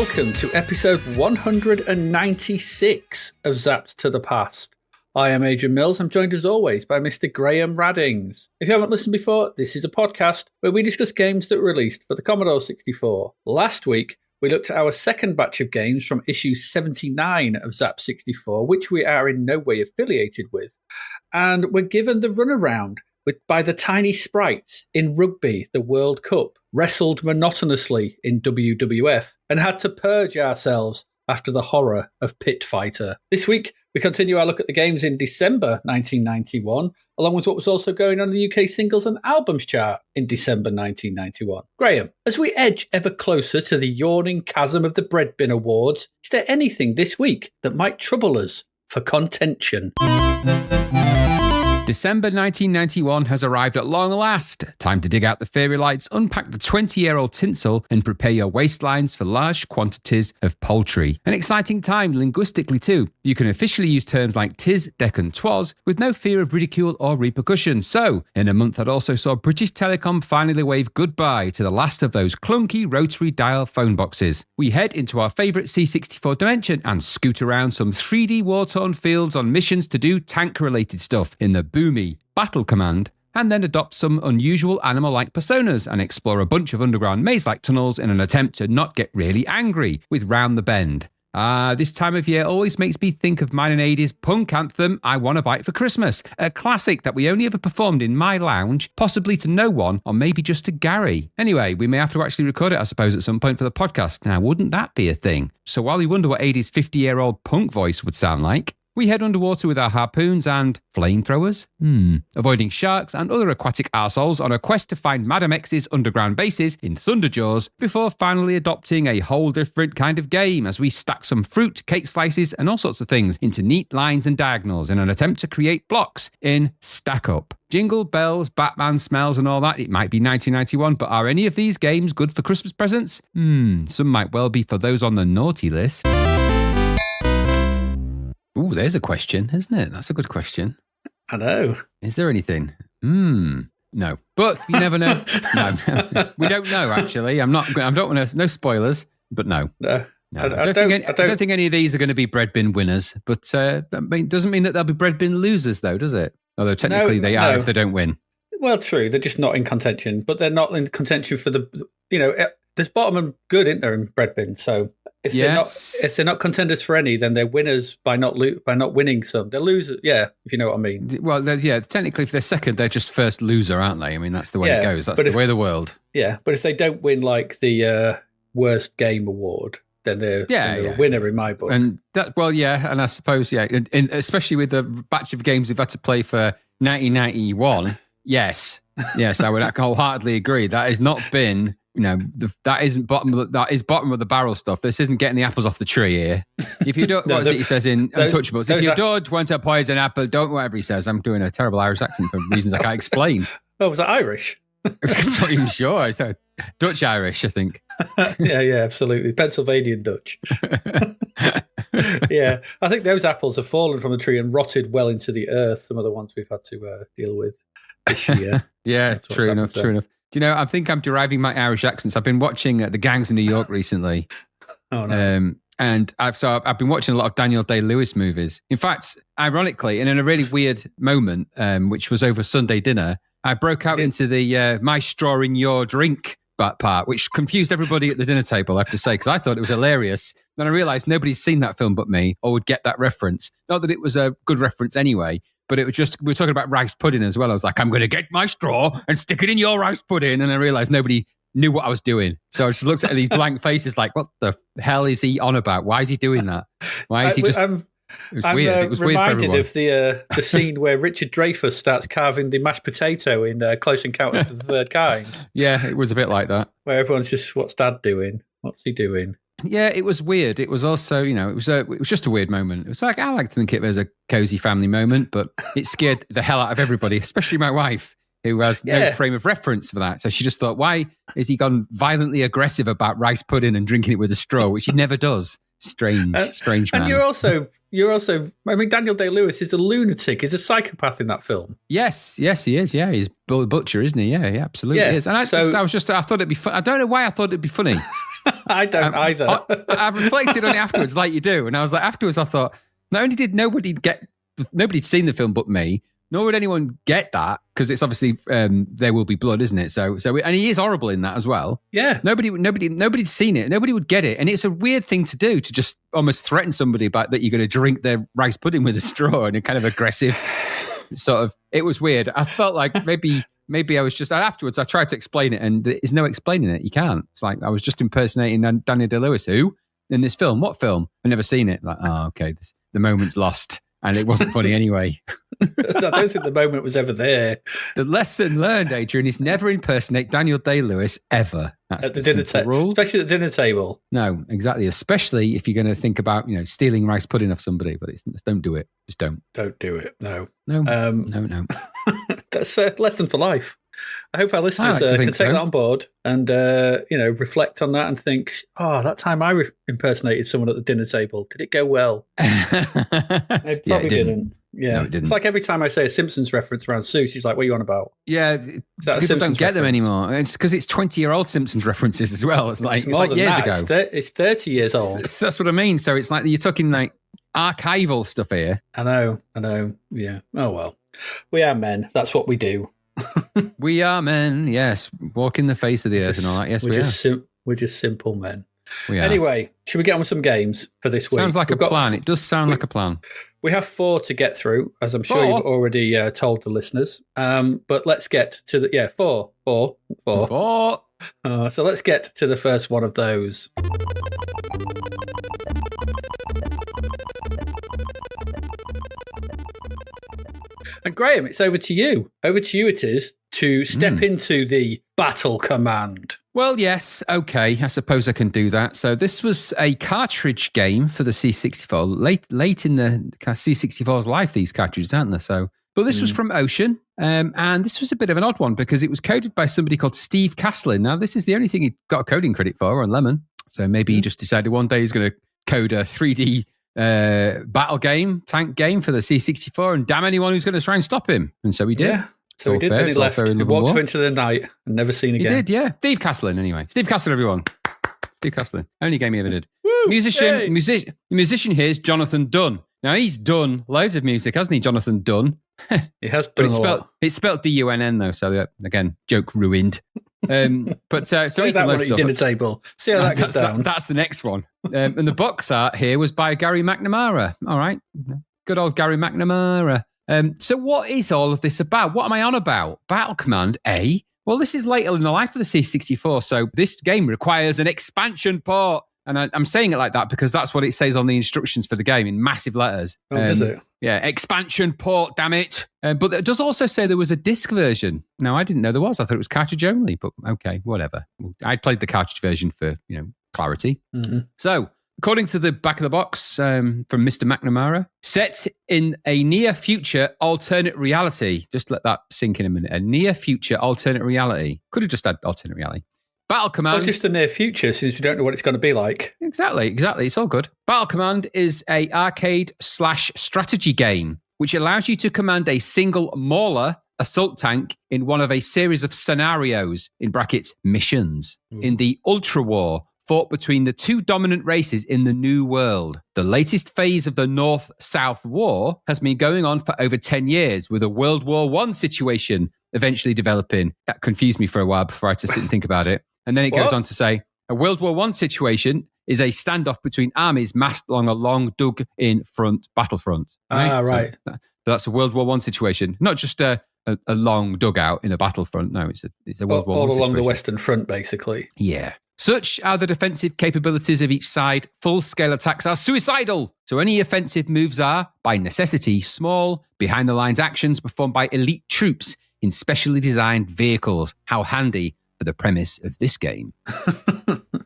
welcome to episode 196 of Zapped to the Past. I am Adrian Mills. I'm joined as always by Mr. Graham Raddings. If you haven't listened before, this is a podcast where we discuss games that were released for the Commodore 64. Last week, we looked at our second batch of games from issue 79 of Zap 64, which we are in no way affiliated with. And we're given the runaround by the tiny sprites in rugby, the World Cup, wrestled monotonously in WWF, and had to purge ourselves after the horror of Pit Fighter. This week, we continue our look at the games in December 1991, along with what was also going on in the UK singles and albums chart in December 1991. Graham, as we edge ever closer to the yawning chasm of the Bread Bin Awards, is there anything this week that might trouble us for contention? December 1991 has arrived at long last. Time to dig out the fairy lights, unpack the 20-year-old tinsel, and prepare your waistlines for large quantities of poultry. An exciting time linguistically too. You can officially use terms like tis, deck and twas with no fear of ridicule or repercussion. So, in a month that also saw British Telecom finally wave goodbye to the last of those clunky rotary dial phone boxes. We head into our favourite C64 dimension and scoot around some 3D war-torn fields on missions to do tank-related stuff in the boomy Battle Command, and then adopt some unusual animal-like personas and explore a bunch of underground maze-like tunnels in an attempt to not get really angry with Round the Bend. This time of year always makes me think of mine and Adie's punk anthem, I Wanna Bite for Christmas, a classic that we only ever performed in my lounge, possibly to no one, or maybe just to Gary. Anyway, we may have to actually record it, I suppose, at some point for the podcast. Now, wouldn't that be a thing? So while you wonder what Adie's 50-year-old punk voice would sound like, we head underwater with our harpoons and flamethrowers, avoiding sharks and other aquatic arseholes on a quest to find Madam X's underground bases in Thunderjaws before finally adopting a whole different kind of game as we stack some fruit, cake slices and all sorts of things into neat lines and diagonals in an attempt to create blocks in Stack Up. Jingle bells, Batman smells and all that. It might be 1991, but are any of these games good for Christmas presents? Some might well be for those on the naughty list. Ooh, there's a question, isn't it? That's a good question. I know. Is there anything? No. But you never know. No. We don't know, actually. I don't want to, no spoilers, but no. No. I don't think any of these are going to be bread bin winners, but it doesn't mean that they'll be bread bin losers, though, does it? Although technically they are if they don't win. Well, true. They're just not in contention, but they're not in contention for the, there's bottom and good, isn't there, in bread bin? So if they're not contenders for any, then they're winners by not winning some. They're losers, if you know what I mean. Well, technically if they're second, they're just first loser, aren't they? I mean, that's the way it goes. That's the way of the world. Yeah, but if they don't win like the worst game award, then they're a winner in my book. And that, and I suppose, especially with the batch of games we've had to play for 1991, yes, I would wholeheartedly agree. That has not been... that is bottom of the barrel stuff. This isn't getting the apples off the tree here. If you don't, what is it he says in Untouchables? If you don't want to poison apple, don't, whatever he says. I'm doing a terrible Irish accent for reasons I can't explain. Oh, was that Irish? I'm not even sure. It's Dutch Irish, I think. yeah, absolutely. Pennsylvanian Dutch. Yeah, I think those apples have fallen from the tree and rotted well into the earth. Some of the ones we've had to deal with this year. Yeah, true enough. Do you know, I think I'm deriving my Irish accents. I've been watching The Gangs in New York recently. Oh, no. And I've been watching a lot of Daniel Day-Lewis movies. In fact, ironically, and in a really weird moment, which was over Sunday dinner, I broke out into the my straw in your drink part, which confused everybody at the dinner table, I have to say, because I thought it was hilarious. Then I realised nobody's seen that film but me or would get that reference. Not that it was a good reference anyway, but it was just, we were talking about rice pudding as well. I was like, I'm going to get my straw and stick it in your rice pudding. And I realised nobody knew what I was doing. So I just looked at these blank faces like, what the hell is he on about? Why is he doing that? Why is he just... It was weird. It was weird for everyone. I'm reminded of the scene where Richard Dreyfuss starts carving the mashed potato in Close Encounters of the Third Kind. Yeah, it was a bit like that. Where everyone's just, what's Dad doing? What's he doing? Yeah, it was weird. It was also, it was just a weird moment. It was like, I like to think it was a cozy family moment, but it scared the hell out of everybody, especially my wife, who has no frame of reference for that. So she just thought, why is he gone violently aggressive about rice pudding and drinking it with a straw, which he never does? Strange man. And you're also. I mean, Daniel Day-Lewis is a lunatic. He's a psychopath in that film. Yes, he is. Yeah, he's Bill Butcher, isn't he? Yeah, he absolutely is. And I thought it'd be fun. I don't know why I thought it'd be funny. I don't either. I reflected on it afterwards, like you do, and I was like, afterwards, I thought, not only did nobody'd seen the film but me, nor would anyone get that, because it's obviously There Will Be Blood, isn't it? So, and he is horrible in that as well. Yeah. Nobody'd seen it. Nobody would get it, and it's a weird thing to do, to just almost threaten somebody about that you're going to drink their rice pudding with a straw in a kind of aggressive sort of. It was weird. I felt like maybe I was just afterwards. I tried to explain it, and there's no explaining it. You can't. It's like I was just impersonating Daniel Day-Lewis, who in this film. What film? I've never seen it. Like, oh, okay, the moment's lost. And it wasn't funny anyway. I don't think the moment was ever there. The lesson learned, Adrian, is never impersonate Daniel Day-Lewis ever. That's at the dinner table, especially at the dinner table. No, exactly. Especially if you're going to think about, stealing rice pudding off somebody. But don't do it. Just don't. Don't do it. No. No. That's a lesson for life. I hope our listeners can take that on board and reflect on that and think, that time I impersonated someone at the dinner table, did it go well? It probably didn't. Yeah, no, it didn't. It's like every time I say a Simpsons reference around Sue, she's like, "What are you on about?" Yeah, people don't get them anymore. It's because it's 20-year-old Simpsons references as well. It's like years ago. It's 30 years old. That's what I mean. So it's like you're talking like archival stuff here. I know. Yeah. Oh well, we are men. That's what we do. We are men. Yes, walk in the face of the earth and all that. Yes, we are. We're just simple men. We are. Anyway, should we get on with some games for this week? Sounds like a plan. It does sound like a plan. We have 4 to get through, as I'm sure you've already told the listeners. But let's get to the 4. So let's get to the first one of those. And Graham, it's over to you. Over to you it is to step into the battle command. Well, yes. Okay. I suppose I can do that. So this was a cartridge game for the C64. Late in the C64's life, these cartridges, aren't they? But this was from Ocean. And this was a bit of an odd one because it was coded by somebody called Steve Caslin. Now, this is the only thing he got a coding credit for on Lemon. So maybe he just decided one day he's going to code a 3D battle game, tank game for the C64 and damn anyone who's going to try and stop him. And so he did. Yeah. So he did, then he left, he walked into the night and never seen again. He did, yeah. Steve Caslin, anyway. Steve Caslin, everyone. Steve Caslin. Only game he ever did. Woo, the musician here is Jonathan Dunn. Now, he's done loads of music, hasn't he, Jonathan Dunn? He has done a lot. It's spelled D-U-N-N, though, so again, joke ruined. So he's that one at your dinner table. See how that goes down. That's the next one. And the box art here was by Gary McNamara. All right. Good old Gary McNamara. So what is all of this about? What am I on about? Battle Command A? Well, this is later in the life of the C64, so this game requires an expansion port. And I'm saying it like that because that's what it says on the instructions for the game in massive letters. Oh, does it? Yeah, expansion port, damn it. But it does also say there was a disc version. Now, I didn't know there was. I thought it was cartridge only, but okay, whatever. I played the cartridge version for, clarity. Mm-hmm. So, according to the back of the box from Mr. McNamara, set in a near-future alternate reality. Just let that sink in a minute. A near-future alternate reality. Could have just had alternate reality. Battle Command... Or just the near future, since we don't know what it's going to be like. Exactly. It's all good. Battle Command is a arcade/strategy game, which allows you to command a single Mauler assault tank in one of a series of scenarios, in brackets, missions, in the Ultra War, fought between the two dominant races in the New World. The latest phase of the North-South War has been going on for over 10 years, with a World War I situation eventually developing. That confused me for a while before I had to sit and think about it. And then it goes on to say, a World War I situation is a standoff between armies massed along a long dug-in front battlefront. Right? Right. So that's a World War I situation, not just a long dugout in a battlefront. No, it's a World War I situation. All along the Western Front, basically. Yeah. Such are the defensive capabilities of each side. Full-scale attacks are suicidal. So any offensive moves are, by necessity, small, behind-the-lines actions performed by elite troops in specially designed vehicles. How handy for the premise of this game.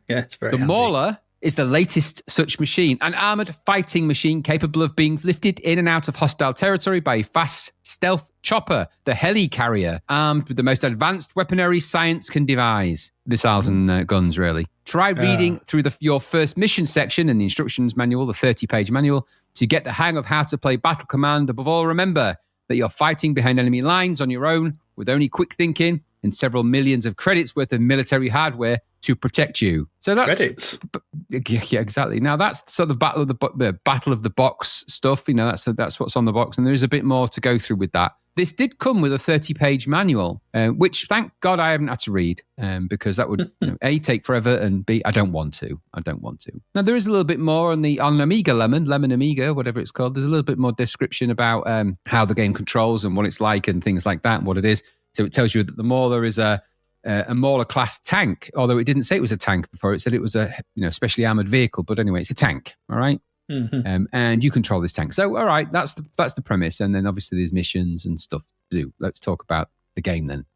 Yeah, it's very handy. Mauler is the latest such machine, an armoured fighting machine capable of being lifted in and out of hostile territory by a fast stealth chopper, the helicarrier, armed with the most advanced weaponry science can devise. Missiles and guns, really. Try reading through your first mission section in the instructions manual, the 30-page manual, to get the hang of how to play Battle Command. Above all, remember that you're fighting behind enemy lines on your own with only quick thinking and several millions of credits worth of military hardware to protect you. So that's credits. Yeah, exactly. Now that's sort of the battle of the box stuff. You know, that's what's on the box, and there is a bit more to go through with that. This did come with a 30-page manual, which thank God I haven't had to read, because that would A, take forever, and B, I don't want to. Now there is a little bit more on Amiga Lemon Amiga, whatever it's called. There's a little bit more description about how the game controls and what it's like and things like that and what it is. So it tells you that the Mauler is a Mauler class tank, although it didn't say it was a tank before. It said it was a specially armored vehicle. But anyway, it's a tank. All right. Mm-hmm. And you control this tank. So, all right, that's the premise. And then obviously there's missions and stuff to do. Let's talk about the game then.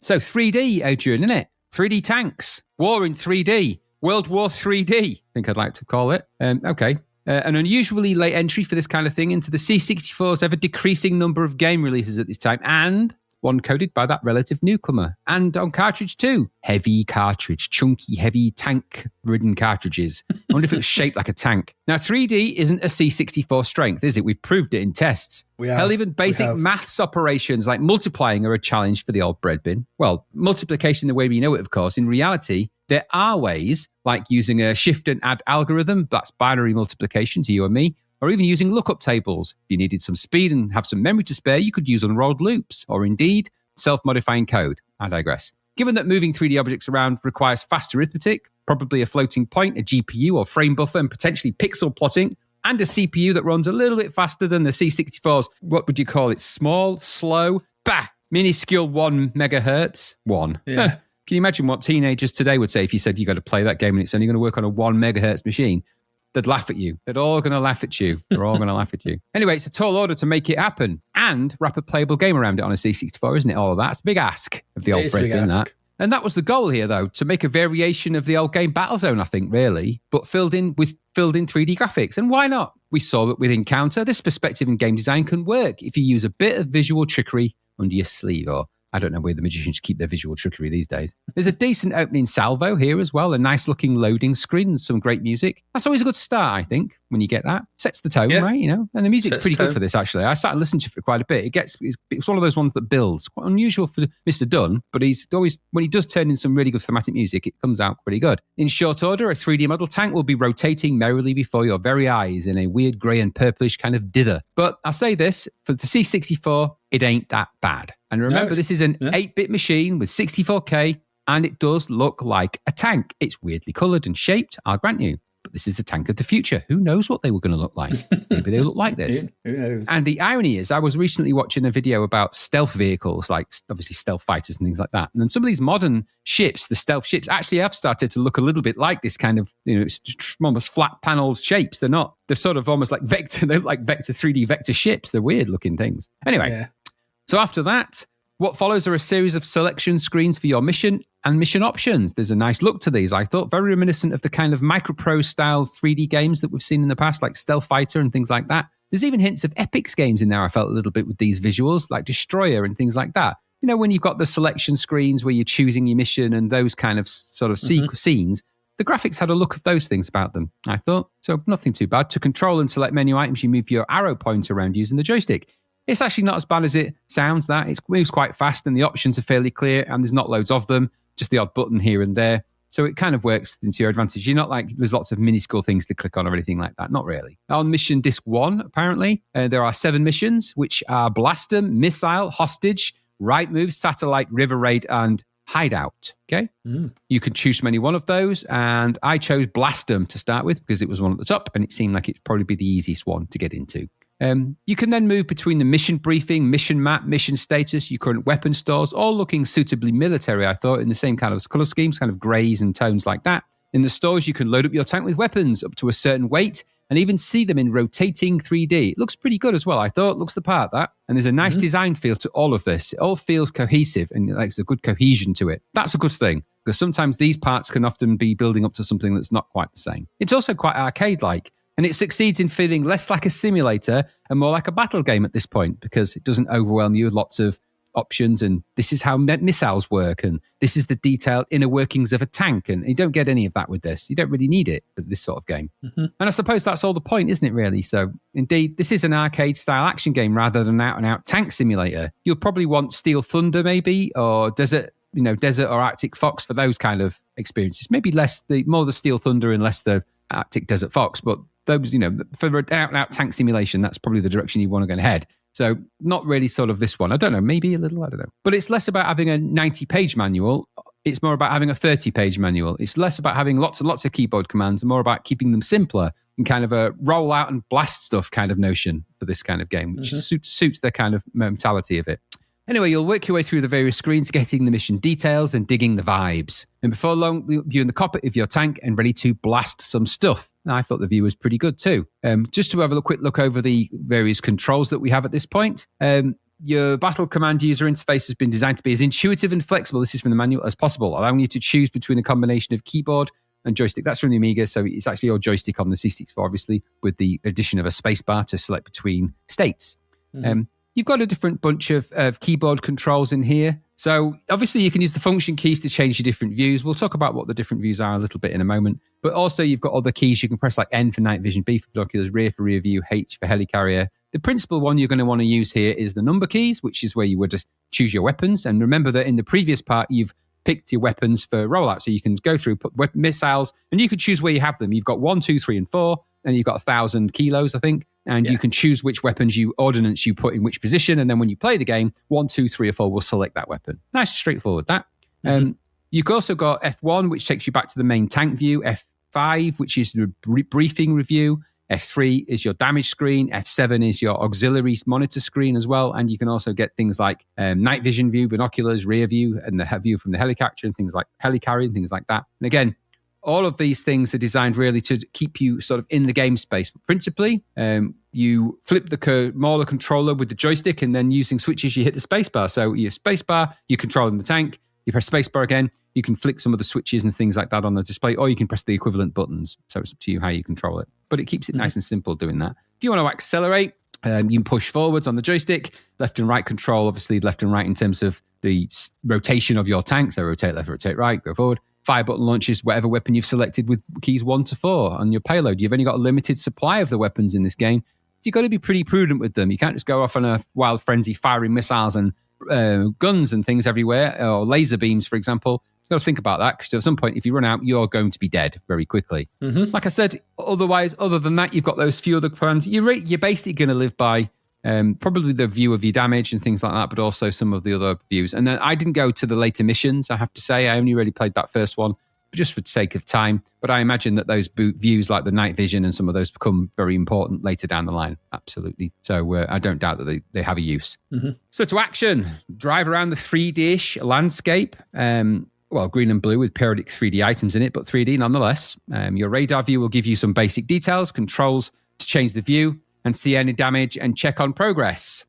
So 3D, Adrian, isn't it? 3D tanks, war in 3D, World War 3D, I think I'd like to call it. Okay. An unusually late entry for this kind of thing into the C64's ever-decreasing number of game releases at this time, and one coded by that relative newcomer. And on cartridge too. Heavy cartridge, chunky, heavy tank-ridden cartridges. I wonder if it was shaped like a tank. Now, 3D isn't a C64 strength, is it? We've proved it in tests. Hell, even basic maths operations like multiplying are a challenge for the old bread bin. Well, multiplication the way we know it, of course. In reality, there are ways, like using a shift and add algorithm, that's binary multiplication to you and me, or even using lookup tables. If you needed some speed and have some memory to spare, you could use unrolled loops, or indeed, self-modifying code. I digress. Given that moving 3D objects around requires fast arithmetic, probably a floating point, a GPU or frame buffer, and potentially pixel plotting, and a CPU that runs a little bit faster than the C64's, what would you call it, small, slow, minuscule 1 megahertz? One. Yeah. Can you imagine what teenagers today would say if you said you got to play that game and it's only going to work on a 1 megahertz machine? They'd laugh at you. They're all going to laugh at you. Anyway, it's a tall order to make it happen and wrap a playable game around it on a C64, isn't it? All of that. It's a big ask of the old bread bin, that. And that was the goal here, though, to make a variation of the old game Battlezone, I think, really, but filled in 3D graphics. And why not? We saw that with Encounter, this perspective in game design can work if you use a bit of visual trickery under your sleeve, or I don't know where the magicians keep their visual trickery these days. There's a decent opening salvo here as well, a nice-looking loading screen and some great music. That's always a good start, I think, when you get that. Sets the tone, right? And the music's pretty good for this, actually. I sat and listened to it for quite a bit. It's one of those ones that builds. Quite unusual for Mr. Dunn, but he's always, when he does turn in some really good thematic music, it comes out pretty good. In short order, a 3D model tank will be rotating merrily before your very eyes in a weird grey and purplish kind of dither. But I'll say this, for the C64, it ain't that bad. And remember, this is an 8-bit machine with 64K, and it does look like a tank. It's weirdly coloured and shaped, I'll grant you. But this is a tank of the future. Who knows what they were going to look like? Maybe they look like this. Who knows? And the irony is, I was recently watching a video about stealth vehicles, like obviously stealth fighters and things like that. And then some of these modern ships, the stealth ships, actually have started to look a little bit like this kind of, it's almost flat paneled shapes. They're not. They're sort of almost like vector. They're like 3D vector ships. They're weird looking things. Anyway. So after that, what follows are a series of selection screens for your mission and mission options. There's a nice look to these, I thought, very reminiscent of the kind of microprose style 3D games that we've seen in the past, like Stealth Fighter and things like that. There's even hints of Epic's games in there, I felt a little bit with these visuals, like Destroyer and things like that. You know, when you've got the selection screens where you're choosing your mission and those kind of sort of scenes, the graphics had a look of those things about them, I thought. So nothing too bad. To control and select menu items, you move your arrow pointer around using the joystick. It's actually not as bad as it sounds, that. It moves quite fast and the options are fairly clear and there's not loads of them, just the odd button here and there. So it kind of works into your advantage. You're not like, there's lots of minuscule things to click on or anything like that. Not really. On mission disc 1, apparently, there are 7 missions, which are Blaster, Missile, Hostage, Right Move, Satellite, River Raid, and Hideout. Okay? You can choose from any one of those, and I chose Blastem to start with because it was one at the top, and it seemed like it'd probably be the easiest one to get into. You can then move between the mission briefing, mission map, mission status, your current weapon stores, all looking suitably military, I thought, in the same kind of colour schemes, kind of greys and tones like that. In the stores, you can load up your tank with weapons up to a certain weight and even see them in rotating 3D. It looks pretty good as well, I thought. Looks the part, that. And there's a nice design feel to all of this. It all feels cohesive and there's a good cohesion to it. That's a good thing, because sometimes these parts can often be building up to something that's not quite the same. It's also quite arcade-like, and it succeeds in feeling less like a simulator and more like a battle game at this point, because it doesn't overwhelm you with lots of options, and this is how missiles work, and this is the detailed inner workings of a tank, and you don't get any of that with this. You don't really need it for this sort of game. And I suppose that's all the point, isn't it, really? So indeed, this is an arcade style action game rather than an out and out tank simulator. You'll probably want Steel Thunder maybe, or Desert or Arctic Fox for those kind of experiences. Maybe more the Steel Thunder and less the Arctic Desert Fox, but those, for an out and out tank simulation, that's probably the direction you want to go ahead. So not really sort of this one. I don't know, maybe a little, I don't know. But it's less about having a 90-page manual. It's more about having a 30-page manual. It's less about having lots and lots of keyboard commands and more about keeping them simpler and kind of a roll out and blast stuff kind of notion for this kind of game, which suits the kind of mentality of it. Anyway, you'll work your way through the various screens, getting the mission details and digging the vibes. And before long, you're in the cockpit of your tank and ready to blast some stuff. And I thought the view was pretty good too. Just to have a quick look over the various controls that we have at this point. Your battle command user interface has been designed to be as intuitive and flexible, this is from the manual, as possible, allowing you to choose between a combination of keyboard and joystick. That's from the Amiga, so it's actually your joystick on the C64, obviously, with the addition of a spacebar to select between states. You've got a different bunch of keyboard controls in here. So obviously you can use the function keys to change your different views. We'll talk about what the different views are a little bit in a moment. But also you've got other keys you can press, like N for night vision, B for binoculars, rear for rear view, H for helicarrier. The principal one you're going to want to use here is the number keys, which is where you would just choose your weapons. And remember that in the previous part, you've picked your weapons for rollout. So you can go through, put missiles, and you can choose where you have them. You've got 1, 2, 3, and 4, and you've got 1,000 kilos, I think. And you can choose which weapons ordnance you put in which position. And then when you play the game, 1, 2, 3, or 4 will select that weapon. Nice, straightforward, that. You've also got F1, which takes you back to the main tank view. F5, which is the briefing review. F3 is your damage screen. F7 is your auxiliary monitor screen as well. And you can also get things like night vision view, binoculars, rear view, and the view from the helicopter, and things like helicarrier and things like that. And again, all of these things are designed really to keep you sort of in the game space. But principally, you flip the controller with the joystick, and then using switches, you hit the spacebar. So your spacebar, you're controlling the tank. You press spacebar again, you can flick some of the switches and things like that on the display, or you can press the equivalent buttons. So it's up to you how you control it. But it keeps it nice and simple doing that. If you want to accelerate, you can push forwards on the joystick, left and right control, obviously left and right in terms of the rotation of your tank. So rotate left, rotate right, go forward. Fire button launches whatever weapon you've selected with keys 1 to 4 on your payload. You've only got a limited supply of the weapons in this game. You've got to be pretty prudent with them. You can't just go off on a wild frenzy firing missiles and guns and things everywhere, or laser beams, for example. You've got to think about that, because at some point, if you run out, you're going to be dead very quickly. Like I said, other than that, you've got those few other plans. You're basically going to live by probably the view of your damage and things like that, but also some of the other views. And then I didn't go to the later missions, I have to say. I only really played that first one, just for the sake of time. But I imagine that those views, like the night vision and some of those, become very important later down the line. Absolutely. So I don't doubt that they have a use. So to action, drive around the 3D-ish landscape. Green and blue with periodic 3D items in it, but 3D nonetheless. Your radar view will give you some basic details, controls to change the view and see any damage and check on progress.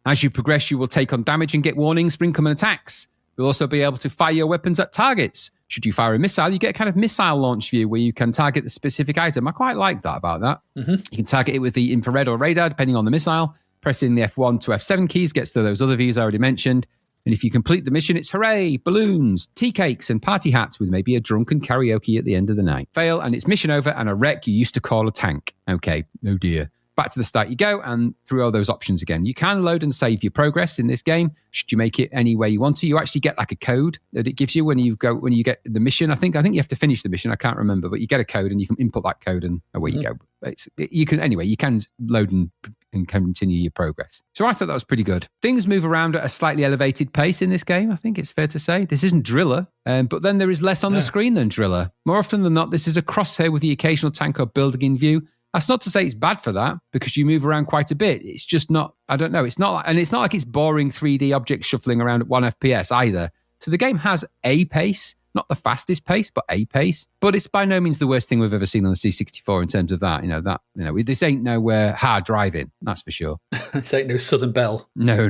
As you progress, you will take on damage and get warnings for incoming attacks. You'll also be able to fire your weapons at targets. Should you fire a missile, you get a kind of missile launch view where you can target the specific item. I quite like that about that. You can target it with the infrared or radar, depending on the missile. Pressing the F1 to F7 keys gets to those other views I already mentioned. And if you complete the mission, it's hooray, balloons, tea cakes, and party hats with maybe a drunken karaoke at the end of the night. Fail, and it's mission over and a wreck you used to call a tank. Okay, oh dear. Back to the start you go, and through all those options again. You can load and save your progress in this game. Should you make it any way you want to, you actually get like a code that it gives you when you get the mission. I think you have to finish the mission. I can't remember, but you get a code and you can input that code, and away you go. You can load and continue your progress. So I thought that was pretty good. Things move around at a slightly elevated pace in this game, I think it's fair to say. This isn't Driller, but then there is less on the screen than Driller. More often than not, this is a crosshair with the occasional tank or building in view. That's not to say it's bad for that, because you move around quite a bit. It's just not, I don't know, it's not like it's boring 3D objects shuffling around at 1 FPS either. So the game has a pace, not the fastest pace, but a pace. But it's by no means the worst thing we've ever seen on the C64 in terms of that. This ain't nowhere hard driving, that's for sure. This ain't no Southern Belle. No.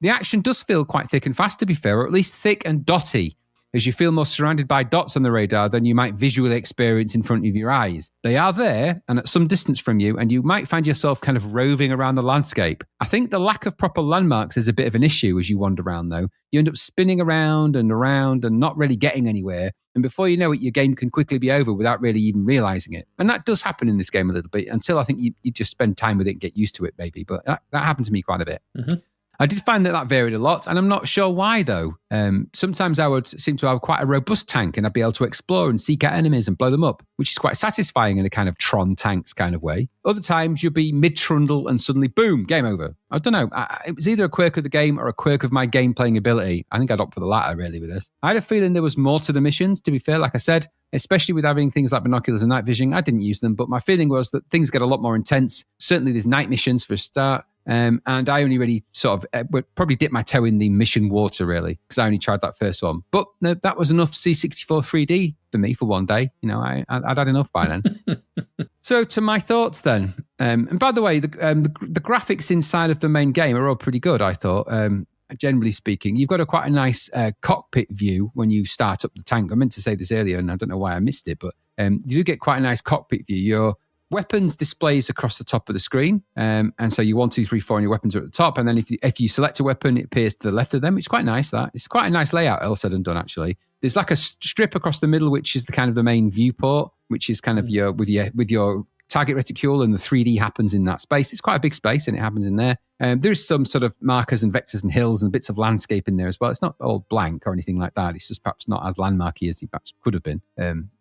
The action does feel quite thick and fast, to be fair, or at least thick and dotty. as you feel more surrounded by dots on the radar than you might visually experience in front of your eyes. They are there and at some distance from you, and you might find yourself kind of roving around the landscape. I think the lack of proper landmarks is a bit of an issue as you wander around, though. You end up spinning around and not really getting anywhere. And before you know it, your game can quickly be over without really even realizing it. And that does happen in this game a little bit until I think you just spend time with it and get used to it, maybe. But that happened to me quite a bit. Mm-hmm. I did find that varied a lot, and I'm not sure why, though. Sometimes I would seem to have quite a robust tank, and I'd be able to explore and seek out enemies and blow them up, which is quite satisfying in a kind of Tron tanks kind of way. Other times, you'd be mid-trundle and suddenly, boom, game over. I don't know. It was either a quirk of the game or a quirk of my game-playing ability. I think I'd opt for the latter, really, with this. I had a feeling there was more to the missions, to be fair, like I said, especially with having things like binoculars and night vision. I didn't use them, but my feeling was that things get a lot more intense. Certainly, there's night missions for a start. And I only really sort of would probably dip my toe in the mission water, really, because I only tried that first one. But no, that was enough C64 3D for me for one day. You know, I'd had enough by then. So to my thoughts then. And by the way, the graphics inside of the main game are all pretty good, I thought. Generally speaking, you've got quite a nice cockpit view when you start up the tank. I meant to say this earlier, and I don't know why I missed it, but you do get quite a nice cockpit view. Your weapons displays across the top of the screen, and so you 1, 2, 3, 4, and your weapons are at the top. And then if you select a weapon, it appears to the left of them. It's quite nice. It's quite a nice layout, all said and done. Actually, there's like a strip across the middle, which is the kind of the main viewport, which is kind of with your target reticule, and the 3D happens in that space. It's quite a big space, and it happens in there. There's some sort of markers and vectors and hills and bits of landscape in there as well. It's not all blank or anything like that. It's just perhaps not as landmarky as it perhaps could have been,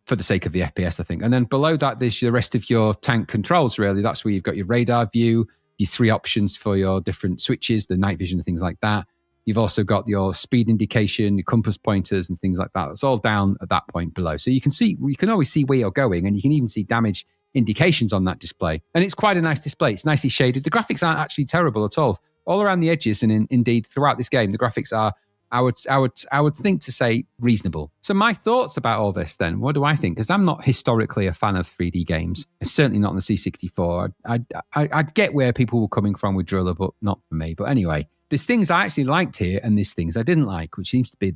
for the sake of the FPS, I think. And then below that, there's the rest of your tank controls, really. That's where you've got your radar view, your 3 options for your different switches, the night vision and things like that. You've also got your speed indication, your compass pointers and things like that. It's all down at that point below. So you can always see where you're going, and you can even see damage indications on that display. And it's quite a nice display. It's nicely shaded. The graphics aren't actually terrible at all. All around the edges, and indeed throughout this game, the graphics are, I would think to say, reasonable. So my thoughts about all this then, what do I think? Because I'm not historically a fan of 3D games. It's certainly not on the C64. I get where people were coming from with Driller, but not for me. But anyway, there's things I actually liked here, and there's things I didn't like, which seems to be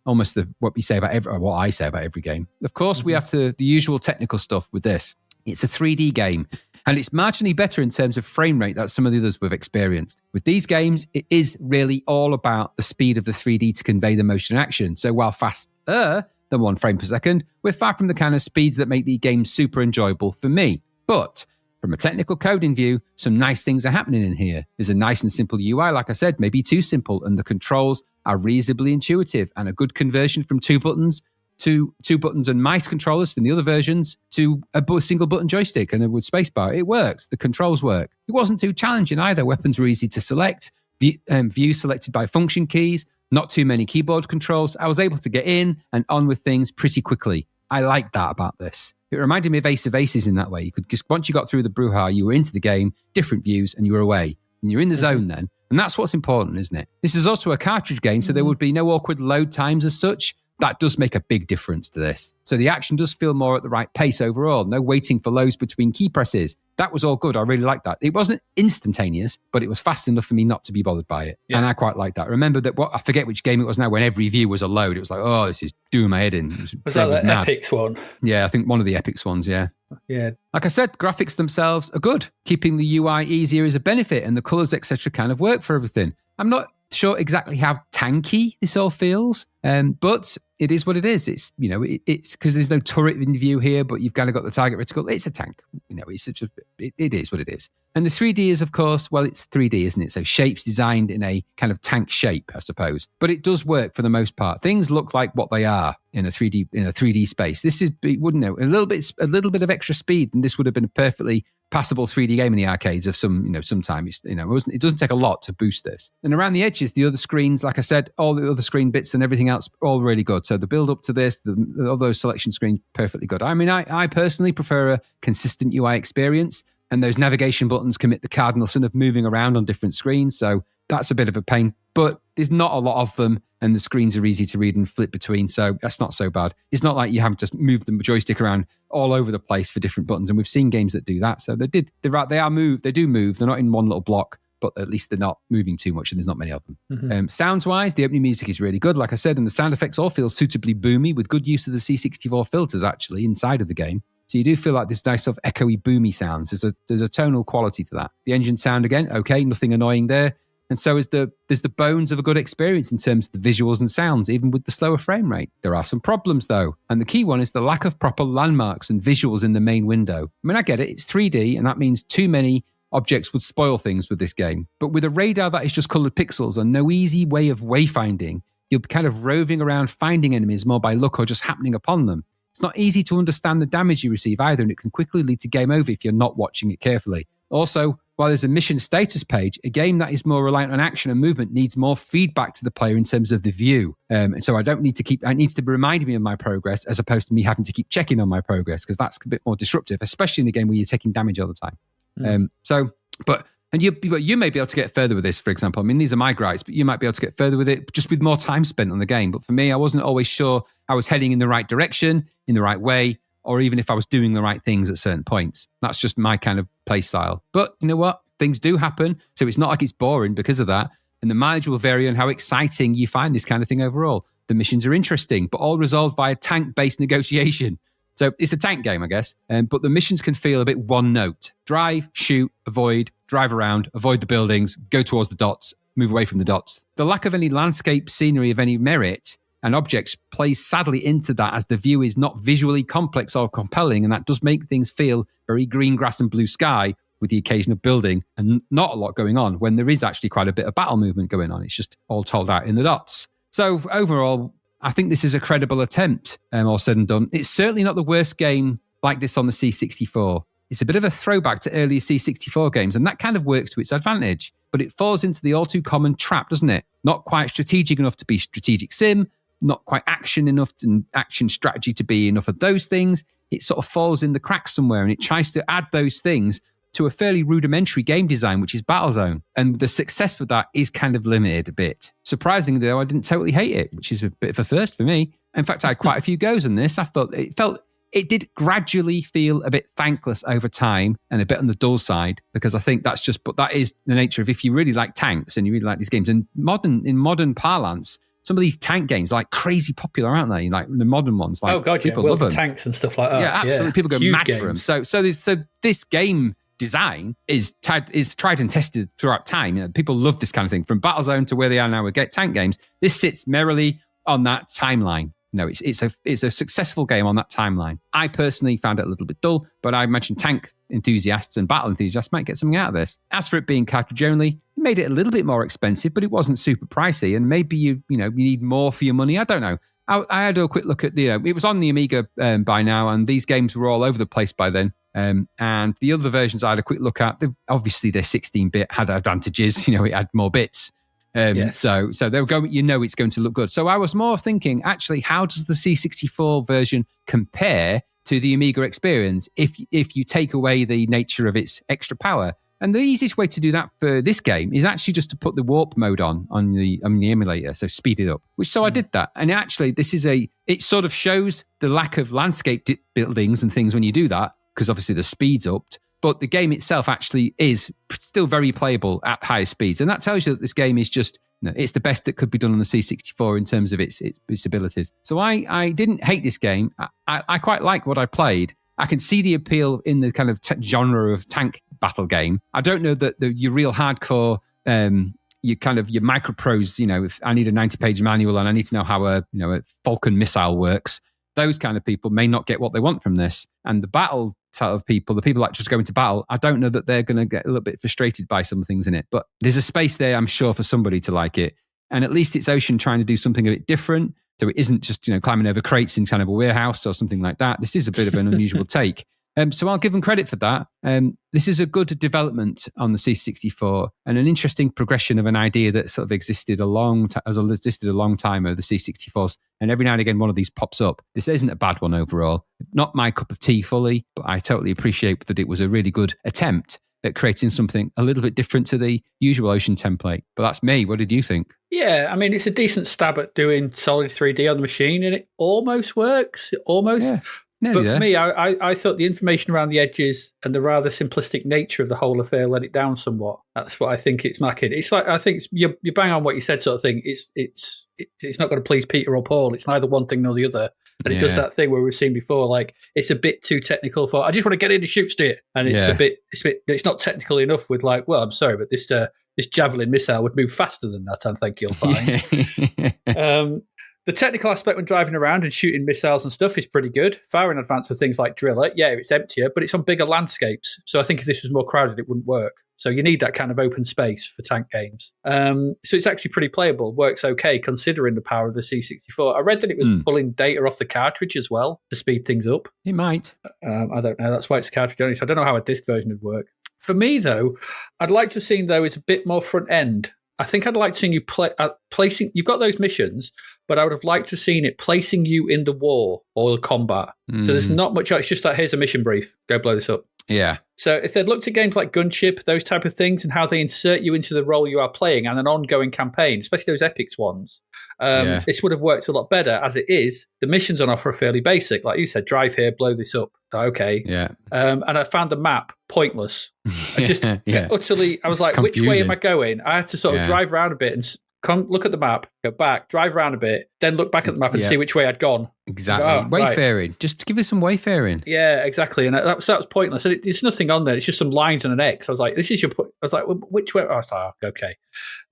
what I say about every game. Of course, we have the usual technical stuff with this. It's a 3D game, and it's marginally better in terms of frame rate than some of the others we've experienced. With these games, it is really all about the speed of the 3D to convey the motion and action. So while faster than 1 frame per second, we're far from the kind of speeds that make the game super enjoyable for me. But from a technical coding view, some nice things are happening in here. There's a nice and simple UI, like I said, maybe too simple, and the controls are reasonably intuitive, and a good conversion from 2 buttons and mice controllers from the other versions to a single button joystick and with spacebar. It works. The controls work. It wasn't too challenging either. Weapons were easy to select. View selected by function keys. Not too many keyboard controls. I was able to get in and on with things pretty quickly. I like that about this. It reminded me of Ace of Aces in that way. You could just, once you got through the brouhaha, you were into the game, different views, and you were away. And you're in the zone then. And that's what's important, isn't it? This is also a cartridge game, so there would be no awkward load times as such. That does make a big difference to this. So the action does feel more at the right pace overall. No waiting for loads between key presses. That was all good. I really liked that. It wasn't instantaneous, but it was fast enough for me not to be bothered by it. Yeah. And I quite like that. Remember that, I forget which game it was now, when every view was a load. It was like, oh, this is doing my head in. Was that the Epics one? Yeah, I think one of the Epics ones, yeah. Yeah. Like I said, graphics themselves are good. Keeping the UI easier is a benefit, and the colours, etc., kind of work for everything. I'm not sure exactly how tanky this all feels, but it is what it is. It's it's because there's no turret in view here, but you've kind of got the target reticle. It's a tank. It is what it is. And the 3D is, of course, well, it's 3D, isn't it? So shapes designed in a kind of tank shape, I suppose. But it does work for the most part. Things look like what they are in a 3D space. This is, wouldn't it? A little bit of extra speed, and this would have been a perfectly passable 3D game in the arcades of some time. It doesn't take a lot to boost this. And around the edges, the other screens, like I said, all the other screen bits and everything else, all really good. So the build up to this, all those selection screens, perfectly good. I mean, I personally prefer a consistent UI experience, and those navigation buttons commit the cardinal sin of moving around on different screens. So that's a bit of a pain, but there's not a lot of them, and the screens are easy to read and flip between. So that's not so bad. It's not like you have to move the joystick around all over the place for different buttons. And we've seen games that do that. So they do move. They're not in one little block, but at least they're not moving too much and there's not many of them. Sounds-wise, the opening music is really good, like I said, and the sound effects all feel suitably boomy with good use of the C64 filters, actually, inside of the game. So you do feel like this nice sort of echoey, boomy sounds. There's a tonal quality to that. The engine sound, again, okay, nothing annoying there. And so there's the bones of a good experience in terms of the visuals and sounds, even with the slower frame rate. There are some problems, though. And the key one is the lack of proper landmarks and visuals in the main window. I mean, I get it. It's 3D, and that means too many objects would spoil things with this game. But with a radar that is just coloured pixels and no easy way of wayfinding, you'll be kind of roving around finding enemies more by luck or just happening upon them. It's not easy to understand the damage you receive either, and it can quickly lead to game over if you're not watching it carefully. Also, while there's a mission status page, a game that is more reliant on action and movement needs more feedback to the player in terms of the view. And so it needs to remind me of my progress as opposed to me having to keep checking on my progress, because that's a bit more disruptive, especially in a game where you're taking damage all the time. You may be able to get further with this, for example. I mean, these are my gripes, but you might be able to get further with it just with more time spent on the game. But for me, I wasn't always sure I was heading in the right direction, in the right way, or even if I was doing the right things at certain points. That's just my kind of play style. But you know what? Things do happen, so it's not like it's boring because of that. And the mileage will vary on how exciting you find this kind of thing overall. The missions are interesting, but all resolved via tank-based negotiation. So it's a tank game, I guess, but the missions can feel a bit one note. Drive, shoot, avoid, drive around, avoid the buildings, go towards the dots, move away from the dots. The lack of any landscape scenery of any merit and objects plays sadly into that, as the view is not visually complex or compelling, and that does make things feel very green grass and blue sky with the occasional building and not a lot going on when there is actually quite a bit of battle movement going on. It's just all told out in the dots. So overall, I think this is a credible attempt, all said and done. It's certainly not the worst game like this on the C64. It's a bit of a throwback to earlier C64 games, and that kind of works to its advantage. But it falls into the all too common trap, doesn't it? Not quite strategic enough to be strategic sim, not quite action enough and action strategy to be enough of those things. It sort of falls in the cracks somewhere, and it tries to add those things to a fairly rudimentary game design, which is Battlezone. And the success with that is kind of limited a bit. Surprisingly, though, I didn't totally hate it, which is a bit of a first for me. In fact, I had quite a few goes on this. I thought it did gradually feel a bit thankless over time and a bit on the dull side, because I think that is the nature of, if you really like tanks and you really like these games. And in modern parlance, some of these tank games are like crazy popular, aren't they? Like the modern ones. Like, oh god, people yeah, love them. Tanks and stuff like that. Yeah, absolutely. People go huge mad games for them. So this game design is tried and tested throughout time. You know, people love this kind of thing. From Battlezone to where they are now with tank games, this sits merrily on that timeline. No, it's a successful game on that timeline. I personally found it a little bit dull, but I imagine tank enthusiasts and battle enthusiasts might get something out of this. As for it being cartridge only, it made it a little bit more expensive, but it wasn't super pricey, and maybe you need more for your money. I don't know. I had a quick look at it was on the Amiga by now, and these games were all over the place by then. And the other versions I had a quick look at, obviously they're 16-bit, had advantages, it had more bits. Yes. So they were going, it's going to look good. So I was more thinking, actually, how does the C64 version compare to the Amiga experience if you take away the nature of its extra power? And the easiest way to do that for this game is actually just to put the warp mode on the emulator, so speed it up. I did that. And actually, it sort of shows the lack of landscape buildings and things when you do that, because obviously the speed's upped. But the game itself actually is still very playable at higher speeds. And that tells you that this game is just, it's the best that could be done on the C64 in terms of its abilities. So I didn't hate this game. I quite like what I played. I can see the appeal in the kind of genre of tank battle game. I don't know that your real hardcore, your micro pros, if I need a 90-page manual and I need to know how a Falcon missile works, those kind of people may not get what they want from this. And the battle type of people, the people that just go into battle, I don't know that they're going to get a little bit frustrated by some things in it. But there's a space there, I'm sure, for somebody to like it. And at least it's Ocean trying to do something a bit different. So it isn't just, climbing over crates in kind of a warehouse or something like that. This is a bit of an unusual take. So I'll give them credit for that. This is a good development on the C64 and an interesting progression of an idea that sort of existed a long time over the C64s. And every now and again, one of these pops up. This isn't a bad one overall. Not my cup of tea fully, but I totally appreciate that it was a really good attempt at creating something a little bit different to the usual Ocean template. But that's me. What did you think? Yeah, I mean, it's a decent stab at doing solid 3D on the machine, and it almost works. But for me, I thought the information around the edges and the rather simplistic nature of the whole affair let it down somewhat. That's what I think it's lacking. It's like, I think you bang on what you said, sort of thing. It's not going to please Peter or Paul. It's neither one thing nor the other. And it does that thing where we've seen before, like it's a bit too technical for. I just want to get in and shoot steer, and it's not technical enough. With like, well, I'm sorry, but this javelin missile would move faster than that. I think you'll find. The technical aspect when driving around and shooting missiles and stuff is pretty good. Far in advance of things like Driller, it's emptier, but it's on bigger landscapes. So I think if this was more crowded, it wouldn't work. So you need that kind of open space for tank games. So it's actually pretty playable. Works okay considering the power of the C64. I read that it was pulling data off the cartridge as well to speed things up. It might. I don't know. That's why it's cartridge only. So I don't know how a disc version would work. For me, though, I'd like to have seen, though, is a bit more front end. I think I'd like to see you placing. You've got those missions, but I would have liked to have seen it placing you in the war or the combat. So there's not much. It's just like, here's a mission brief. Go blow this up. Yeah. So if they'd looked at games like Gunship, those type of things, and how they insert you into the role you are playing and an ongoing campaign, especially those Epics ones, this would have worked a lot better. As it is, the missions on offer are fairly basic. Like you said, drive here, blow this up. Okay. Yeah. And I found the map pointless. I just utterly, I was like, confusing. Which way am I going? I had to sort of drive around a bit and come look at the map, go back, drive around a bit, then look back at the map and see which way I'd gone. Exactly. Wayfaring. Just give us some wayfaring. Yeah, exactly. And that was pointless. And there's nothing on there. It's just some lines and an X. I was like, this is your point. I was like, well, which way? I was like, okay.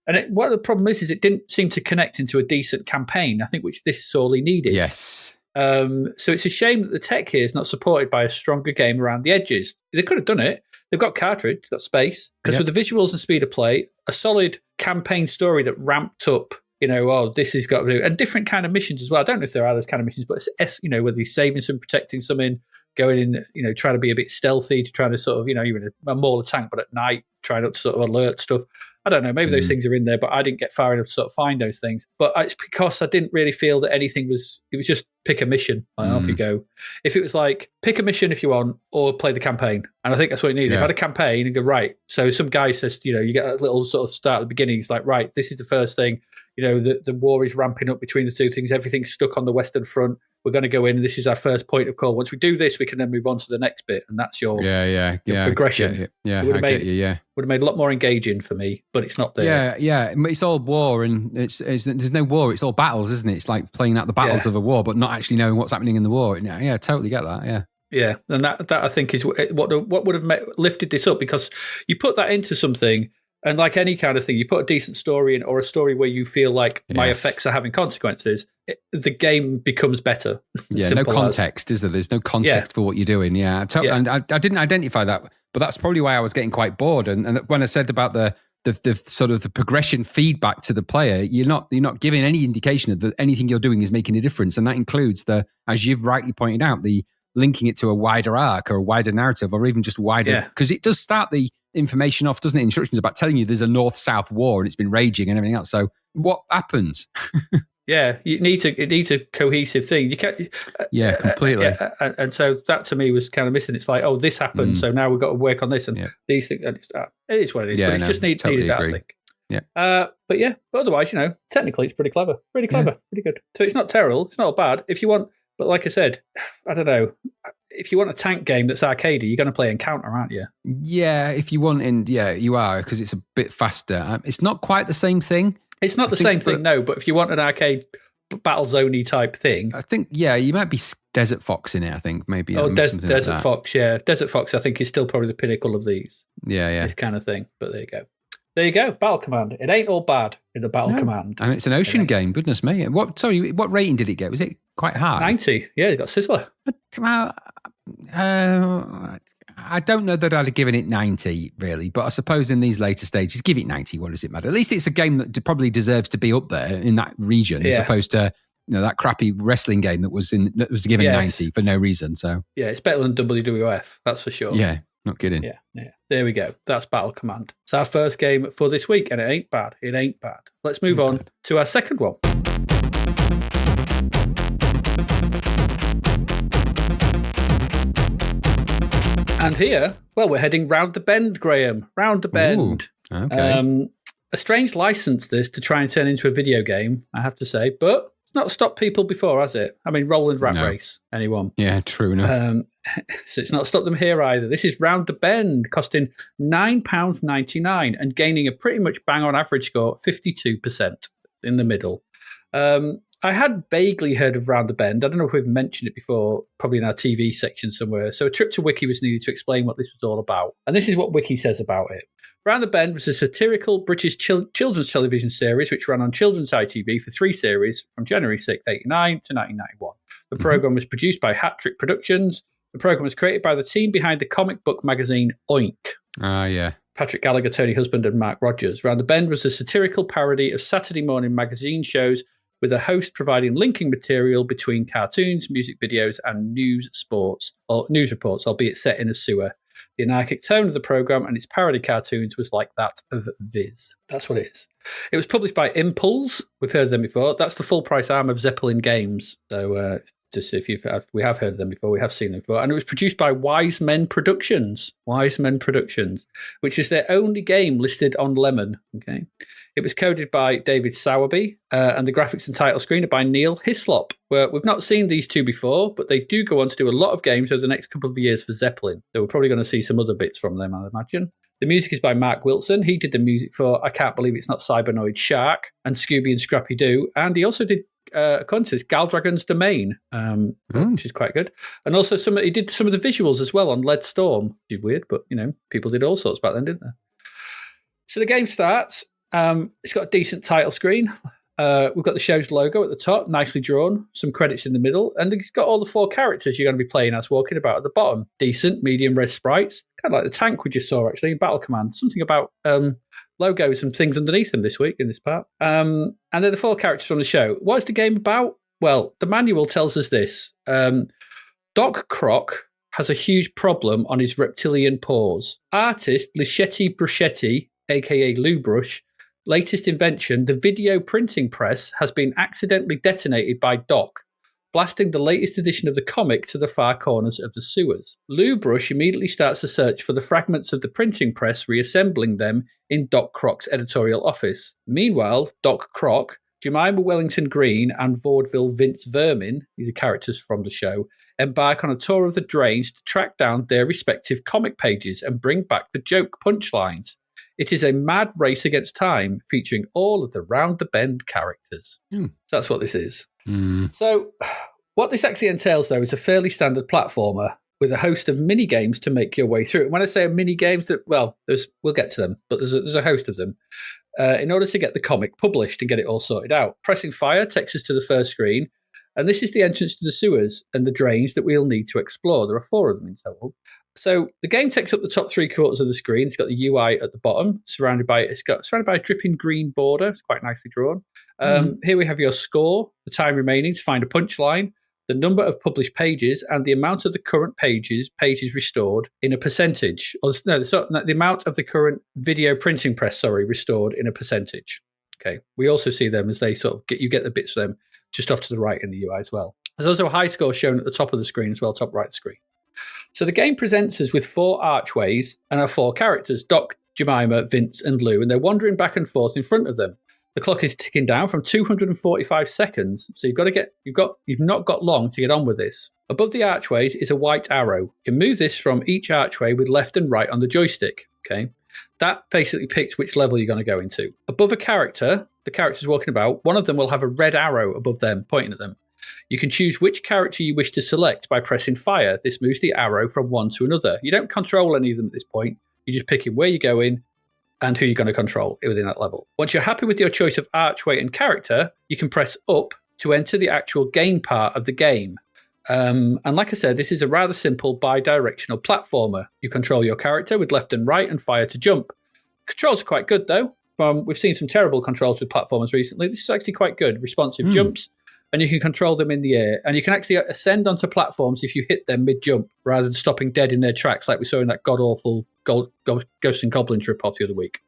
And what the problem is it didn't seem to connect into a decent campaign, I think, which this sorely needed. Yes. So it's a shame that the tech here is not supported by a stronger game around the edges. They could have done it. They've got cartridge, they've got space. Because with the visuals and speed of play, a solid campaign story that ramped up, this has got to do, and different kind of missions as well. I don't know if there are those kind of missions, but it's, whether he's saving some, protecting something, going in, trying to be a bit stealthy, to try to sort of, you're in a mauler tank, but at night, trying not to sort of alert stuff. I don't know, maybe those things are in there, but I didn't get far enough to sort of find those things. But it's because I didn't really feel that anything it was just pick a mission, off you go. If it was like, pick a mission if you want, or play the campaign. And I think that's what you need. If I had a campaign and go, right, so some guy says, you get a little sort of start at the beginning, it's like, right, this is the first thing, the war is ramping up between the two things, everything's stuck on the Western Front, we're going to go in, and this is our first point of call. Once we do this, we can then move on to the next bit, and that's your progression. Yeah, would have made a lot more engaging for me, but it's not there. Yeah, it's all war, and it's there's no war. It's all battles, isn't it? It's like playing out the battles of a war, but not actually knowing what's happening in the war. Yeah, totally get that. Yeah, and that I think is what would have lifted this up, because you put that into something. And like any kind of thing, you put a decent story in, or a story where you feel like my effects are having consequences, the game becomes better. Yeah, no context, is there? There's no context for what you're doing. Yeah, and I didn't identify that, but that's probably why I was getting quite bored. And when I said about the sort of the progression feedback to the player, you're not giving any indication that anything you're doing is making a difference, and that includes as you've rightly pointed out, the linking it to a wider arc or a wider narrative, or even just wider, because it does start the information off, doesn't it? Instructions about telling you there's a north-south war and it's been raging and everything else. So what happens? It needs a cohesive thing. You can't. Completely. And so that to me was kind of missing. It's like, oh, this happened, so now we've got to work on this and these things. And it is what it is. But it's just needed that, I think. Yeah. But otherwise, technically it's pretty clever, pretty good. So it's not terrible. It's not bad. If you want, but like I said, I don't know. If you want a tank game that's arcadey, you're going to play Encounter, aren't you? Yeah, if you want, you are, because it's a bit faster. It's not quite the same thing. It's not the same thing, no, but if you want an arcade battle zone-y type thing. I think, you might be Desert Fox in it, I think, maybe. Desert Fox, yeah. Desert Fox, I think, is still probably the pinnacle of these. Yeah. This kind of thing, but there you go. There you go, Battle Command. It ain't all bad in the Battle Command. And it's an ocean game, goodness me. What rating did it get? Was it quite high? 90, yeah, it got Sizzler. I don't know that I'd have given it 90, really, but I suppose in these later stages, give it 90. What does it matter? At least it's a game that probably deserves to be up there in that region, as opposed to that crappy wrestling game that was given 90 for no reason. So it's better than WWF, that's for sure. Yeah, not kidding. Yeah. There we go. That's Battle Command. It's our first game for this week, and it ain't bad. Let's move on to our second one. And here, we're heading round the bend, Graham. Round the bend. Ooh, okay. A strange license, this, to try and turn into a video game, I have to say. But not stopped people before, has it? I mean, Roland Rat Race, anyone? Yeah, true enough. So it's not stopped them here either. This is Round the Bend, costing £9.99 and gaining a pretty much bang-on average score, 52% in the middle. I had vaguely heard of Round the Bend. I don't know if we've mentioned it before, probably in our TV section somewhere. So a trip to Wiki was needed to explain what this was all about. And this is what Wiki says about it. Round the Bend was a satirical British children's television series which ran on children's ITV for 3 series from January 6, 1989 to 1991. The programme was produced by Hat Trick Productions. The programme was created by the team behind the comic book magazine Oink. Yeah. Patrick Gallagher, Tony Husband, and Mark Rogers. Round the Bend was a satirical parody of Saturday morning magazine shows with a host providing linking material between cartoons, music videos, and news reports, albeit set in a sewer. The anarchic tone of the programme and its parody cartoons was like that of Viz. That's what it is. It was published by Impulse. We've heard of them before. That's the full-price arm of Zeppelin Games. So just if we have heard of them before, we have seen them before. And it was produced by Wise Men Productions, which is their only game listed on Lemon. Okay, it was coded by David Sowerby, and the graphics and title screen are by Neil Hislop. We've not seen these two before, but they do go on to do a lot of games over the next couple of years for Zeppelin. So we're probably going to see some other bits from them, I imagine. The music is by Mark Wilson. He did the music for I Can't Believe It's Not Cybernoid Shark and Scooby and Scrappy Doo. And he also did according to this, Galdragon's Domain, which is quite good. And also he did some of the visuals as well on Lead Storm, which is weird, but, people did all sorts back then, didn't they? So the game starts. It's got a decent title screen. We've got the show's logo at the top, nicely drawn, some credits in the middle, and it's got all the 4 characters you're going to be playing as walking about at the bottom. Decent, medium res sprites, kind of like the tank we just saw, actually, in Battle Command. Something about logos and things underneath them this week in this part. And they're the 4 characters from the show. What is the game about? Well, the manual tells us this. Doc Croc has a huge problem on his reptilian paws. Artist Lichetti Bruschetti, a.k.a. Lou Brush, latest invention, the video printing press, has been accidentally detonated by Doc, blasting the latest edition of the comic to the far corners of the sewers. Lou Brush immediately starts a search for the fragments of the printing press, reassembling them in Doc Croc's editorial office. Meanwhile, Doc Croc, Jemima Wellington Green, and vaudeville Vince Vermin, these are characters from the show, embark on a tour of the drains to track down their respective comic pages and bring back the joke punchlines. It is a mad race against time, featuring all of the Round the Bend characters. So that's what this is. So what this actually entails, though, is a fairly standard platformer with a host of mini games to make your way through. And when I say mini games, we'll get to them, but there's a host of them. In order to get the comic published and get it all sorted out, pressing fire takes us to the first screen, and this is the entrance to the sewers and the drains that we'll need to explore. There are 4 of them in total. So the game takes up the top 3 quarters of the screen. It's got the UI at the bottom, surrounded by a dripping green border. It's quite nicely drawn. Here we have your score, the time remaining to find a punchline, the number of published pages, and the amount of the current pages restored in a percentage. The amount of the current video printing press, restored in a percentage. Okay. We also see them as they sort of get the bits of them just off to the right in the UI as well. There's also a high score shown at the top of the screen as well, top right of the screen. So the game presents us with 4 archways and our 4 characters, Doc, Jemima, Vince, and Lou, and they're wandering back and forth in front of them. The clock is ticking down from 245 seconds, so you've not got long to get on with this. Above the archways is a white arrow. You can move this from each archway with left and right on the joystick. Okay, that basically picks which level you're going to go into. Above a character, the characters walking about, one of them will have a red arrow above them, pointing at them. You can choose which character you wish to select by pressing fire. This moves the arrow from one to another. You don't control any of them at this point. You're just picking where you're going and who you're going to control within that level. Once you're happy with your choice of archway and character, you can press up to enter the actual game part of the game. And like I said, this is a rather simple bi-directional platformer. You control your character with left and right and fire to jump. Controls are quite good, though. We've seen some terrible controls with platformers recently. This is actually quite good. Responsive jumps. And you can control them in the air. And you can actually ascend onto platforms if you hit them mid-jump, rather than stopping dead in their tracks like we saw in that god-awful Ghosts and Goblins rip-off the other week.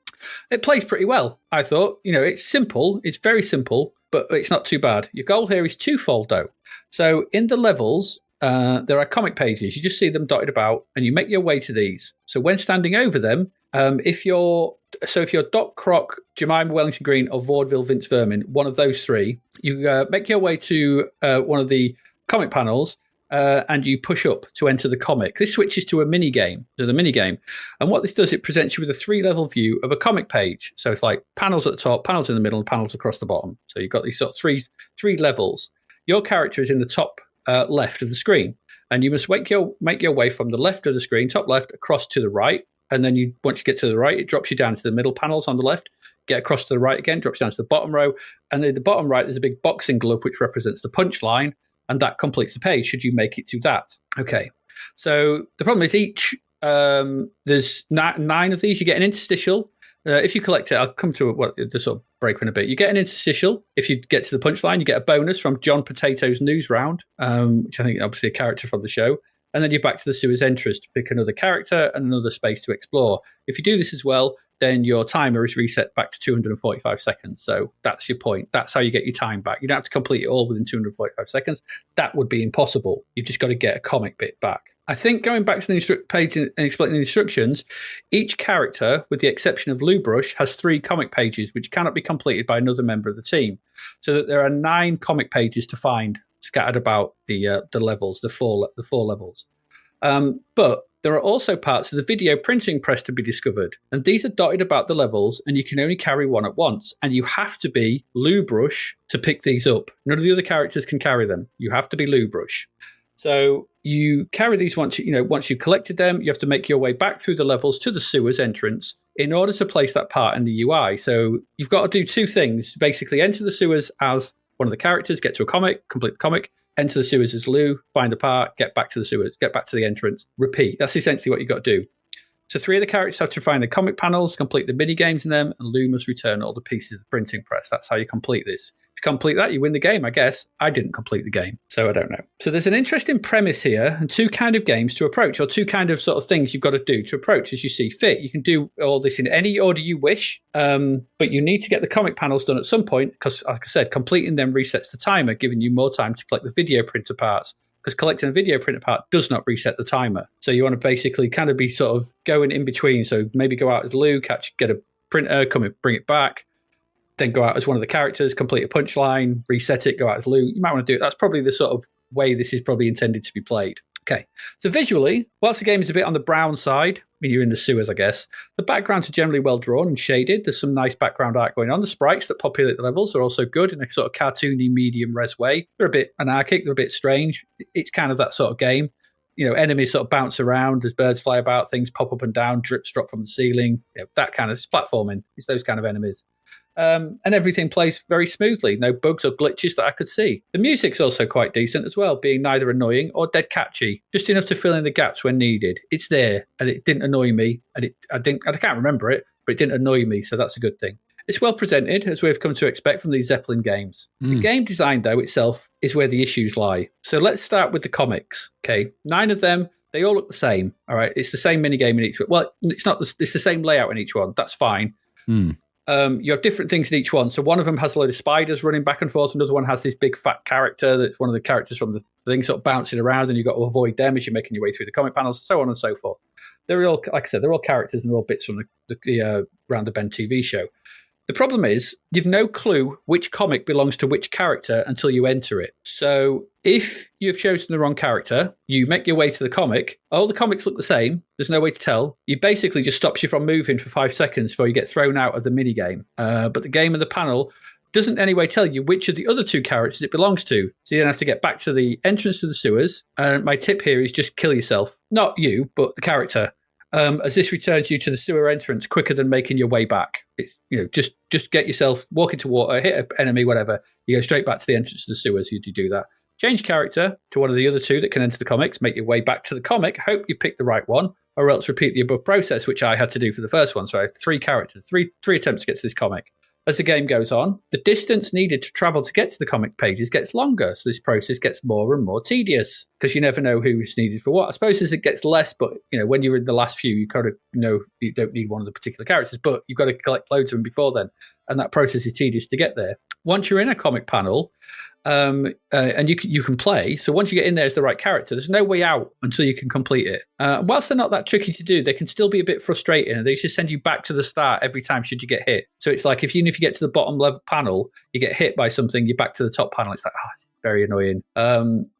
It plays pretty well, I thought. It's simple. It's very simple, but it's not too bad. Your goal here is twofold, though. So in the levels, there are comic pages. You just see them dotted about, and you make your way to these. So when standing over them If you're Doc Croc, Jemima Wellington Green, or Vaudeville Vince Vermin, one of those three, you make your way to one of the comic panels, and you push up to enter the comic. This switches to the mini game. And what this does, it presents you with a 3-level view of a comic page. So it's like panels at the top, panels in the middle, and panels across the bottom. So you've got these sort of three levels. Your character is in the top left of the screen, and you must make your way from the left of the screen, top left, across to the right. And then once you get to the right, it drops you down to the middle panels on the left. Get across to the right again, drops down to the bottom row. And then the bottom right, there's a big boxing glove, which represents the punchline. And that completes the page, should you make it to that. Okay. So the problem is there's 9 of these. You get an interstitial. If you collect it, I'll come to the sort of break in a bit. You get an interstitial. If you get to the punchline, you get a bonus from John Potato's News Round, which I think obviously a character from the show. And then you're back to the sewer's entrance to pick another character and another space to explore. If you do this as well, then your timer is reset back to 245 seconds. So that's your point. That's how you get your time back. You don't have to complete it all within 245 seconds. That would be impossible. You've just got to get a comic bit back. I think going back to the page and explaining the instructions, each character, with the exception of Lou Brush, has 3 comic pages, which cannot be completed by another member of the team. So that there are 9 comic pages to find scattered about the levels, the four levels. But there are also parts of the video printing press to be discovered, and these are dotted about the levels, and you can only carry one at once, and you have to be Lou Brush to pick these up. None of the other characters can carry them. You have to be Lou Brush. So you carry these once you've collected them. You have to make your way back through the levels to the sewer's entrance in order to place that part in the UI. So you've got to do 2 things. Basically, enter the sewers as one of the characters, get to a comic, complete the comic, enter the sewers as Lou, find a part, get back to the sewers, get back to the entrance, repeat. That's essentially what you've got to do. So 3 of the characters have to find the comic panels, complete the mini games in them, and Lou must return all the pieces of the printing press. That's how you complete this. If you complete that, you win the game, I guess. I didn't complete the game, so I don't know. So there's an interesting premise here and 2 kind of games to approach, or 2 kind of sort of things you've got to do to approach as you see fit. You can do all this in any order you wish, but you need to get the comic panels done at some point because, like I said, completing them resets the timer, giving you more time to collect the video printer parts. Because collecting a video printer part does not reset the timer. So you want to basically kind of be sort of going in between. So maybe go out as Lou, get a printer, come and bring it back. Then go out as one of the characters, complete a punchline, reset it, go out as Lou. You might want to do it. That's probably the sort of way this is probably intended to be played. Okay, so visually, whilst the game is a bit on the brown side, I mean, you're in the sewers, I guess, the backgrounds are generally well drawn and shaded. There's some nice background art going on. The sprites that populate the levels are also good in a sort of cartoony, medium res way. They're a bit anarchic, they're a bit strange. It's kind of that sort of game. You know, enemies sort of bounce around as birds fly about, things pop up and down, drips drop from the ceiling. You know, that kind of platforming. It's those kind of enemies. And everything plays very smoothly. No bugs or glitches that I could see. The music's also quite decent as well, being neither annoying or dead catchy, just enough to fill in the gaps when needed. It's there, and it didn't annoy me, and I can't remember it, but it didn't annoy me, so that's a good thing. It's well presented, as we've come to expect from these Zeppelin games. The game design, though, itself is where the issues lie. So let's start with the comics. Okay, 9 of them. They all look the same. All right, it's the same minigame in each one. Well, it's not. It's the same layout in each one. That's fine. You have different things in each one. So one of them has a load of spiders running back and forth. Another one has this big fat character that's one of the characters from the thing sort of bouncing around, and you've got to avoid them as you're making your way through the comic panels, so on and so forth. They're all, like I said, they're all characters and they're all bits from the Round the Bend TV show. The problem is you've no clue which comic belongs to which character until you enter it. So if you've chosen the wrong character, you make your way to the comic. All the comics look the same. There's no way to tell. It basically just stops you from moving for 5 seconds before you get thrown out of the minigame. But the game and the panel doesn't in any way tell you which of the other 2 characters it belongs to. So you then have to get back to the entrance to the sewers. And my tip here is just kill yourself. Not you, but the character. As this returns you to the sewer entrance quicker than making your way back. It's, just get yourself, walk into water, hit an enemy, whatever. You go straight back to the entrance to the sewers. You do that. Change character to one of the other 2 that can enter the comics. Make your way back to the comic. Hope you pick the right one, or else repeat the above process, which I had to do for the first one. So I had 3 characters, three attempts to get to this comic. As the game goes on, the distance needed to travel to get to the comic pages gets longer. So this process gets more and more tedious because you never know who's needed for what. I suppose as it gets less, but when you're in the last few, you kind of know you don't need one of the particular characters, but you've got to collect loads of them before then. And that process is tedious to get there. once you're in a comic panel, and you can play. So once you get in there as the right character, there's no way out until you can complete it. Whilst they're not that tricky to do, they can still be a bit frustrating, and they just send you back to the start every time should you get hit. So it's like if you get to the bottom level panel, you get hit by something, you're back to the top panel. It's like, it's very annoying.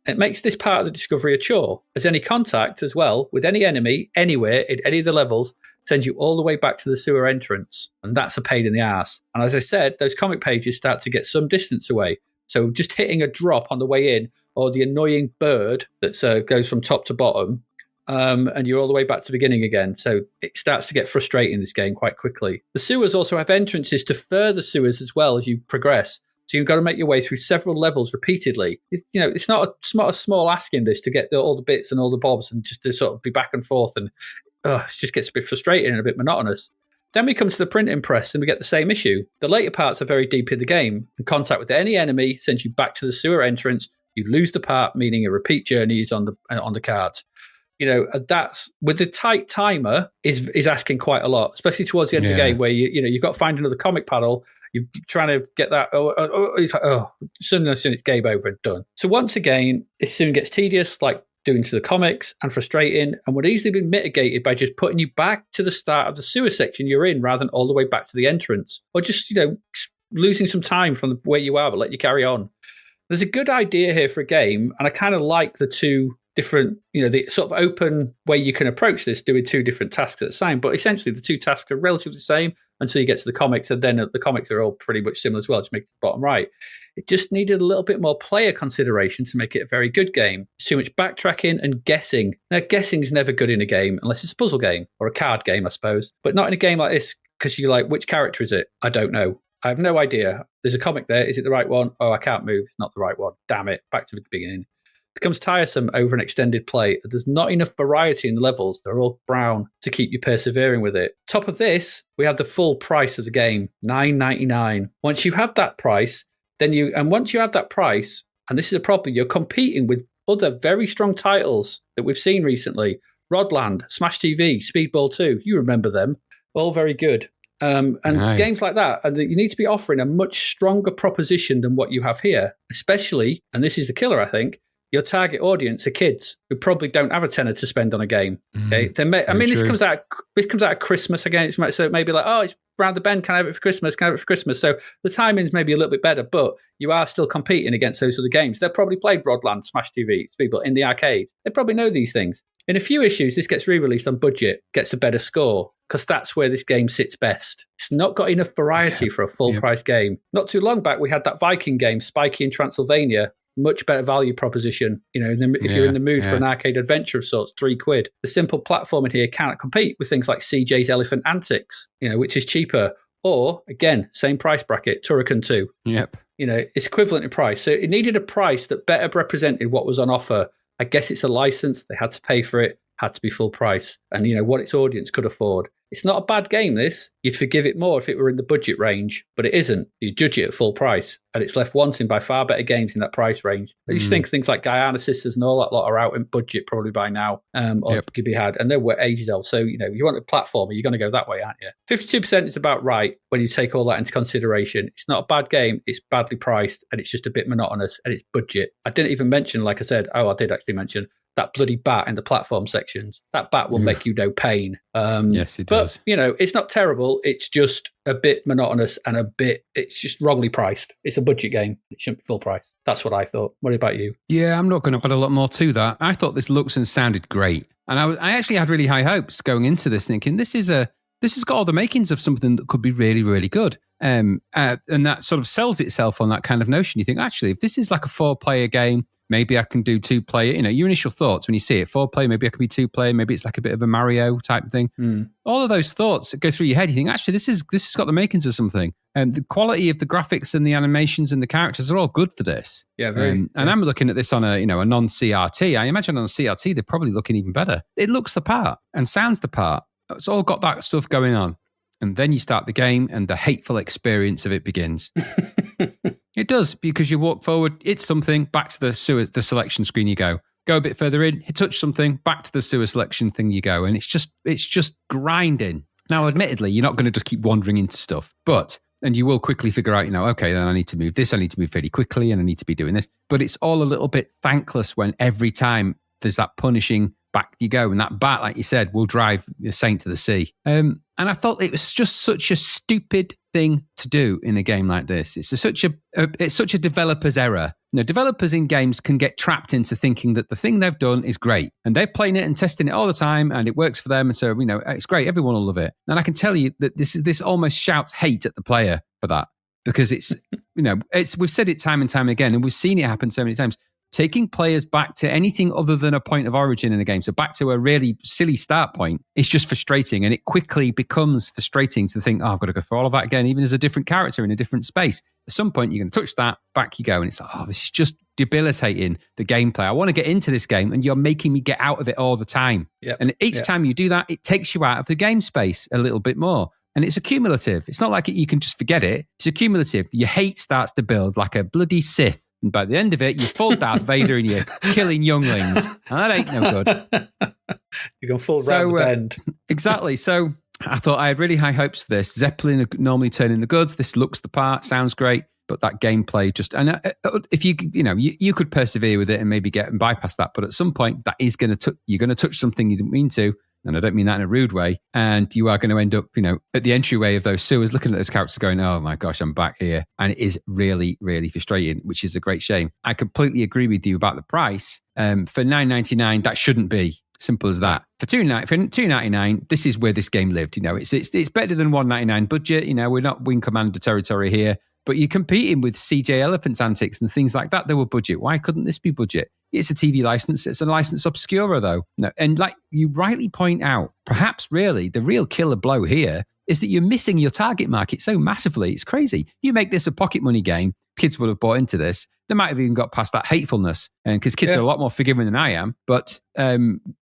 It makes this part of the discovery a chore, as any contact as well with any enemy anywhere in any of the levels sends you all the way back to the sewer entrance, and that's a pain in the ass. And as I said, those comic pages start to get some distance away. So just hitting a drop on the way in, or the annoying bird that goes from top to bottom, and you're all the way back to the beginning again. So it starts to get frustrating, this game, quite quickly. The sewers also have entrances to further sewers as well as you progress. So you've got to make your way through several levels repeatedly. It's not a small ask in this to get all the bits and all the bobs and just to sort of be back and forth. And it just gets a bit frustrating and a bit monotonous. Then we come to the printing press and we get the same issue. The later parts are very deep in the game, and contact with any enemy sends you back to the sewer entrance. You lose the part, meaning a repeat journey is on the cards. That's with the tight timer is asking quite a lot, especially towards the end of the game where you've got to find another comic panel. You're trying to get that. It's like, soon it's game over and done. So once again, it soon gets tedious, like doing to the comics, and frustrating, and would easily be mitigated by just putting you back to the start of the sewer section you're in rather than all the way back to the entrance, or just losing some time from where you are but let you carry on. There's a good idea here for a game, and I kind of like the two different, the sort of open way you can approach this, doing two different tasks at the same, but essentially the two tasks are relatively the same until you get to the comics, and then the comics are all pretty much similar as well, to make it to the bottom right. It just needed a little bit more player consideration to make it a very good game. Too much backtracking and guessing. Now, guessing is never good in a game, unless it's a puzzle game, or a card game, I suppose, but not in a game like this, because you're like, which character is it? I don't know. I have no idea. There's a comic there. Is it the right one? Oh, I can't move. It's not the right one. Damn it. Back to the beginning. Becomes tiresome over an extended play. There's not enough variety in the levels. They're all brown to keep you persevering with it. Top of this, we have the full price of the game, $9.99. Once you have that price, and this is a problem, you're competing with other very strong titles that we've seen recently. Rodland, Smash TV, Speedball 2, you remember them. All very good. Games like that, and you need to be offering a much stronger proposition than what you have here, especially, and this is the killer, I think, your target audience are kids who probably don't have a tenner to spend on a game. Okay, this comes out at Christmas again. So it may be like, it's round the bend. Can I have it for Christmas? So the timing's maybe a little bit better, but you are still competing against those other games. They've probably played Rodland, Smash TV, Speedball in the arcade. They probably know these things. In a few issues, this gets re-released on budget, gets a better score, because that's where this game sits best. It's not got enough variety for a full-price game. Not too long back, we had that Viking game, Spiky in Transylvania. Much better value proposition. If you're in the mood for an arcade adventure of sorts, £3. The simple platform in here cannot compete with things like CJ's Elephant Antics, which is cheaper. Or, again, same price bracket, Turrican 2. Yep. It's equivalent in price. So it needed a price that better represented what was on offer. I guess it's a license. They had to pay for it, had to be full price. And, what its audience could afford. It's not a bad game, this. You'd forgive it more if it were in the budget range, but it isn't. You judge it at full price, and it's left wanting by far better games in that price range. I just think things like Guyana Sisters and all that lot are out in budget probably by now, or could be had, and they were ages old. So, you want a platformer, you're going to go that way, aren't you? 52% is about right when you take all that into consideration. It's not a bad game. It's badly priced, and it's just a bit monotonous, and it's budget. I didn't even mention, like I said, I did actually mention that bloody bat in the platform sections. That bat will make you no pain. Yes, it does. But, it's not terrible. It's just a bit monotonous and it's just wrongly priced. It's a budget game. It shouldn't be full price. That's what I thought. What about you? Yeah, I'm not going to add a lot more to that. I thought this looks and sounded great. And I actually had really high hopes going into this, thinking this has got all the makings of something that could be really, really good. And that sort of sells itself on that kind of notion. You think, actually, if this is like a 4-player game, maybe I can do 2-player. Your initial thoughts when you see it, 4-player, maybe I could be 2-player, maybe it's like a bit of a Mario type thing. All of those thoughts that go through your head, you think, actually, this has got the makings of something. The quality of the graphics and the animations and the characters are all good for this. Yeah, very. And I'm looking at this on a non-CRT. I imagine on a CRT, they're probably looking even better. It looks the part and sounds the part. It's all got that stuff going on. And then you start the game and the hateful experience of it begins. It does, because you walk forward, hit something, back to the selection screen you go. Go a bit further in, touch something, back to the sewer selection thing you go. And it's just grinding. Now, admittedly, you're not going to just keep wandering into stuff. But And you will quickly figure out, okay, then I need to move this, I need to move fairly quickly, and I need to be doing this. But it's all a little bit thankless when every time there's that punishing back you go. And that bat, like you said, will drive your saint to the sea. And I thought it was just such a stupid thing to do in a game like this. It's such a developer's error. Developers in games can get trapped into thinking that the thing they've done is great, and they're playing it and testing it all the time, and it works for them. And so, it's great. Everyone will love it. And I can tell you that this almost shouts hate at the player for that, because it's we've said it time and time again, and we've seen it happen so many times. Taking players back to anything other than a point of origin in a game, so back to a really silly start point, it's just frustrating. And it quickly becomes frustrating to think, I've got to go through all of that again, even as a different character in a different space. At some point, you're going to touch that, back you go. And it's like, this is just debilitating the gameplay. I want to get into this game, and you're making me get out of it all the time. Yep. And each time you do that, it takes you out of the game space a little bit more. And it's accumulative. It's not like you can just forget it. It's accumulative. Your hate starts to build like a bloody Sith. And by the end of it, you're full Darth Vader and you're killing younglings. And that ain't no good. You're going full round the bend. Exactly. So I thought I had really high hopes for this. Zeppelin are normally turning the goods. This looks the part, sounds great. But that gameplay just, and if you could persevere with it and maybe get and bypass that. But at some point, that is going to, you're going to touch something you didn't mean to. And I don't mean that in a rude way. And you are going to end up, at the entryway of those sewers, looking at those characters going, oh my gosh, I'm back here. And it is really, really frustrating, which is a great shame. I completely agree with you about the price. For $9.99, that shouldn't be. Simple as that. For $2.99, this is where this game lived. It's better than $1.99 budget. We're not Wing Commander territory here. But you're competing with CJ Elephant's antics and things like that. They were budget. Why couldn't this be budget? It's a TV license. It's a license obscura, though. No, and like you rightly point out, perhaps really the real killer blow here is that you're missing your target market so massively. It's crazy. You make this a pocket money game, kids would have bought into this. They might have even got past that hatefulness, and because kids are a lot more forgiving than I am. But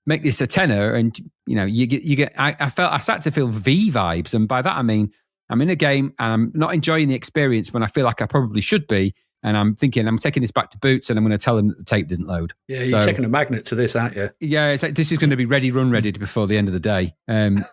make this a tenner, and you get. I started to feel V vibes, and by that I mean, I'm in a game and I'm not enjoying the experience when I feel like I probably should be. And I'm thinking, I'm taking this back to Boots and I'm going to tell them that the tape didn't load. Yeah, you're taking a magnet to this, aren't you? Yeah, it's like, this is going to be ready before the end of the day.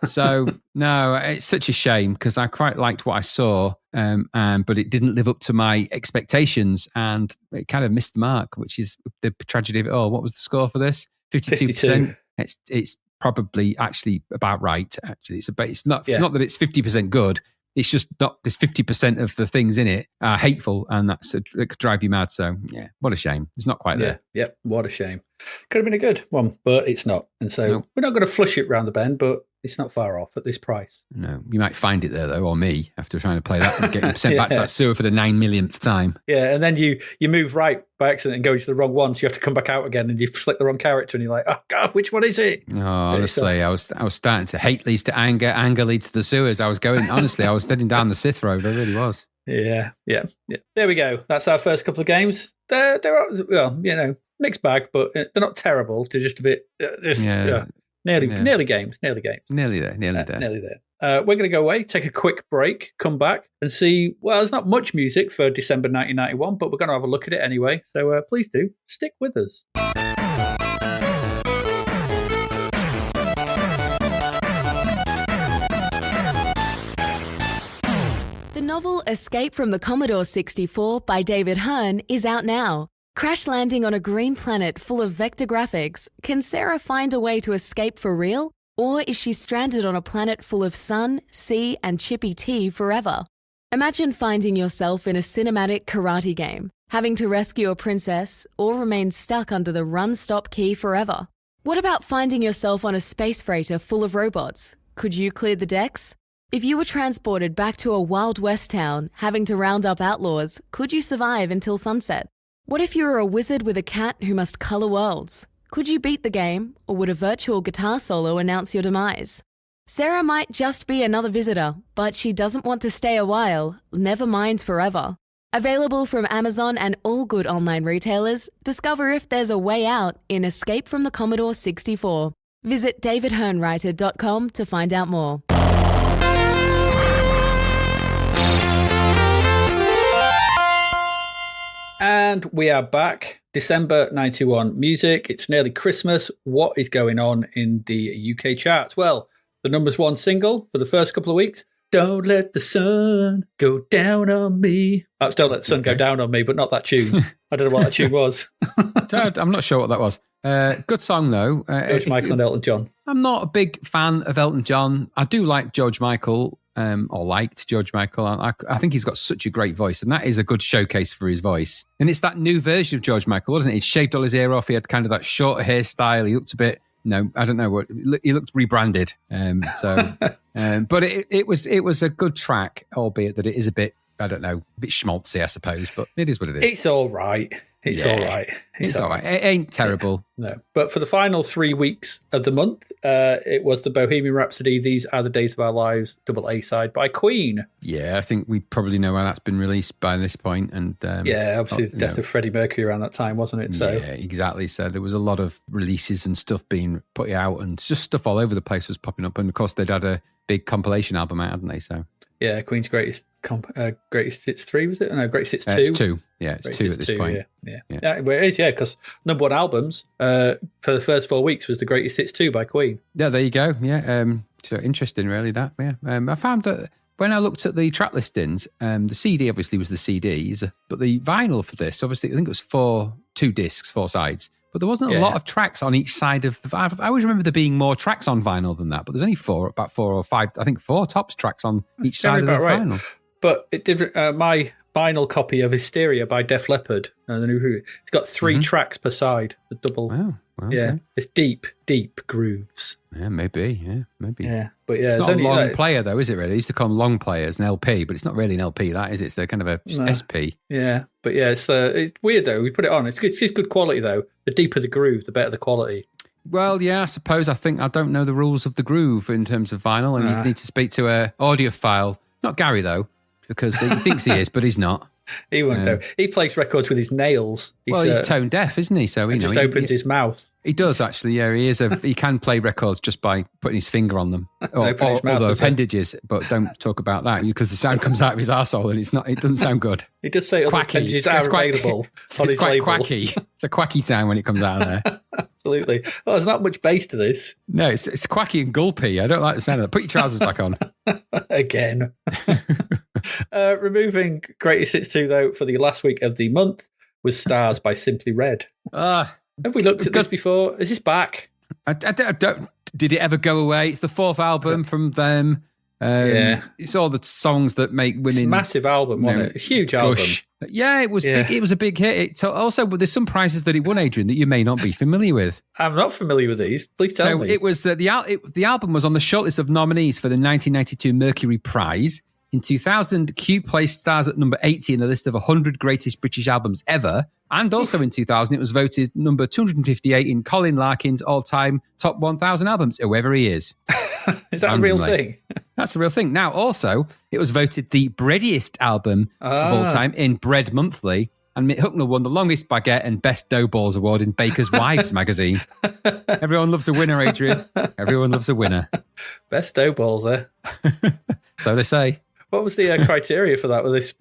So, no, it's such a shame because I quite liked what I saw, but it didn't live up to my expectations and it kind of missed the mark, which is the tragedy of it all. What was the score for this? 52%. It's probably actually about right, actually. It's not that it's 50% good. It's just not, there's 50% of the things in it are hateful, and it could drive you mad. So, yeah, what a shame. It's not quite there. Yeah, what a shame. Could have been a good one, but it's not. And so we're not going to flush it round the bend, but it's not far off at this price. No, you might find it there, though, or me, after trying to play that and getting sent back to that sewer for the 9 millionth time. Yeah, and then you move right by accident and go into the wrong one, so you have to come back out again, and you select the wrong character, and you're like, oh, God, which one is it? Oh, honestly, I was starting to hate leads to anger leads to the sewers. I was heading down the Sith road. I really was. Yeah. There we go. That's our first couple of games. They're mixed bag, but they're not terrible. They're just a bit, nearly games. Nearly there. We're going to go away, take a quick break, come back and see, well, there's not much music for December 1991, but we're going to have a look at it anyway. So please do stick with us. The novel Escape from the Commodore 64 by David Hearn is out now. Crash landing on a green planet full of vector graphics, can Sarah find a way to escape for real? Or is she stranded on a planet full of sun, sea, and chippy tea forever? Imagine finding yourself in a cinematic karate game, having to rescue a princess, or remain stuck under the run-stop key forever. What about finding yourself on a space freighter full of robots? Could you clear the decks? If you were transported back to a Wild West town, having to round up outlaws, could you survive until sunset? What if you were a wizard with a cat who must colour worlds? Could you beat the game, or would a virtual guitar solo announce your demise? Sarah might just be another visitor, but she doesn't want to stay a while, never mind forever. Available from Amazon and all good online retailers, discover if there's a way out in Escape from the Commodore 64. Visit davidhearnwriter.com to find out more. And we are back. December 91 music. It's nearly Christmas. What is going on in the UK charts? Well, the #1 single for the first couple of weeks Don't let the sun go down on me. That's Don't Let the Sun Go Down on Me, but not that tune. I don't know what that tune was. I'm not sure what that was. Good song, though. George Michael and Elton John. I'm not a big fan of Elton John. I do like George Michael, or liked George Michael. I think he's got such a great voice, and that is a good showcase for his voice. And it's that new version of George Michael, wasn't it? He shaved all his hair off. He had kind of that shorter hairstyle. He looked a bit... No, I don't know what he looked rebranded. But it was a good track, albeit that it is a bit, I don't know, a bit schmaltzy, I suppose. But it is what it is. It's all right. It's all right. It's all right. It ain't terrible. No. But for the final 3 weeks of the month, it was the Bohemian Rhapsody, These Are the Days of Our Lives, double A-side by Queen. Yeah, I think we probably know why that's been released by this point. And obviously the death of Freddie Mercury around that time, wasn't it? So. Yeah, exactly. So there was a lot of releases and stuff being put out, and just stuff all over the place was popping up. And of course, they'd had a big compilation album out, hadn't they? So yeah, Queen's Greatest Hits 3, was it? No, Greatest Hits 2. It's 2. Yeah, it's 2 at this point. Yeah, well, it is, because number one albums for the first 4 weeks was the Greatest Hits 2 by Queen. Yeah, there you go. Yeah, so interesting, really, that. Yeah, I found that when I looked at the track listings, the CD obviously was the CDs, but the vinyl for this, obviously, I think it was 2 discs, 4 sides. But there wasn't a lot of tracks on each side of the... I always remember there being more tracks on vinyl than that, but there's only about 4 or 5, I think 4 tops tracks on each side of the vinyl. But it did. My vinyl copy of Hysteria by Def Leppard, it's got 3 tracks per side, the double. Wow. Okay. Yeah, it's deep grooves. Yeah, maybe. Yeah, but it's not a long player though, is it? Really, they used to call them long players, an LP, but it's not really an LP. That is, it's a kind of a SP. Yeah, but yeah, it's weird though. We put it on. It's good quality though. The deeper the groove, the better the quality. Well, yeah, I suppose. I don't know the rules of the groove in terms of vinyl, and you need to speak to a audiophile. Not Gary though, because he thinks he is, but he's not. He won't know. He plays records with his nails. He's tone deaf, isn't he? So he just opens his mouth. He does actually. Yeah, he can play records just by putting his finger on them or other appendages. But don't talk about that because the sound comes out of his arsehole and it doesn't sound good. He does say other appendages are available. It's quite quacky. It's a quacky sound when it comes out of there. Absolutely. Well, there's not much bass to this. No, it's quacky and gulpy. I don't like the sound of that. Put your trousers back on. Again. Removing Greatest Hits 2, though, for the last week of the month was Stars by Simply Red. Have we looked at this before? Is this back? I don't. Did it ever go away? It's the 4th album from them. It's all the songs that make women. It's a massive album, wasn't it? A huge album. Yeah, it was big. It was a big hit. Also, there's some prizes that it won, Adrian, that you may not be familiar with. I'm not familiar with these. Please tell me. It was the album was on the shortlist of nominees for the 1992 Mercury Prize. In 2000, Q placed Stars at number 80 in the list of 100 greatest British albums ever. And also in 2000, it was voted number 258 in Colin Larkin's all-time top 1,000 albums, whoever he is. Is that a real thing? That's a real thing. Now, also, it was voted the breadiest album of all time in Bread Monthly. And Mick Hucknall won the longest baguette and best dough balls award in Baker's Wives magazine. Everyone loves a winner, Adrian. Everyone loves a winner. Best dough balls, So they say. What was the criteria for that? Were this,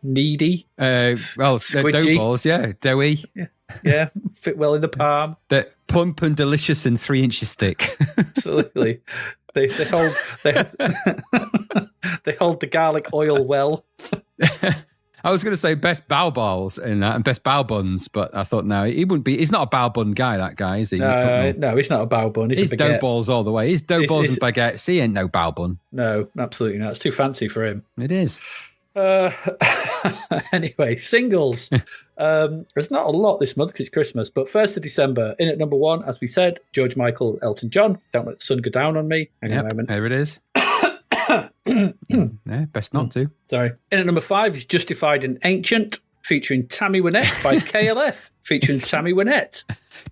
needy? Dough balls, doughy. Yeah, fit well in the palm. They're plump and delicious and 3 inches thick. Absolutely. They hold they hold the garlic oil well. I was going to say best bow balls in that and best bow buns, but I thought no, he wouldn't be. He's not a bow bun guy, that guy, is he? No, he's not a bow bun. He's dough balls all the way. He's dough balls and baguettes. He ain't no bow bun. No, absolutely not. It's too fancy for him. It is. Anyway, singles. There's not a lot this month because it's Christmas, but 1st of December, in at number 1, as we said, George Michael, Elton John, Don't Let the Sun Go Down on Me. Hang on a moment. There it is. Best not to. Sorry. In at number 5 is Justified and Ancient, featuring Tammy Wynette by KLF, featuring Tammy Wynette.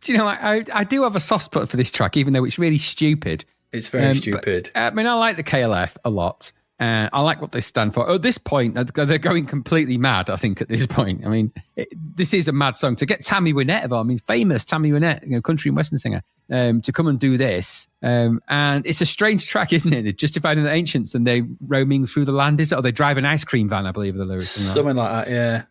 Do you know, I do have a soft spot for this track, even though it's really stupid. It's very stupid. But, I like the KLF a lot. I like what they stand for. At this point, they're going completely mad, I think, at this point. I mean, this is a mad song. To get Tammy Wynette, famous Tammy Wynette, country and western singer, to come and do this. And it's a strange track, isn't it? They're Justified in the Ancients and they're roaming through the land, is it? Or they drive an ice cream van, I believe, the lyrics. Something like that, yeah.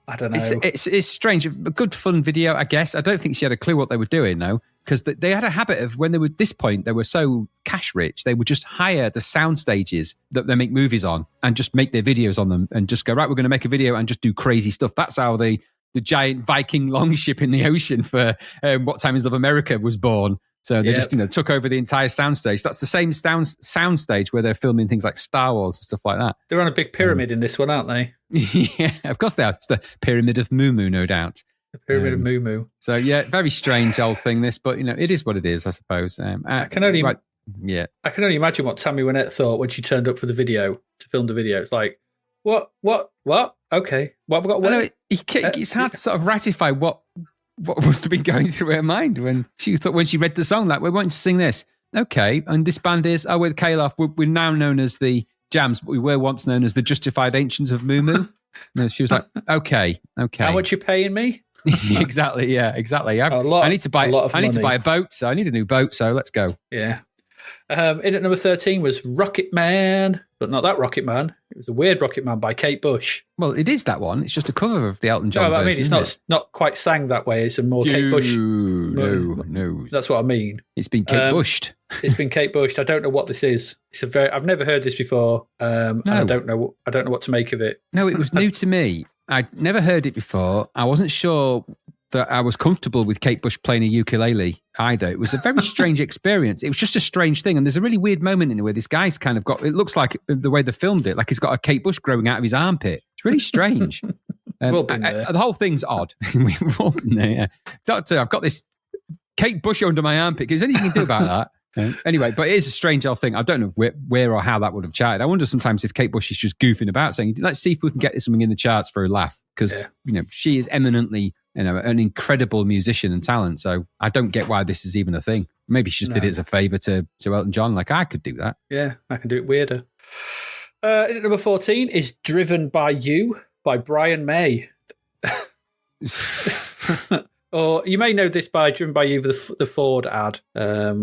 I don't know. It's strange. A good fun video, I guess. I don't think she had a clue what they were doing, though, because they had a habit of, when they were at this point, they were so cash rich, they would just hire the sound stages that they make movies on and just make their videos on them and just go, right, we're going to make a video and just do crazy stuff. That's how the giant Viking longship in the ocean for What Time Is Love America was born. So they just, took over the entire soundstage. That's the same soundstage where they're filming things like Star Wars and stuff like that. They're on a big pyramid in this one, aren't they? Yeah, of course they are. It's the Pyramid of Mumu, no doubt. The Pyramid of Mumu. So yeah, very strange old thing this, but it is what it is, I suppose. I can only imagine what Tammy Wynette thought when she turned up for the video, to film the video. It's like, what? Okay, what have I got? I know, it's hard to sort of ratify what must have been going through her mind when she read the song, like, we want to sing this. Okay, and this band is, we're Kalof. We're now known as the Jams, but we were once known as the Justified Ancients of Mumu. And she was like, okay. How much you paying me? Exactly. I need to buy a boat, so I need a new boat, so let's go. Yeah. In at number 13 was Rocket Man, but not that Rocket Man. It was a weird Rocket Man by Kate Bush. Well, it is that one. It's just a cover of the Elton John version. I mean, it's not quite sang that way. It's a more Kate Bush. No. That's what I mean. It's been Kate Bushed. It's been Kate Bushed. I don't know what this is. I've never heard this before. And I don't know what to make of it. No, it was new to me. I'd never heard it before. I wasn't sure that I was comfortable with Kate Bush playing a ukulele either. It was a very strange experience. It was just a strange thing. And there's a really weird moment in it where this guy's kind of got, it looks like the way they filmed it, like he's got a Kate Bush growing out of his armpit. It's really strange. The whole thing's odd. We've all been there, yeah. Doctor, I've got this Kate Bush under my armpit. Is there anything you can do about that? Anyway, but it is a strange old thing. I don't know where or how that would have chatted. I wonder sometimes if Kate Bush is just goofing about, saying, let's see if we can get something in the charts for a laugh. Because, she is eminently, an incredible musician and talent. So I don't get why this is even a thing. Maybe she just did it as a favour to Elton John. Like, I could do that. Yeah, I can do it weirder. In at number 14 is Driven by You by Brian May. Or you may know this by Driven by You, the Ford ad,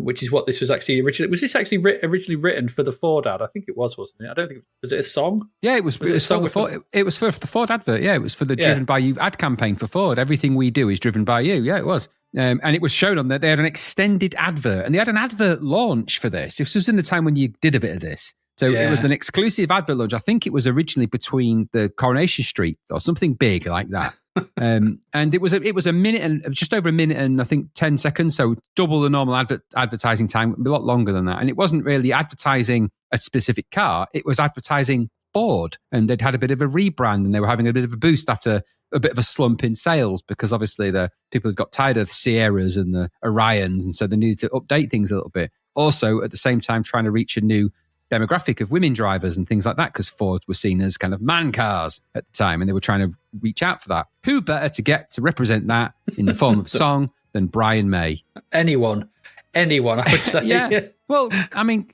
which is what this was actually originally. Was this actually originally written for the Ford ad? I think it was, wasn't it? I don't think was it a song? Yeah, it was for the Ford advert. Yeah, it was for the Driven by You ad campaign for Ford. Everything we do is driven by you. Yeah, it was. And it was shown on that they had an extended advert, and they had an advert launch for this. This was in the time when you did a bit of this. So it was an exclusive advert launch. I think it was originally between the Coronation Street or something big like that. And it was a minute and just over a minute and I think 10 seconds. So double the normal advertising time, a lot longer than that. And it wasn't really advertising a specific car. It was advertising Ford, and they'd had a bit of a rebrand and they were having a bit of a boost after a bit of a slump in sales because obviously the people had got tired of the Sierras and the Orions. And so they needed to update things a little bit. Also, at the same time, trying to reach a new demographic of women drivers and things like that, because Ford were seen as kind of man cars at the time, and they were trying to reach out for that. Who better to get to represent that in the form of song than Brian May? Anyone, I would say. Yeah. Well, I mean,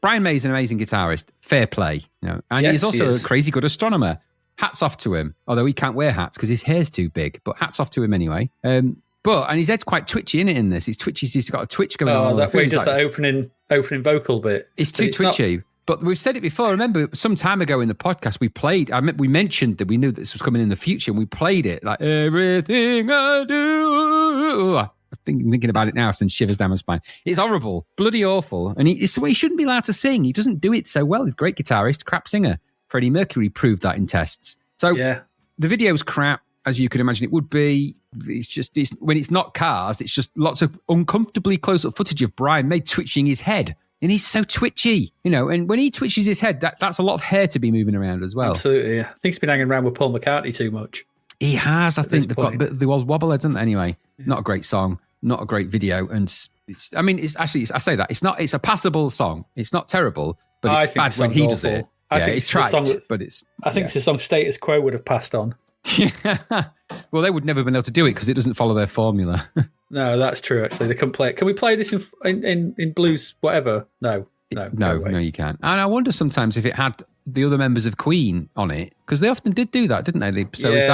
Brian May is an amazing guitarist. Fair play, and he's also a crazy good astronomer. Hats off to him. Although he can't wear hats because his hair's too big, but hats off to him anyway. And his head's quite twitchy in this. He's twitchy. He's got a twitch going on. Oh, that way, just that opening vocal bit. It's too twitchy. But we've said it before. Remember, some time ago in the podcast, we mentioned that we knew this was coming in the future, and we played it like everything I do. I'm thinking about it now, since shivers down my spine. It's horrible, bloody awful, and it's the way he shouldn't be allowed to sing. He doesn't do it so well. He's a great guitarist, crap singer. Freddie Mercury proved that in tests. So the video's crap, as you could imagine it would be. It's when it's not cars, it's just lots of uncomfortably close-up footage of Brian May twitching his head. And he's so twitchy, and when he twitches his head, that's a lot of hair to be moving around as well. Absolutely, yeah. I think he's been hanging around with Paul McCartney too much. He has, I think. They've got a bit of the old wobbleheads, haven't they? Anyway, not a great song, not a great video. And I say that, it's a passable song. It's not terrible, but it's bad when he does it. I think it's trite, but it's... I think the song Status Quo would have passed on. Yeah. Well, they would never have been able to do it because it doesn't follow their formula. No, that's true, actually. They couldn't play it. Can we play this in blues, whatever? No, you can't. And I wonder sometimes if it had the other members of Queen on it, because they often did do that, didn't they? So is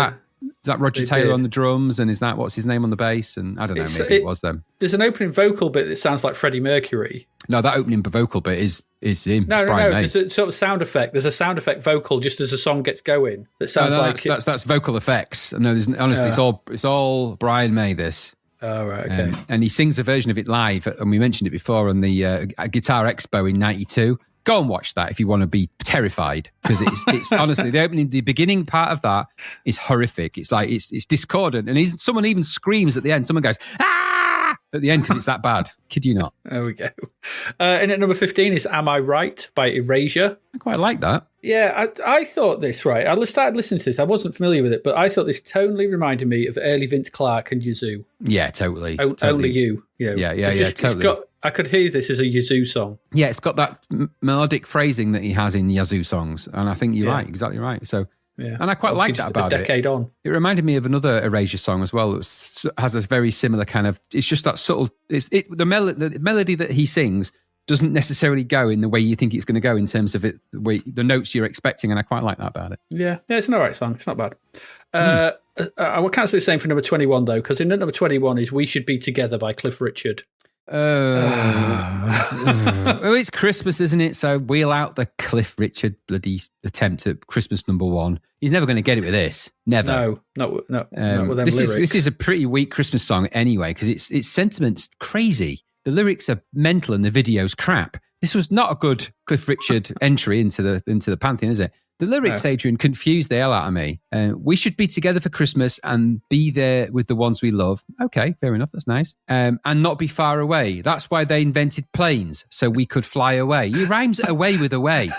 that Roger Taylor on the drums, and is that what's his name on the bass? And I don't know, maybe it was them. There's an opening vocal bit that sounds like Freddie Mercury. No, that opening vocal bit is him. No. There's a sort of sound effect. There's a sound effect vocal just as the song gets going. That sounds like that's vocal effects. No, honestly, it's all Brian May. This. Oh, right, okay. And he sings a version of it live, and we mentioned it before on the Guitar Expo in '92. Go and watch that if you want to be terrified, because it's honestly, the beginning part of that is horrific. It's like it's discordant, and someone even screams at the end. Someone goes "ah!" at the end because it's that bad. Kid you not. There we go. And at number 15 is "Am I Right" by Erasure. I quite like that. Yeah, I thought this, right. I started listening to this. I wasn't familiar with it, but I thought this tonally reminded me of early Vince Clarke and Yazoo. Yeah, totally. Only you. Yeah, totally. I could hear this as a Yazoo song. Yeah, it's got that melodic phrasing that he has in Yazoo songs, and I think you're right, exactly right. So, and I quite like that about it. A decade on. It reminded me of another Erasure song as well. It has a very similar kind of. It's just that subtle. The melody that he sings doesn't necessarily go in the way you think it's going to go in terms of the notes you're expecting, and I quite like that about it. Yeah, it's an all right song. It's not bad. I can't say the same for number 21 though, because in number 21 is "We Should Be Together" by Cliff Richard. Well, it's Christmas, isn't it? So wheel out the Cliff Richard bloody attempt at Christmas number one. He's never going to get it with this. Never. No, not with them this lyrics. This is a pretty weak Christmas song anyway, because its sentiment's crazy. The lyrics are mental and the video's crap. This was not a good Cliff Richard entry into the pantheon, is it? The lyrics, Adrian, confused the hell out of me. We should be together for Christmas and be there with the ones we love. Okay, fair enough. That's nice. And not be far away. That's why they invented planes, so we could fly away. He rhymes away with away.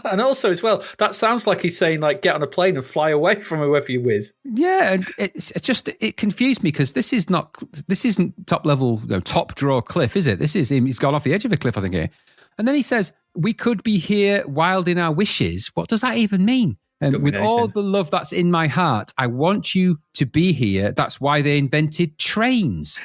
And also as well, that sounds like he's saying like get on a plane and fly away from whoever you're with. Yeah, and it confused me because this isn't top level, top draw Cliff, is it? This is him. He's gone off the edge of a cliff, I think here. And then he says, "We could be here wild in our wishes." What does that even mean? With all the love that's in my heart, I want you to be here. That's why they invented trains.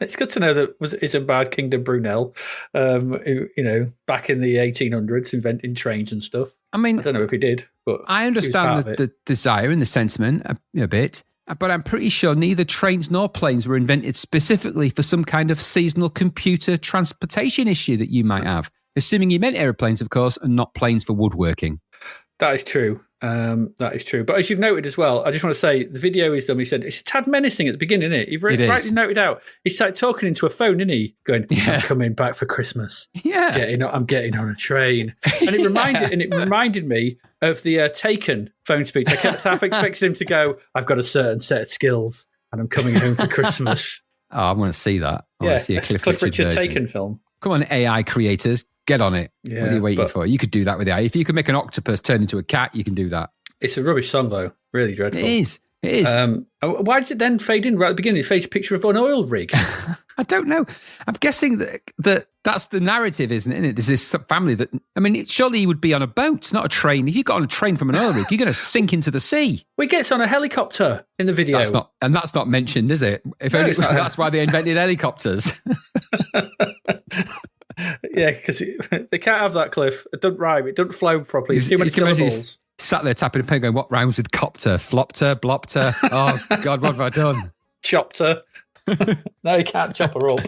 It's good to know that Isambard Kingdom Brunel, who, back in the 1800s, inventing trains and stuff. I mean, I don't know if he did, but I understand the desire and the sentiment a bit. But I'm pretty sure neither trains nor planes were invented specifically for some kind of seasonal computer transportation issue that you might have. Assuming you meant aeroplanes, of course, and not planes for woodworking. That is true. That is true. But as you've noted as well, I just want to say the video is done. He said it's a tad menacing at the beginning, isn't it? You've rightly noted out. He started talking into a phone, didn't he? Going, "I'm coming back for Christmas. Yeah, I'm getting on a train." And it reminded me of the Taken phone speech. I kept half expecting him to go, "I've got a certain set of skills, and I'm coming home for Christmas." Oh, I want to see that. I want to see a Cliff Richard Taken film. Come on, AI creators. Get on it. Yeah, what are you waiting for? You could do that with AI. If you could make an octopus turn into a cat, you can do that. It's a rubbish song, though. Really dreadful. It is. Why does it then fade in right at the beginning? It fades a picture of an oil rig. I don't know. I'm guessing that's the narrative, isn't it? There's this family that, surely he would be on a boat, not a train. If you got on a train from an oil rig, you're going to sink into the sea. Well, he gets on a helicopter in the video. That's not mentioned, is it? That's why they invented helicopters. Yeah, because they can't have that, Cliff. It doesn't rhyme. It doesn't flow properly. It's too many syllables. Sat there tapping a pen going, what rhymes with copter? Flopter? Blopter? Oh, God, what have I done? Chopped her. No, you can't chop her up.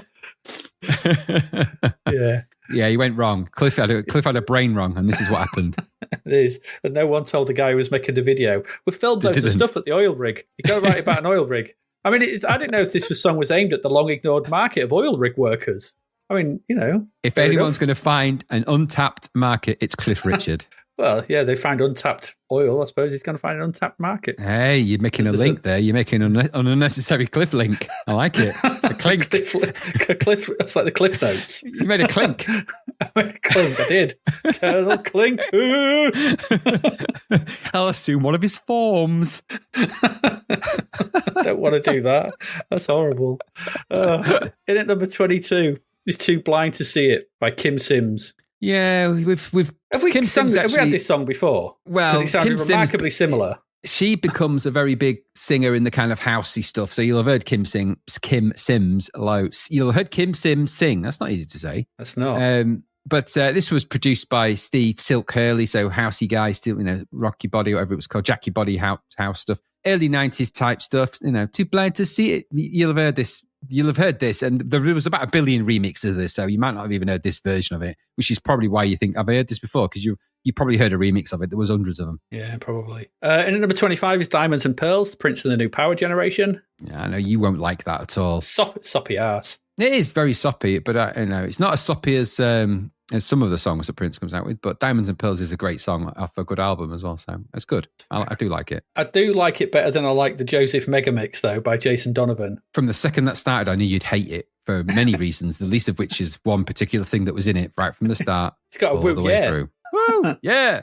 Yeah. Yeah, he went wrong. Cliff had a brain wrong, and this is what happened. It is. And no one told the guy who was making the video. We filmed loads of stuff at the oil rig. You go right about an oil rig. I didn't know if this song was aimed at the long-ignored market of oil rig workers. If anyone's going to find an untapped market, it's Cliff Richard. Well, yeah, they find untapped oil. I suppose he's going to find an untapped market. Hey, you're making a link there. You're making an unnecessary Cliff link. I like it. A clink. A cliff. That's like the Cliff Notes. You made a clink. I made a clink. I did. Colonel Clink. I'll assume one of his forms. I don't want to do that. That's horrible. In at number 22 is "Too Blind to See It" by Kim Sims. Yeah, have we had this song before? Well, it sounded remarkably similar. She becomes a very big singer in the kind of housey stuff. So you'll have heard Kim Sims. You'll have heard Kim Sims sing. That's not easy to say. That's not. But this was produced by Steve Silk Hurley, so housey guy, still, rock your body, whatever it was called, jack your body, house stuff, early 90s type stuff. Too blind to see it. You'll have heard this. And there was about 1 billion remixes of this, so you might not have even heard this version of it, which is probably why you think, have I heard this before? Because you probably heard a remix of it. There was hundreds of them. Yeah, probably. In at number 25 is Diamonds and Pearls, Prince of the New Power Generation. Yeah, I know you won't like that at all. Soppy arse. It is very soppy, but it's not as soppy as some of the songs that Prince comes out with. But Diamonds and Pearls is a great song off a good album as well, so it's good. I do like it. I do like it better than I like the Joseph Megamix, though, by Jason Donovan. From the second that started, I knew you'd hate it for many reasons, the least of which is one particular thing that was in it right from the start. It's got all the way through. Woo! Yeah.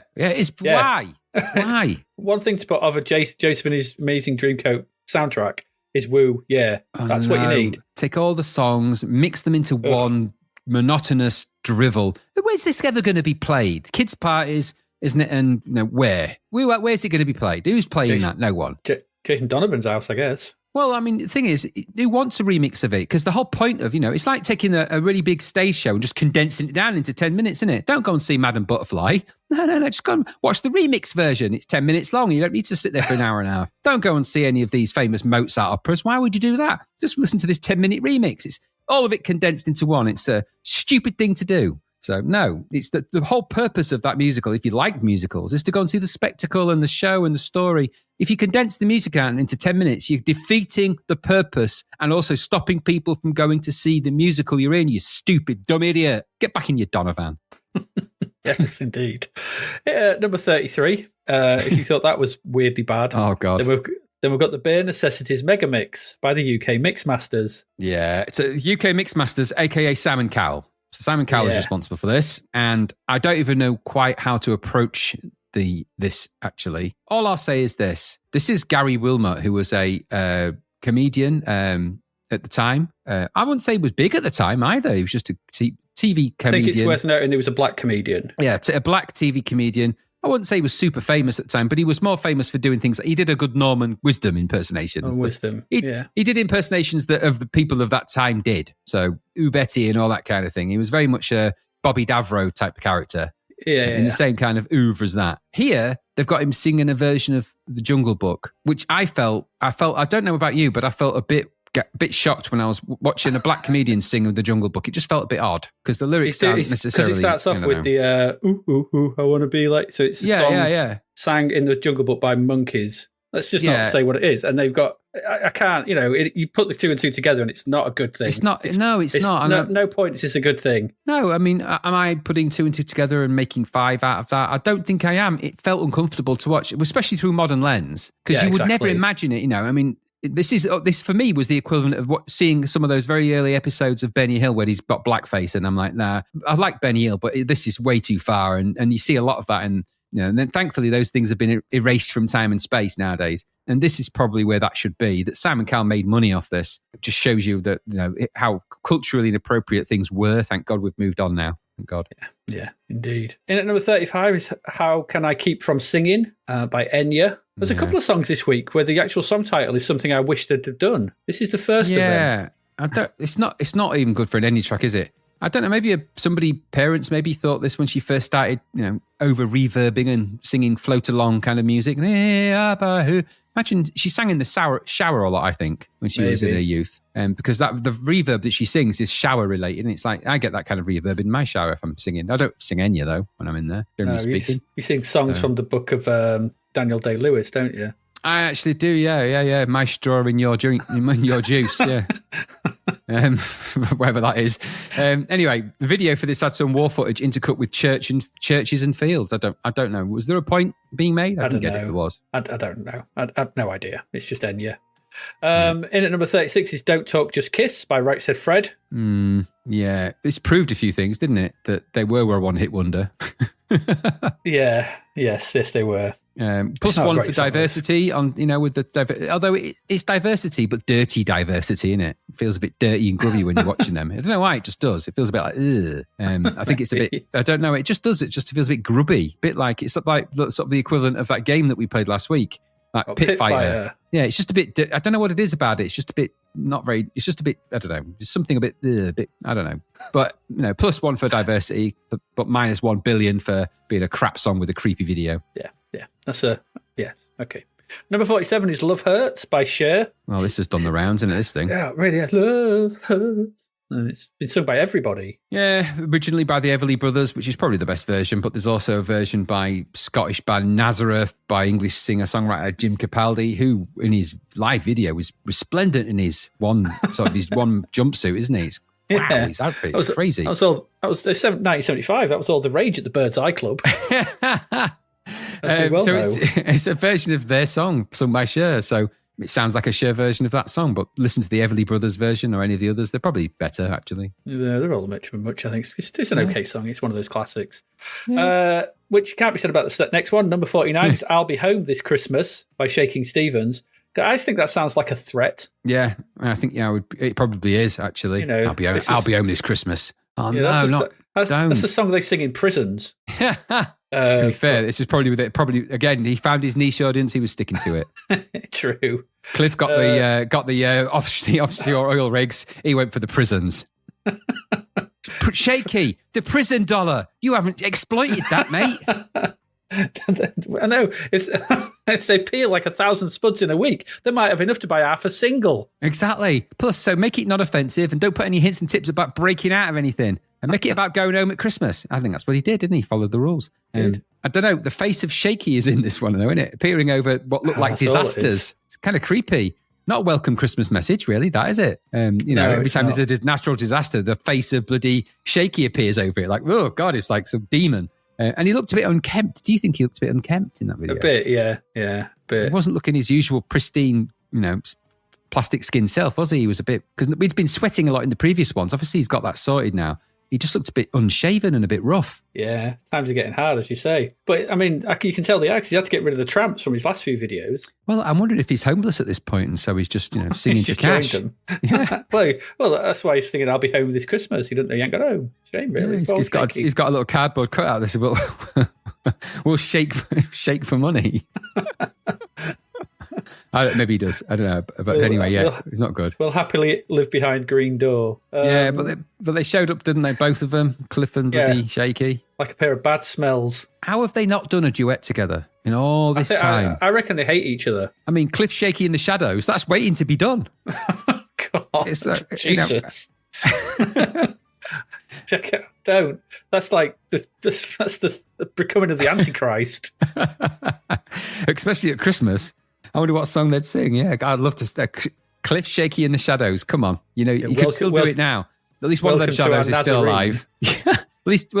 Why? Why? One thing to put off Joseph and his Amazing Dreamcoat soundtrack is woo, yeah. That's what you need. Take all the songs, mix them into one monotonous drivel. Where's this ever going to be played? Kids' parties, isn't it? And where's it going to be played? Who's playing that? No one. Jason Donovan's house, I guess. Well, I mean, the thing is, who wants a remix of it? Because the whole point of, it's like taking a really big stage show and just condensing it down into 10 minutes, isn't it? Don't go and see Madame Butterfly. No, just go and watch the remix version. It's 10 minutes long. You don't need to sit there for an hour and a half. Don't go and see any of these famous Mozart operas. Why would you do that? Just listen to this 10-minute remix. It's all of it condensed into one. It's a stupid thing to do. So, no, it's the whole purpose of that musical, if you like musicals, is to go and see the spectacle and the show and the story. If you condense the music out into 10 minutes, you're defeating the purpose and also stopping people from going to see the musical you're in, you stupid, dumb idiot. Get back in your Donovan. Yes, indeed. Number 33, if you thought that was weirdly bad. Oh, God. Then we've got the Bare Necessities Megamix by the UK Mixmasters. Yeah, it's a UK Mixmasters, a.k.a. Simon Cowell. So Simon Cowell is responsible for this, and I don't even know quite how to approach this, actually. All I'll say is this. This is Gary Wilmot, who was a comedian at the time. I wouldn't say he was big at the time either. He was just a TV comedian. I think it's worth noting he was a black comedian. Yeah, a black TV comedian. I wouldn't say he was super famous at the time, but he was more famous for doing things. He did a good Norman Wisdom impersonation. He did impersonations that of the people of that time did. So Betty and all that kind of thing. He was very much a Bobby Davro type of character. In the same kind of oeuvre as that. Here, they've got him singing a version of The Jungle Book, which I felt, I don't know about you, but I felt a bit shocked when I was watching a black comedian sing The Jungle Book. It just felt a bit odd because the lyrics aren't necessarily... Because it starts off with the, ooh, ooh, ooh, I want to be like... So it's a song sang in The Jungle Book by monkeys. Let's just not say what it is. And they've got... I can't, you put the two and two together and it's not a good thing. It's not. It's not. No point is this a good thing. No, I mean, am I putting two and two together and making five out of that? I don't think I am. It felt uncomfortable to watch, especially through modern lens, because you would never imagine it, I mean... This for me was the equivalent of seeing some of those very early episodes of Benny Hill where he's got blackface, and I'm like, nah, I like Benny Hill, but this is way too far, and you see a lot of that, and and then thankfully those things have been erased from time and space nowadays, and this is probably where that should be. That Simon Cowell made money off this. It just shows you that how culturally inappropriate things were. Thank God we've moved on now. Thank God. Yeah, indeed. In at number 35 is How Can I Keep From Singing by Enya. There's a couple of songs this week where the actual song title is something I wish they'd have done. This is the first of them. Yeah, it's not even good for an Enya track, is it? I don't know, maybe parents maybe thought this when she first started, over reverbing and singing float along kind of music. Imagine she sang in the shower a lot, I think, when she was in her youth. Because the reverb that she sings is shower related. And it's like, I get that kind of reverb in my shower if I'm singing. I don't sing Enya, though, when I'm in there, generally speaking. You sing songs from the book of Daniel Day-Lewis, don't you? I actually do, yeah. My straw in your drink, in your juice, yeah. Whatever that is. Anyway, the video for this had some war footage intercut with churches and fields. I don't know. Was there a point being made? I didn't get it if there was. I don't know. I have no idea. It's just Enya. In at number 36 is Don't Talk, Just Kiss by Right Said Fred. Yeah, it's proved a few things, didn't it? That they were a one-hit wonder. Yes, they were. Plus one for diversity on, with the although it's diversity, but dirty diversity, innit? It feels a bit dirty and grubby when you're watching them. I don't know why it just does. It feels a bit like, ugh. I think it's a bit, I don't know, it just does. It just feels a bit grubby. A bit like, it's like sort of the equivalent of that game that we played last week. Like Pit Fighter. Yeah, it's just a bit, I don't know what it is about it. It's just a bit, it's just a bit, I don't know, just something a bit, I don't know. But, plus one for diversity, but minus 1 billion for being a crap song with a creepy video. Yeah. Okay. Number 47 is Love Hurts by Cher. Well, this has done the rounds, isn't it, this thing? Yeah, really. Love Hurts. And it's been sung by everybody. Yeah, originally by the Everly Brothers, which is probably the best version, but there's also a version by Scottish band Nazareth, by English singer-songwriter Jim Capaldi, who in his live video was resplendent in his one jumpsuit, isn't he? Wow, his outfit is crazy. That was 1975. That was all the rage at the Bird's Eye Club. It's a version of their song sung by Cher, so it sounds like a Cher version of that song, but listen to the Everly Brothers version or any of the others. They're probably better, actually. Yeah, they're all much, I think. It's an okay song. It's one of those classics. Yeah. Which can't be said about the next one. Number 49 is I'll Be Home This Christmas by Shaking Stevens. I just think that sounds like a threat. Yeah, I think it probably is, actually. I'll be home this Christmas. Oh, yeah, that's a song they sing in prisons. To be fair, this is probably again, he found his niche audience, he was sticking to it. True. Cliff got the offshore oil rigs, he went for the prisons. Shaky, the prison dollar. You haven't exploited that, mate. I know. If they peel like 1,000 spuds in a week, they might have enough to buy half a single. Exactly. Plus, so make it not offensive and don't put any hints and tips about breaking out of anything. And make it about going home at Christmas. I think that's what he did, didn't he? Followed the rules. I don't know. The face of Shaky is in this one, though, isn't it? Appearing over what look like disasters. It's kind of creepy. Not a welcome Christmas message, really. That is it. Every time there's a natural disaster, the face of bloody Shaky appears over it. Like, oh God, it's like some demon. And he looked a bit unkempt. Do you think he looked a bit unkempt in that video? A bit, yeah. A bit. He wasn't looking his usual pristine, plastic skin self, was he? He was a bit, because we'd been sweating a lot in the previous ones. Obviously, he's got that sorted now. He just looked a bit unshaven and a bit rough. Yeah, times are getting hard, as you say. But, I mean, you can tell because he had to get rid of the tramps from his last few videos. Well, I'm wondering if he's homeless at this point, and so he's just, singing for cash. Yeah. well, that's why he's singing I'll Be Home This Christmas. He ain't got home. Shame, really. Yeah, he's got a little cardboard cutout that says, we'll shake for money. Maybe he does. I don't know. But anyway, it's not good. We'll happily live behind green door. But they showed up, didn't they? Both of them, Cliff and bloody Shaky. Like a pair of bad smells. How have they not done a duet together in all this time? I reckon they hate each other. I mean, Cliff, Shaky in the Shadows, that's waiting to be done. God, Jesus. Don't. That's like that's the becoming of the Antichrist. Especially at Christmas. I wonder what song they'd sing. Yeah, I'd love to. Cliff, Shaky in the Shadows. Come on, you could still do it now. At least one of them shadows is still alive. At least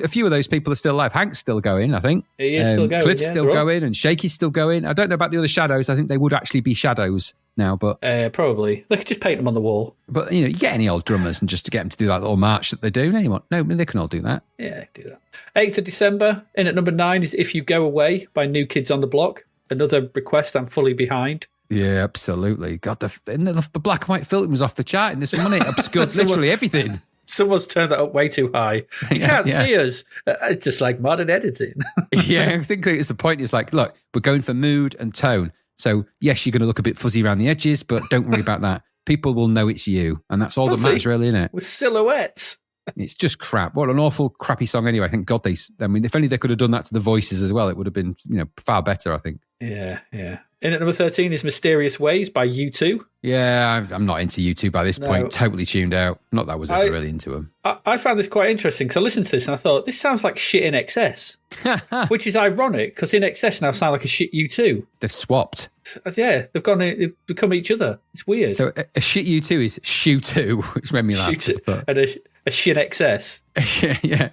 a few of those people are still alive. Hank's still going, I think. He is still going. Cliff's still going, and Shaky's still going. I don't know about the other shadows. I think they would actually be shadows now, but probably they could just paint them on the wall. But you get any old drummers and just to get them to do that little march that they do. No, they can all do that. Yeah, do that. 8th of December. In at number 9 is If You Go Away by New Kids on the Block. Another request I'm fully behind. Yeah, absolutely. God, the black and white filter was off the chart in this one, wasn't it? Obscured literally everything. Someone's turned that up way too high. You can't see us. It's just like modern editing. Yeah, I think it's the point. It's like, look, we're going for mood and tone. So, yes, you're going to look a bit fuzzy around the edges, but don't worry about that. People will know it's you. And that's all that matters, really, isn't it? With silhouettes. It's just crap. What an awful, crappy song anyway. Thank God if only they could have done that to the voices as well, it would have been, far better, I think. Yeah. In at number 13 is Mysterious Ways by U2. Yeah, I'm not into U2 by this point. Totally tuned out. Not that I was ever really into them. I found this quite interesting because I listened to this and I thought, this sounds like shit In Excess, which is ironic because In Excess now sound like a shit U2. They've swapped. Yeah, they've become each other. It's weird. So a shit U2 is Shoe 2, which made me laugh. And a shit XS. Yeah.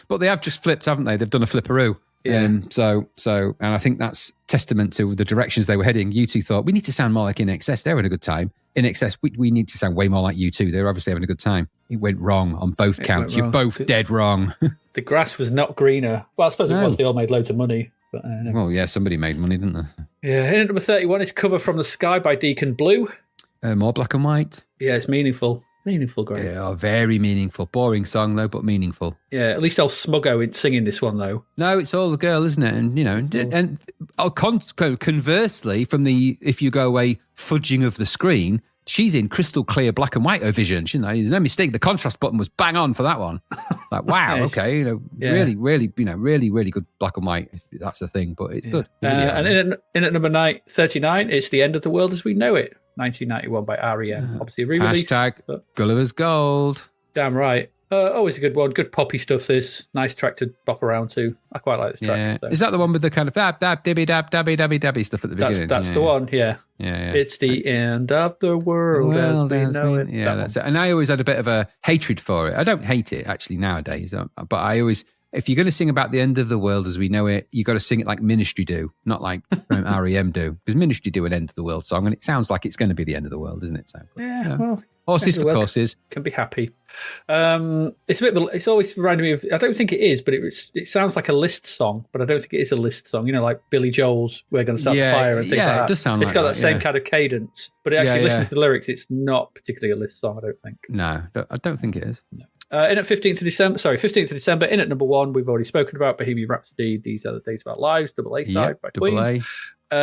But they have just flipped, haven't they? They've done a flipperoo. Yeah. So, and I think that's testament to the directions they were heading. U2 thought, we need to sound more like In Excess. They're having a good time. In Excess, we need to sound way more like U2. They're obviously having a good time. It went wrong on both counts. You're both dead wrong. The grass was not greener. Well, I suppose it was. They all made loads of money. But, well, yeah, somebody made money, didn't they? Yeah. In at number 31 is Cover From the Sky by Deacon Blue. More black and white. Yeah, it's meaningful. Meaningful, Greg. Yeah, very meaningful. Boring song, though, but meaningful. Yeah, at least El Smuggo singing this one, though. No, it's all the girl, isn't it? And, conversely, from the If You Go Away fudging of the screen, she's in crystal clear black and white vision. There's no mistake. The contrast button was bang on for that one. Like, wow, okay. Really, really, really good black and white, if that's the thing, but it's good. And in at number 39, it's The End of the World as We Know It 1991 by REM. Obviously a re-release. Hashtag Gulliver's Gold. Damn right. Always a good one. Good poppy stuff, this. Nice track to bop around to. I quite like this track. Yeah. So. Is that the one with the kind of dab, dab, dibby, dab, dabby, dabby, dabby stuff at the beginning? That's the one, yeah. Yeah. It's the end of the world as we know it. Yeah, that's it. And I always had a bit of a hatred for it. I don't hate it, actually, nowadays. But I always... If you're going to sing about the end of the world as we know it, you got to sing it like Ministry do, not like REM do. Because Ministry do an end of the world song, and it sounds like it's going to be the end of the world, isn't it? So, well, horses for courses can be happy. It's a bit. It's always reminded me of. I don't think it is, but it sounds like a List song, but I don't think it is a List song. You know, like Billy Joel's "We're Going to Start the Fire" and things like that. It does sound. It's got that same kind of cadence, but it actually listens to the lyrics. It's not particularly a List song, I don't think. No, I don't think it is. No. In at 15th of December, in at number 1, we've already spoken about Bohemian Rhapsody, These Are the Days of Our Lives, double A side by Queen. A.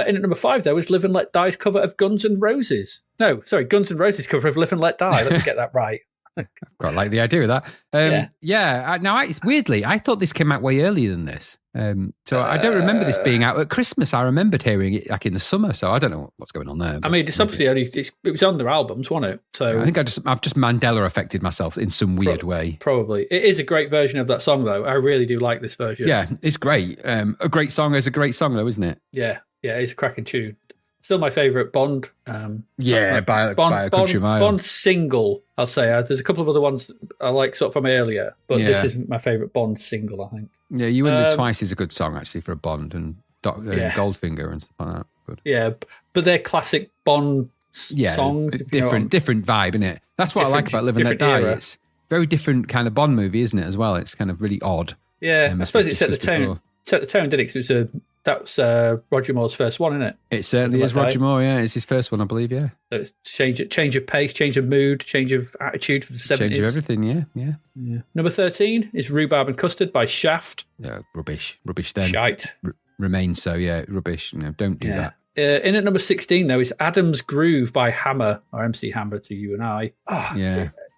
In at number 5, though, is Live and Let Die's cover of Guns N' Roses. No, sorry, Guns N' Roses cover of Live and Let Die. Let me get that right. I quite like the idea of that. Weirdly, I thought this came out way earlier than this. So I don't remember this being out at Christmas. I remembered hearing it like in the summer. So I don't know what's going on there. I mean, it's obviously it was on their albums, wasn't it? So I think I've just Mandela affected myself in some weird way. Probably. It is a great version of that song, though. I really do like this version. Yeah, it's great. A great song is a great song, though, isn't it? Yeah, it's a cracking tune. Still my favourite Bond. By a country mile. Bond single, I'll say. There's a couple of other ones I like sort of from earlier, but this is my favourite Bond single, I think. Yeah, You and the Twice is a good song, actually, for a Bond, and Goldfinger and stuff like that. Good. Yeah, but they're classic Bond songs. Different vibe, isn't it? That's what I like about Live and Let Die. It's very different kind of Bond movie, isn't it, as well? It's kind of really odd. Yeah, I suppose it set the tone. Set the tone, didn't it? Because that's Roger Moore's first one, isn't it? It certainly is Roger Moore, yeah. It's his first one, I believe, yeah. So it's change of pace, change of mood, change of attitude for the 70s. Change of everything, yeah. Number 13 is Rhubarb and Custard by Shaft. Rubbish then. Shite. Remains so, yeah, rubbish. Don't do that. In at number 16, though, is Adam's Groove by Hammer, or MC Hammer to you and I.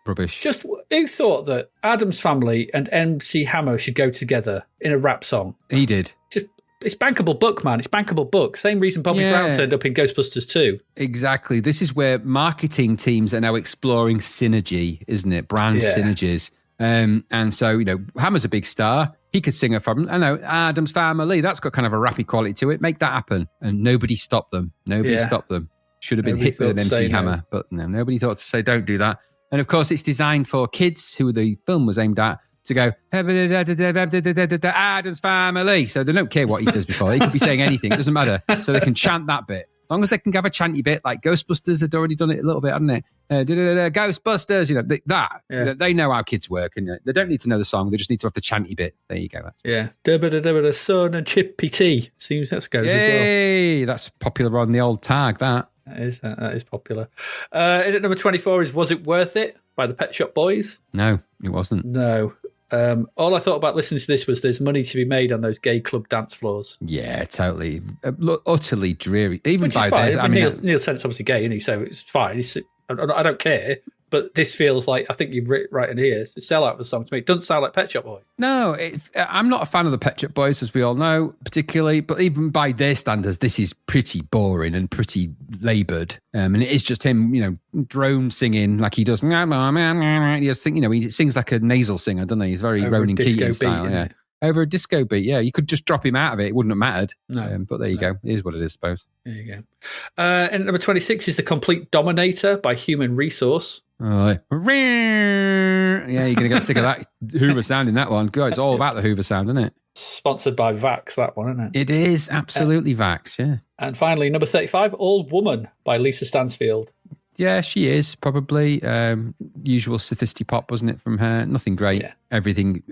Rubbish. Just who thought that Adam's Family and MC Hammer should go together in a rap song? He did. It's bankable book, man. It's bankable book. Same reason Bobby Brown turned up in Ghostbusters 2. Exactly. This is where marketing teams are now exploring synergy, isn't it? Brand synergies. And so, Hammer's a big star. He could sing from, Adam's Family. That's got kind of a rappy quality to it. Make that happen. And nobody stopped them. Should have been hit with an MC Hammer. But no, nobody thought to say, don't do that. And of course, it's designed for kids who the film was aimed at to go, Adam's Family. So they don't care what he says before. He could be saying anything. It doesn't matter. So they can chant that bit. As long as they can have a chanty bit, like Ghostbusters had already done it a little bit, hadn't they? Ghostbusters, they know how kids work. And they don't need to know the song. They just need to have the chanty bit. There you go. Yeah. Son and Chippy T. Seems that goes as well. Hey, that's popular on the old tag, that. That is popular. In at number 24 is Was It Worth It by the Pet Shop Boys. No, it wasn't. No. All I thought about listening to this was there's money to be made on those gay club dance floors. Yeah, totally. Utterly dreary. Even by this. Neil Tennant's obviously gay, isn't he? So it's fine. I don't care. But this feels like, I think you've written right in here, it's a sellout of the song to me. It doesn't sound like Pet Shop Boys. No, I'm not a fan of the Pet Shop Boys, as we all know, particularly. But even by their standards, this is pretty boring and pretty laboured. And it is just him, drone singing like he does. He sings like a nasal singer, doesn't he? He's very Ronan Keating style, yeah. Over a disco beat, yeah. You could just drop him out of it. It wouldn't have mattered. No. But there you go. It is what it is, I suppose. There you go. And number 26 is The Complete Dominator by Human Resource. Yeah, you're going to get sick of that Hoover sound in that one. God, it's all about the Hoover sound, isn't it? Sponsored by Vax, that one, isn't it? It is, absolutely Vax, yeah. And finally, number 35, Old Woman by Lisa Stansfield. Yeah, she is, probably. Usual sophisti-pop, wasn't it, from her? Nothing great. Yeah. Everything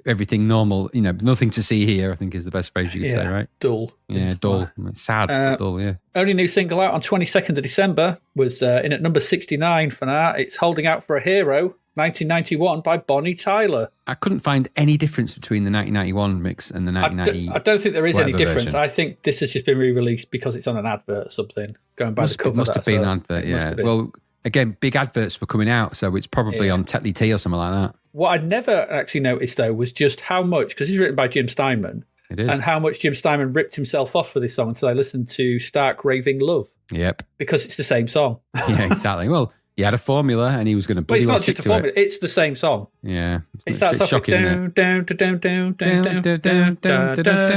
normal. Nothing to see here, I think is the best phrase you could say, right? Dull. Yeah, dull. Sad, but dull, yeah. Only new single out on 22nd of December was in at number 69 for now. It's Holding Out for a Hero, 1991 by Bonnie Tyler. I couldn't find any difference between the 1991 mix and the 1990. I don't think there is any difference. Version. I think this has just been re-released because it's on an advert or something. Going by the cover. It must have been an advert, yeah. Well, again, big adverts were coming out, so it's probably on Tetley Tea or something like that. What I never actually noticed, though, was just how much, because it's written by Jim Steinman, it is. And how much Jim Steinman ripped himself off for this song until I listened to Stark Raving Love. Yep. Because it's the same song. Yeah, exactly. Well, he had a formula and he was going to But it's bloody well not stick just a to formula, it. it's the same song. Yeah. It starts off with shocking, down.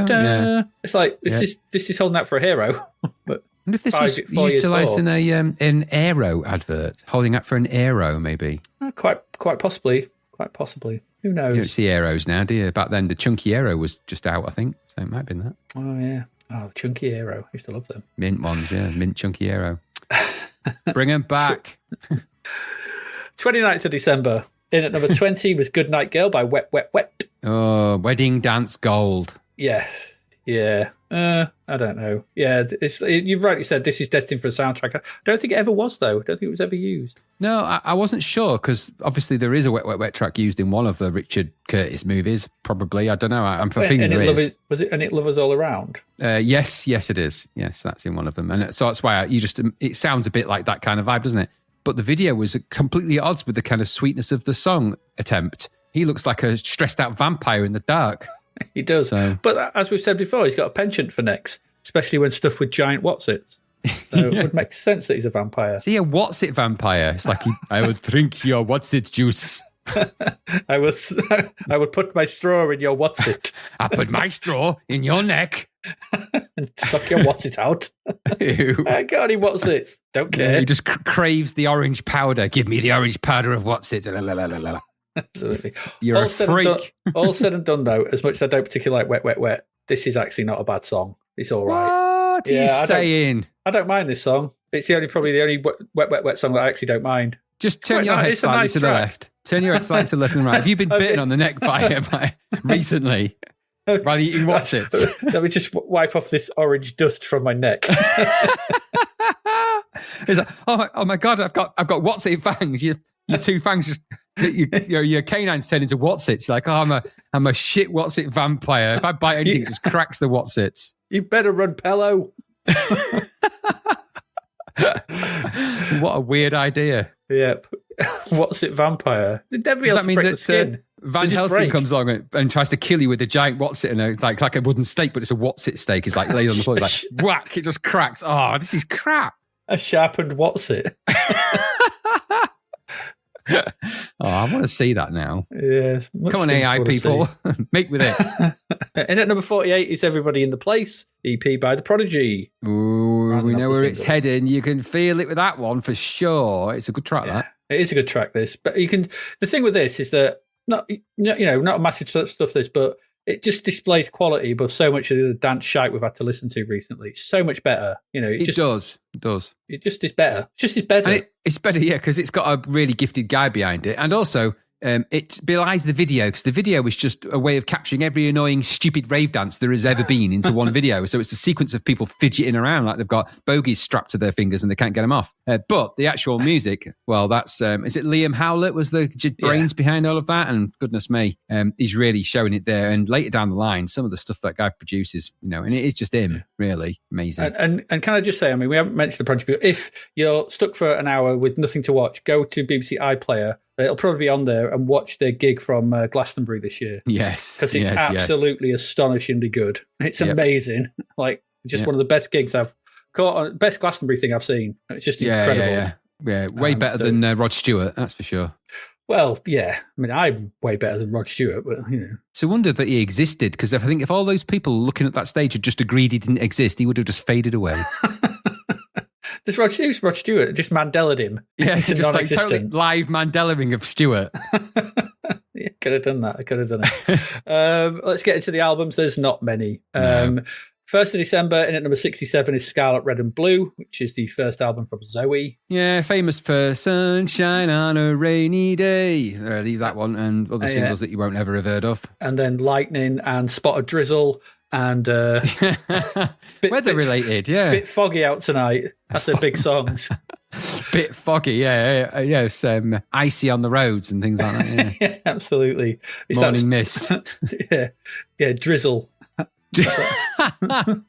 Yeah. It's like, this is holding out for a hero. But I wonder if this was utilised in an Aero advert, holding up for an Aero, maybe. Quite possibly. Who knows? You don't see Aeros now, do you? Back then, the chunky Aero was just out, I think. So it might have been that. Oh, yeah. Oh, the chunky Aero. I used to love them. Mint ones, yeah. Mint chunky Aero. Bring them back. 29th of December. In at number 20 was Goodnight Girl by Wet, Wet, Wet. Oh, Wedding Dance Gold. Yeah. I don't know. Yeah, you've rightly said this is destined for a soundtrack. I don't think it ever was, though. I don't think it was ever used. No, I wasn't sure, because obviously there is a Wet, Wet, Wet track used in one of the Richard Curtis movies, probably. I don't know. I'm thinking there is. Was it And It Lovers All Around? Yes, it is. Yes, that's in one of them. And so that's why it sounds a bit like that kind of vibe, doesn't it? But the video was completely at odds with the kind of sweetness of the song attempt. He looks like a stressed out vampire in the dark. He does. So, but as we've said before, he's got a penchant for necks, especially when stuffed with giant Wotsits. So it would make sense that he's a vampire. Is he a Wotsit vampire? It's like, I would drink your Wotsit juice. I would put my straw in your Wotsit. I put my straw in your neck. And suck your Wotsit out. Ew. I got any Wotsits. Don't care. He just craves the orange powder. Give me the orange powder of Wotsit. La, la, la, la, la. Absolutely. You're a freak. All said and done, though, as much as I don't particularly like Wet, Wet, Wet, this is actually not a bad song. It's all right. What are you saying? I don't mind this song. It's probably the only Wet, Wet, Wet song that I actually don't mind. Just turn your head slightly to the left. Turn your head slightly to the left and right. Have you been bitten on the neck by recently while eating Wotsits? Let me just wipe off this orange dust from my neck. It's like, oh my God, I've got Wotsit fangs. Your two fangs just your canines turn into Wotsits. You're like, oh, I'm a shit Wotsit vampire. If I bite anything, it just cracks the Wotsits. You better run, Pello. What a weird idea. Yep. Wotsit vampire. Does that mean that Van Helsing comes along and tries to kill you with a giant Wotsit and like a wooden stake, but it's a Wotsit stake? It's like laid on the floor. It's like whack, it just cracks. Oh, this is crap. A sharpened Wotsit. Oh, I want to see that now. Yeah. Come on, AI people. Make with it. And at number 48 is Everybody in the Place, EP by The Prodigy. Ooh, we know where it's heading. You can feel it with that one for sure. It's a good track, that. It is a good track, this. But the thing with this is that, not a massive stuff, this, but it just displays quality above so much of the dance shite we've had to listen to recently. It's so much better. It does. It just is better. It's better. And it's better, yeah, because it's got a really gifted guy behind it. And also, it belies the video, because the video is just a way of capturing every annoying, stupid rave dance there has ever been into one video. So it's a sequence of people fidgeting around like they've got bogies strapped to their fingers and they can't get them off. But the actual music, well, that's, is it Liam Howlett was the brains behind all of that? And goodness me, he's really showing it there. And later down the line, some of the stuff that guy produces, and it is just him, really amazing. And can I just say, we haven't mentioned the project, but if you're stuck for an hour with nothing to watch, go to BBC iPlayer. It'll probably be on there, and watch their gig from Glastonbury this year. Yes. Because it's absolutely astonishingly good. It's amazing. Like, just one of the best gigs I've caught, best Glastonbury thing I've seen. It's just incredible. Yeah, way better than Rod Stewart, that's for sure. Well, yeah. I'm way better than Rod Stewart, but, It's a wonder that he existed, because I think if all those people looking at that stage had just agreed he didn't exist, he would have just faded away. This Rod Stewart just Mandela'd him. Yeah, into just like totally live Mandelaing of Stewart. Yeah, could have done that. I could have done it. Let's get into the albums. There's not many. 1st of December, in at number 67 is Scarlet, Red and Blue, which is the first album from Zoe. Yeah, famous for Sunshine on a Rainy Day. Leave that one and other singles that you won't ever have heard of. And then Lightning and Spot of Drizzle and weather related, yeah. Bit foggy out tonight. That's their big songs. Bit foggy, yeah. It's icy on the roads and things like that. Yeah, yeah, absolutely. Morning mist. yeah, drizzle. On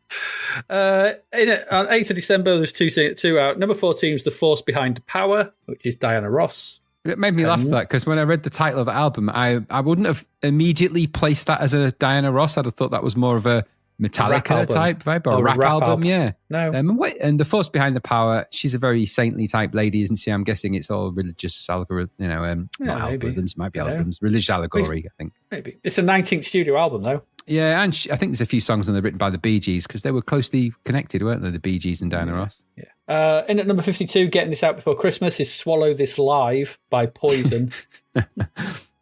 8th of December, there's two out. Number 14 is The Force Behind Power, which is Diana Ross. It made me laugh at that, because when I read the title of the album, I wouldn't have immediately placed that as a Diana Ross. I'd have thought that was more of a Metallica type vibe, or a rap album, yeah. No. And the force behind the power, she's a very saintly type lady, isn't she? I'm guessing it's all religious algorithm, not algorithms, might be algorithms, religious allegory, I think. Maybe. It's a 19th studio album, though. Yeah, and I think there's a few songs on there written by the Bee Gees, because they were closely connected, weren't they, the Bee Gees and Diana Ross? Yeah. In at number 52, getting this out before Christmas, is Swallow This Live by Poison.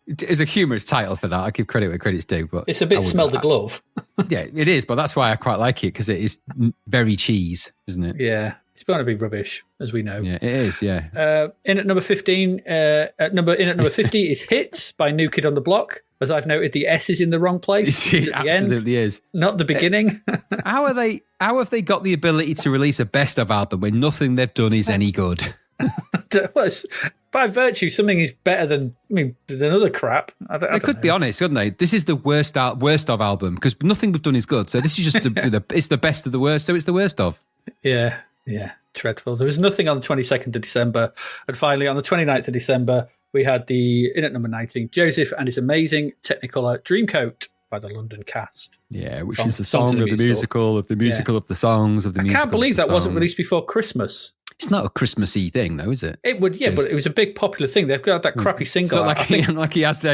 It's a humorous title for that. I give credit where credit's due, but it's a bit Smell the Glove. Yeah, it is, but that's why I quite like it, because it is very cheese, isn't it? Yeah, it's going to be rubbish, as we know. Yeah, it is. Yeah. In at number 15, at number 50 is Hits by New Kid on the Block. As I've noted, the S is in the wrong place. It absolutely is. Not the beginning. How have they got the ability to release a best of album when nothing they've done is any good? Well, by virtue, something is better than other crap. They could be honest, couldn't they? This is the worst of album, because nothing we've done is good. So this is just it's the best of the worst. So it's the worst of. Yeah. Dreadful. There was nothing on the 22nd of December, and finally on the 29th of December, we had in at number 19, Joseph and his amazing Technicolor Dreamcoat by the London Cast. Yeah, which is the song of the musical, of the musical of the songs of the musical. I can't believe that wasn't released before Christmas. It's not a Christmassy thing, though, is it? It would, yeah, but it was a big popular thing. They've got that crappy single. It's not like he has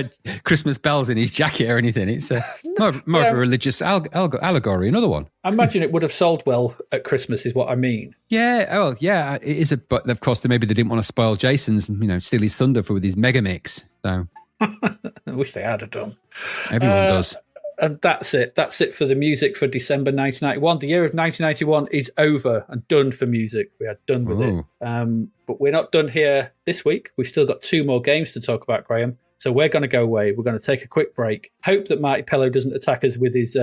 Christmas bells in his jacket or anything. It's more of a religious allegory. Another one. I imagine it would have sold well at Christmas, is what I mean. Yeah. Oh, yeah. It is. But of course, maybe they didn't want to spoil Jason's, steal his thunder with his mega mix. So I wish they had done. Everyone does. And that's it. That's it for the music for December 1991. The year of 1991 is over and done for music. We are done with it. But we're not done here this week. We've still got 2 more games to talk about, Graham. So we're going to go away. We're going to take a quick break. Hope that Marty Pello doesn't attack us with his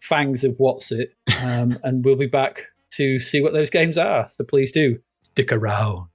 fangs of Wotsit. And we'll be back to see what those games are. So please do stick around.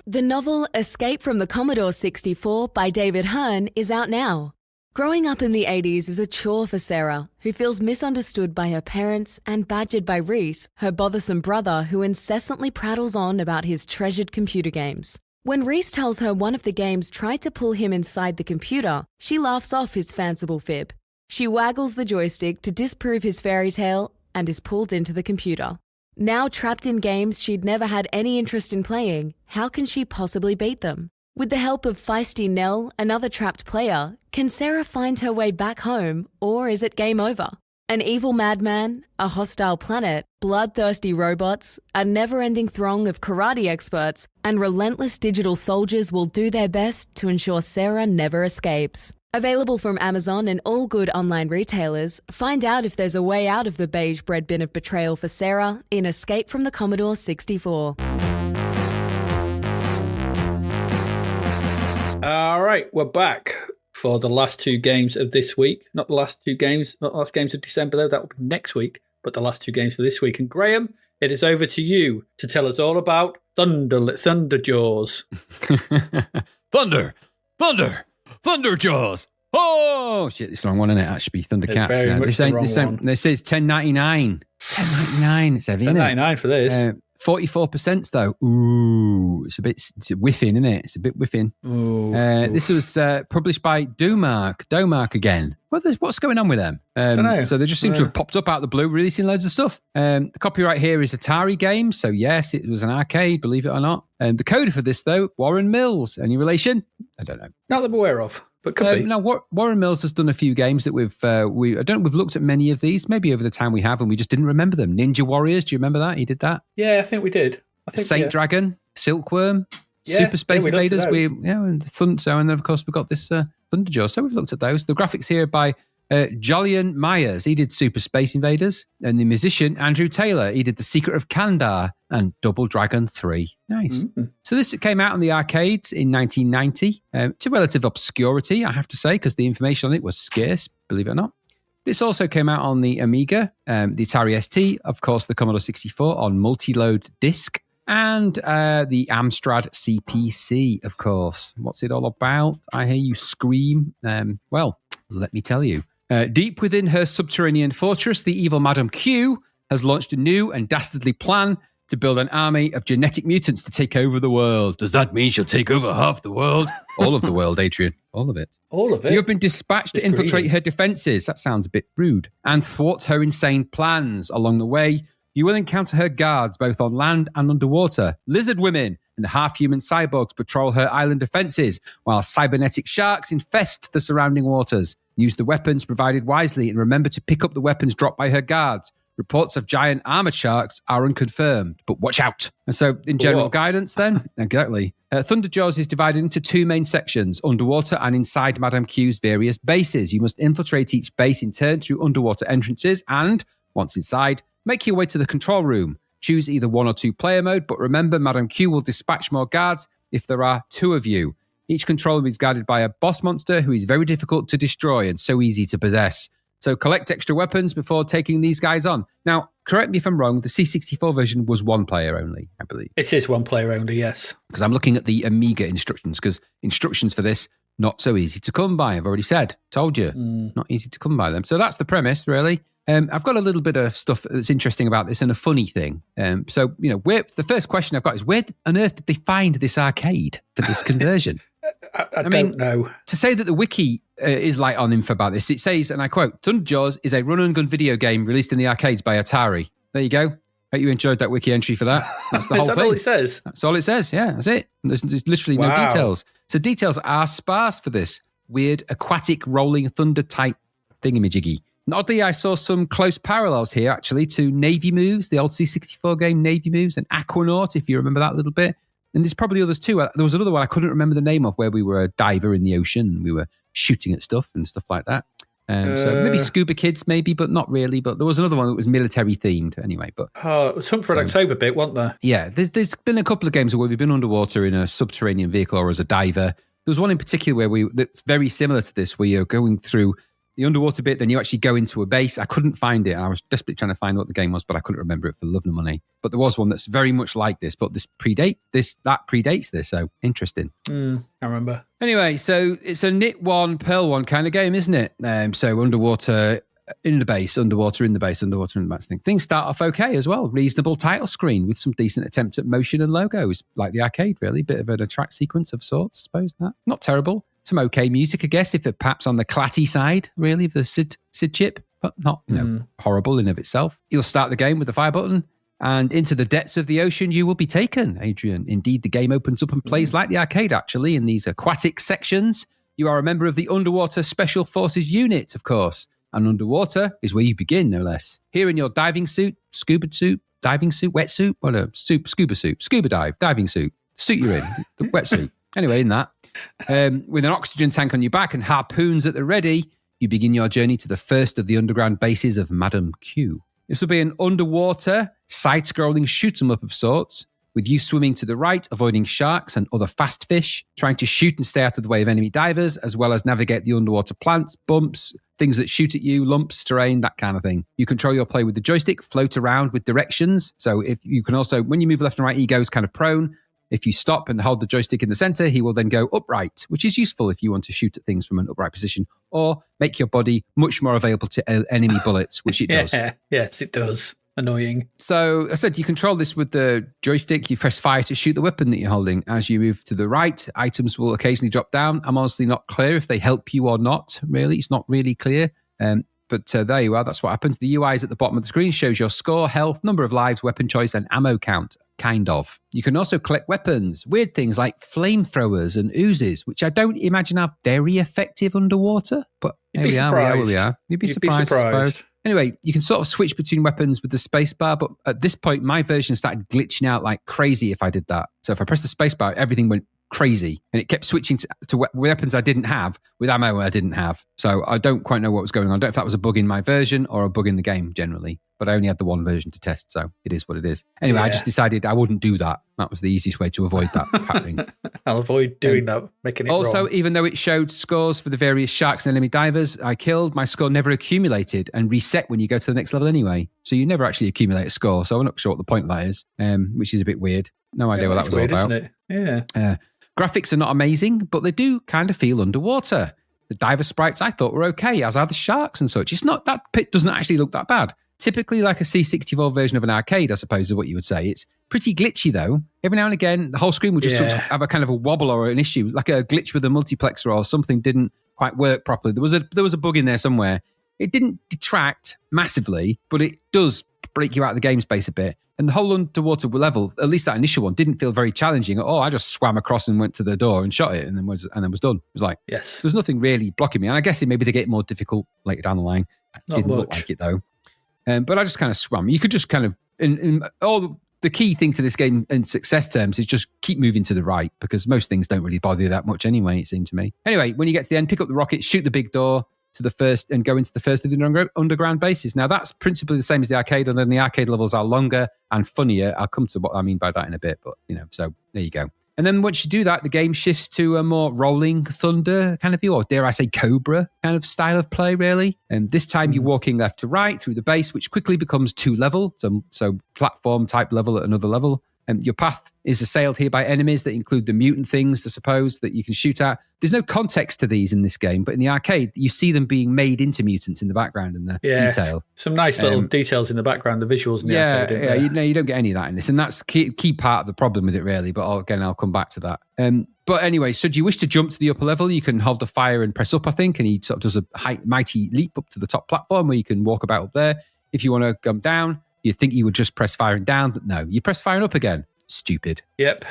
The novel Escape from the Commodore 64 by David Hearn is out now. Growing up in the 80s is a chore for Sarah, who feels misunderstood by her parents and badgered by Reese, her bothersome brother who incessantly prattles on about his treasured computer games. When Reese tells her one of the games tried to pull him inside the computer, she laughs off his fanciful fib. She waggles the joystick to disprove his fairy tale and is pulled into the computer. Now trapped in games she'd never had any interest in playing, how can she possibly beat them? With the help of feisty Nell, another trapped player, can Sarah find her way back home, or is it game over? An evil madman, a hostile planet, bloodthirsty robots, a never-ending throng of karate experts, and relentless digital soldiers will do their best to ensure Sarah never escapes. Available from Amazon and all good online retailers, find out if there's a way out of the beige bread bin of betrayal for Sarah in Escape from the Commodore 64. All right, we're back for the last 2 games of this week. Not the last games of December, though. That will be next week, but the last 2 games for this week. And Graham, it is over to you to tell us all about Thunderjaws. Thunderjaws. Oh shit! It's the wrong one, isn't it? That should be Thundercats. This says $10.99. $10.99. It's heavy, isn't it? $10.99 for this. 44% though. Ooh, it's whiffing, isn't it? It's a bit whiffing. This was published by Domark again. What's going on with them? Dunno. So they just seem to have popped up out of the blue, releasing loads of stuff. The copyright here is Atari Games, so yes, it was an arcade, believe it or not. The coder for this though, Warren Mills. Any relation? I don't know. Not that I'm aware of. But could be. No, Warren Mills has done a few games that we've looked at many of these, maybe over the time we have, and we just didn't remember them. Ninja Warriors, do you remember that? He did that. Yeah, I think we did. Saint Dragon, Silkworm, Super Space Invaders. And then of course we've got this Thunderjaws. So we've looked at those. The graphics here by Jolyon Myers. He did Super Space Invaders. And the musician Andrew Taylor. He did The Secret of Kandar and Double Dragon 3. Nice. Mm-hmm. So this came out on the arcades in 1990. To relative obscurity, I have to say, because the information on it was scarce, believe it or not. This also came out on the Amiga, the Atari ST, of course, the Commodore 64 on multi-load disc, and the Amstrad CPC, of course. What's it all about? I hear you scream. Well, let me tell you. Deep within her subterranean fortress, the evil Madame Q has launched a new and dastardly plan to build an army of genetic mutants to take over the world. Does that mean she'll take over half the world? All of the world, Adrian. All of it. All of it? You have been dispatched to infiltrate greedy. her defences. That sounds a bit rude. And thwart her insane plans. Along the way, you will encounter her guards both on land and underwater. Lizard women and half-human cyborgs patrol her island defences, while cybernetic sharks infest the surrounding waters. Use the weapons provided wisely and remember to pick up the weapons dropped by her guards. Reports of giant armored sharks are unconfirmed, but watch out. And so, in general guidance then, exactly. Thunderjaws is divided into two main sections, underwater and inside Madame Q's various bases. You must infiltrate each base in turn through underwater entrances and, once inside, make your way to the control room. Choose either 1 or 2 player mode, but remember Madame Q will dispatch more guards if there are 2 of you. Each control room is guarded by a boss monster who is very difficult to destroy and so easy to possess. So collect extra weapons before taking these guys on. Now, correct me if I'm wrong, the C64 version was 1 player only, I believe. It is 1 player only, yes. Because I'm looking at the Amiga instructions, because instructions for this, not so easy to come by. I've already said, told you, not easy to come by them. So that's the premise, really. I've got a little bit of stuff that's interesting about this and a funny thing. So, the first question I've got is, where on earth did they find this arcade for this conversion? I don't know. To say that the wiki is light on info about this, it says, and I quote, Thunderjaws is a run-and-gun video game released in the arcades by Atari. There you go. Hope you enjoyed that wiki entry for that. That's the whole thing. Is that all it says? That's all it says, yeah, that's it. There's literally no details. So details are sparse for this weird aquatic rolling thunder type thingamajiggy. And oddly, I saw some close parallels here, actually, to Navy Moves, the old C64 game Navy Moves, and Aquanaut, if you remember that a little bit. And there's probably others too. There was another one I couldn't remember the name of, where we were a diver in the ocean and we were shooting at stuff and stuff like that. So maybe Scuba Kids, maybe, but not really. But there was another one that was military themed anyway. But something for an October bit, wasn't there? Yeah, there's been a couple of games where we've been underwater in a subterranean vehicle or as a diver. There was one in particular that's very similar to this, where you're going through the underwater bit, then you actually go into a base. I couldn't find it. I was desperately trying to find what the game was, but I couldn't remember it for the love of money. But there was one that's very much like this, but that predates this. So interesting. I remember. Anyway, so it's a knit one, pearl one kind of game, isn't it? So underwater in the base, underwater in the base, underwater in the base thing. Things start off okay as well. Reasonable title screen with some decent attempts at motion and logos, like the arcade, really. Bit of an track sequence of sorts, I suppose. That not terrible. Some okay music, I guess, if it perhaps on the clatty side, really, of the SID chip, but not, horrible in of itself. You'll start the game with the fire button, and into the depths of the ocean you will be taken, Adrian. Indeed, the game opens up and plays like the arcade, actually, in these aquatic sections. You are a member of the Underwater Special Forces Unit, of course, and underwater is where you begin, no less. Here in your diving suit, scuba suit, diving suit, wetsuit, scuba suit, scuba dive, diving suit, suit you're in, the wetsuit. Anyway, in that. With an oxygen tank on your back and harpoons at the ready, you begin your journey to the first of the underground bases of Madame Q. This will be an underwater, side-scrolling shoot-'em-up of sorts, with you swimming to the right, avoiding sharks and other fast fish, trying to shoot and stay out of the way of enemy divers, as well as navigate the underwater plants, bumps, things that shoot at you, lumps, terrain, that kind of thing. You control your play with the joystick, float around with directions. So if you can also, when you move left and right, he goes kind of prone. If you stop and hold the joystick in the center, he will then go upright, which is useful if you want to shoot at things from an upright position or make your body much more available to enemy bullets, which it does. Yes, it does. Annoying. So I said you control this with the joystick. You press fire to shoot the weapon that you're holding. As you move to the right, items will occasionally drop down. I'm honestly not clear if they help you or not, really. It's not really clear. But there you are. That's what happens. The UI is at the bottom of the screen, shows your score, health, number of lives, weapon choice, and ammo count. Kind of. You can also collect weapons, weird things like flamethrowers and oozes, which I don't imagine are very effective underwater. But You'd be surprised. You'd be surprised, I suppose. Anyway, you can sort of switch between weapons with the spacebar, but at this point, my version started glitching out like crazy if I did that. So if I pressed the spacebar, everything went crazy, and it kept switching to weapons I didn't have with ammo I didn't have. So I don't quite know what was going on. I don't know if that was a bug in my version or a bug in the game generally, but I only had the one version to test, so it is what it is. Anyway, I just decided I wouldn't do that. That was the easiest way to avoid that happening. I'll avoid doing that, making it also, wrong. Even though it showed scores for the various sharks and enemy divers I killed, my score never accumulated and reset when you go to the next level anyway. So you never actually accumulate a score, so I'm not sure what the point of that is, which is a bit weird. No idea what that was weird, all about. Isn't it? Yeah. Graphics are not amazing, but they do kind of feel underwater. The diver sprites I thought were okay, as are the sharks and such. It's not, that pit doesn't actually look that bad. typically like a C64 version of an arcade, I suppose, is what you would say. It's pretty glitchy, though. Every now and again, the whole screen would just sort of have a kind of a wobble or an issue, like a glitch with a multiplexer or something didn't quite work properly. There was a bug in there somewhere. It didn't detract massively, but it does break you out of the game space a bit. And the whole underwater level, at least that initial one, didn't feel very challenging. Oh, I just swam across and went to the door and shot it and then was done. It was like, yes, there's nothing really blocking me. And I guess maybe they get more difficult later down the line. Not didn't much. look like it though. But I just kind of swam. You could just kind of, the key thing to this game in success terms is just keep moving to the right, because most things don't really bother you that much anyway, it seemed to me. Anyway, when you get to the end, pick up the rocket, shoot the big door to the first and go into the first of the underground bases. Now, that's principally the same as the arcade, and then the arcade levels are longer and funnier. I'll come to what I mean by that in a bit, but, so there you go. And then once you do that, the game shifts to a more rolling thunder kind of view, or dare I say Cobra kind of style of play, really. And this time you're walking left to right through the base, which quickly becomes 2 level, so platform type level at another level. And your path is assailed here by enemies that include the mutant things, I suppose, that you can shoot at. There's no context to these in this game, but in the arcade, you see them being made into mutants in the background and the detail. Some nice little details in the background, the visuals in the arcade. Yeah, you don't get any of that in this. And that's key part of the problem with it, really. But I'll come back to that. But anyway, should you wish to jump to the upper level, you can hold the fire and press up, I think, and he sort of does a mighty leap up to the top platform where you can walk about up there. If you want to come down, you'd think you would just press firing down, but no, you press firing up again. Stupid. Yep.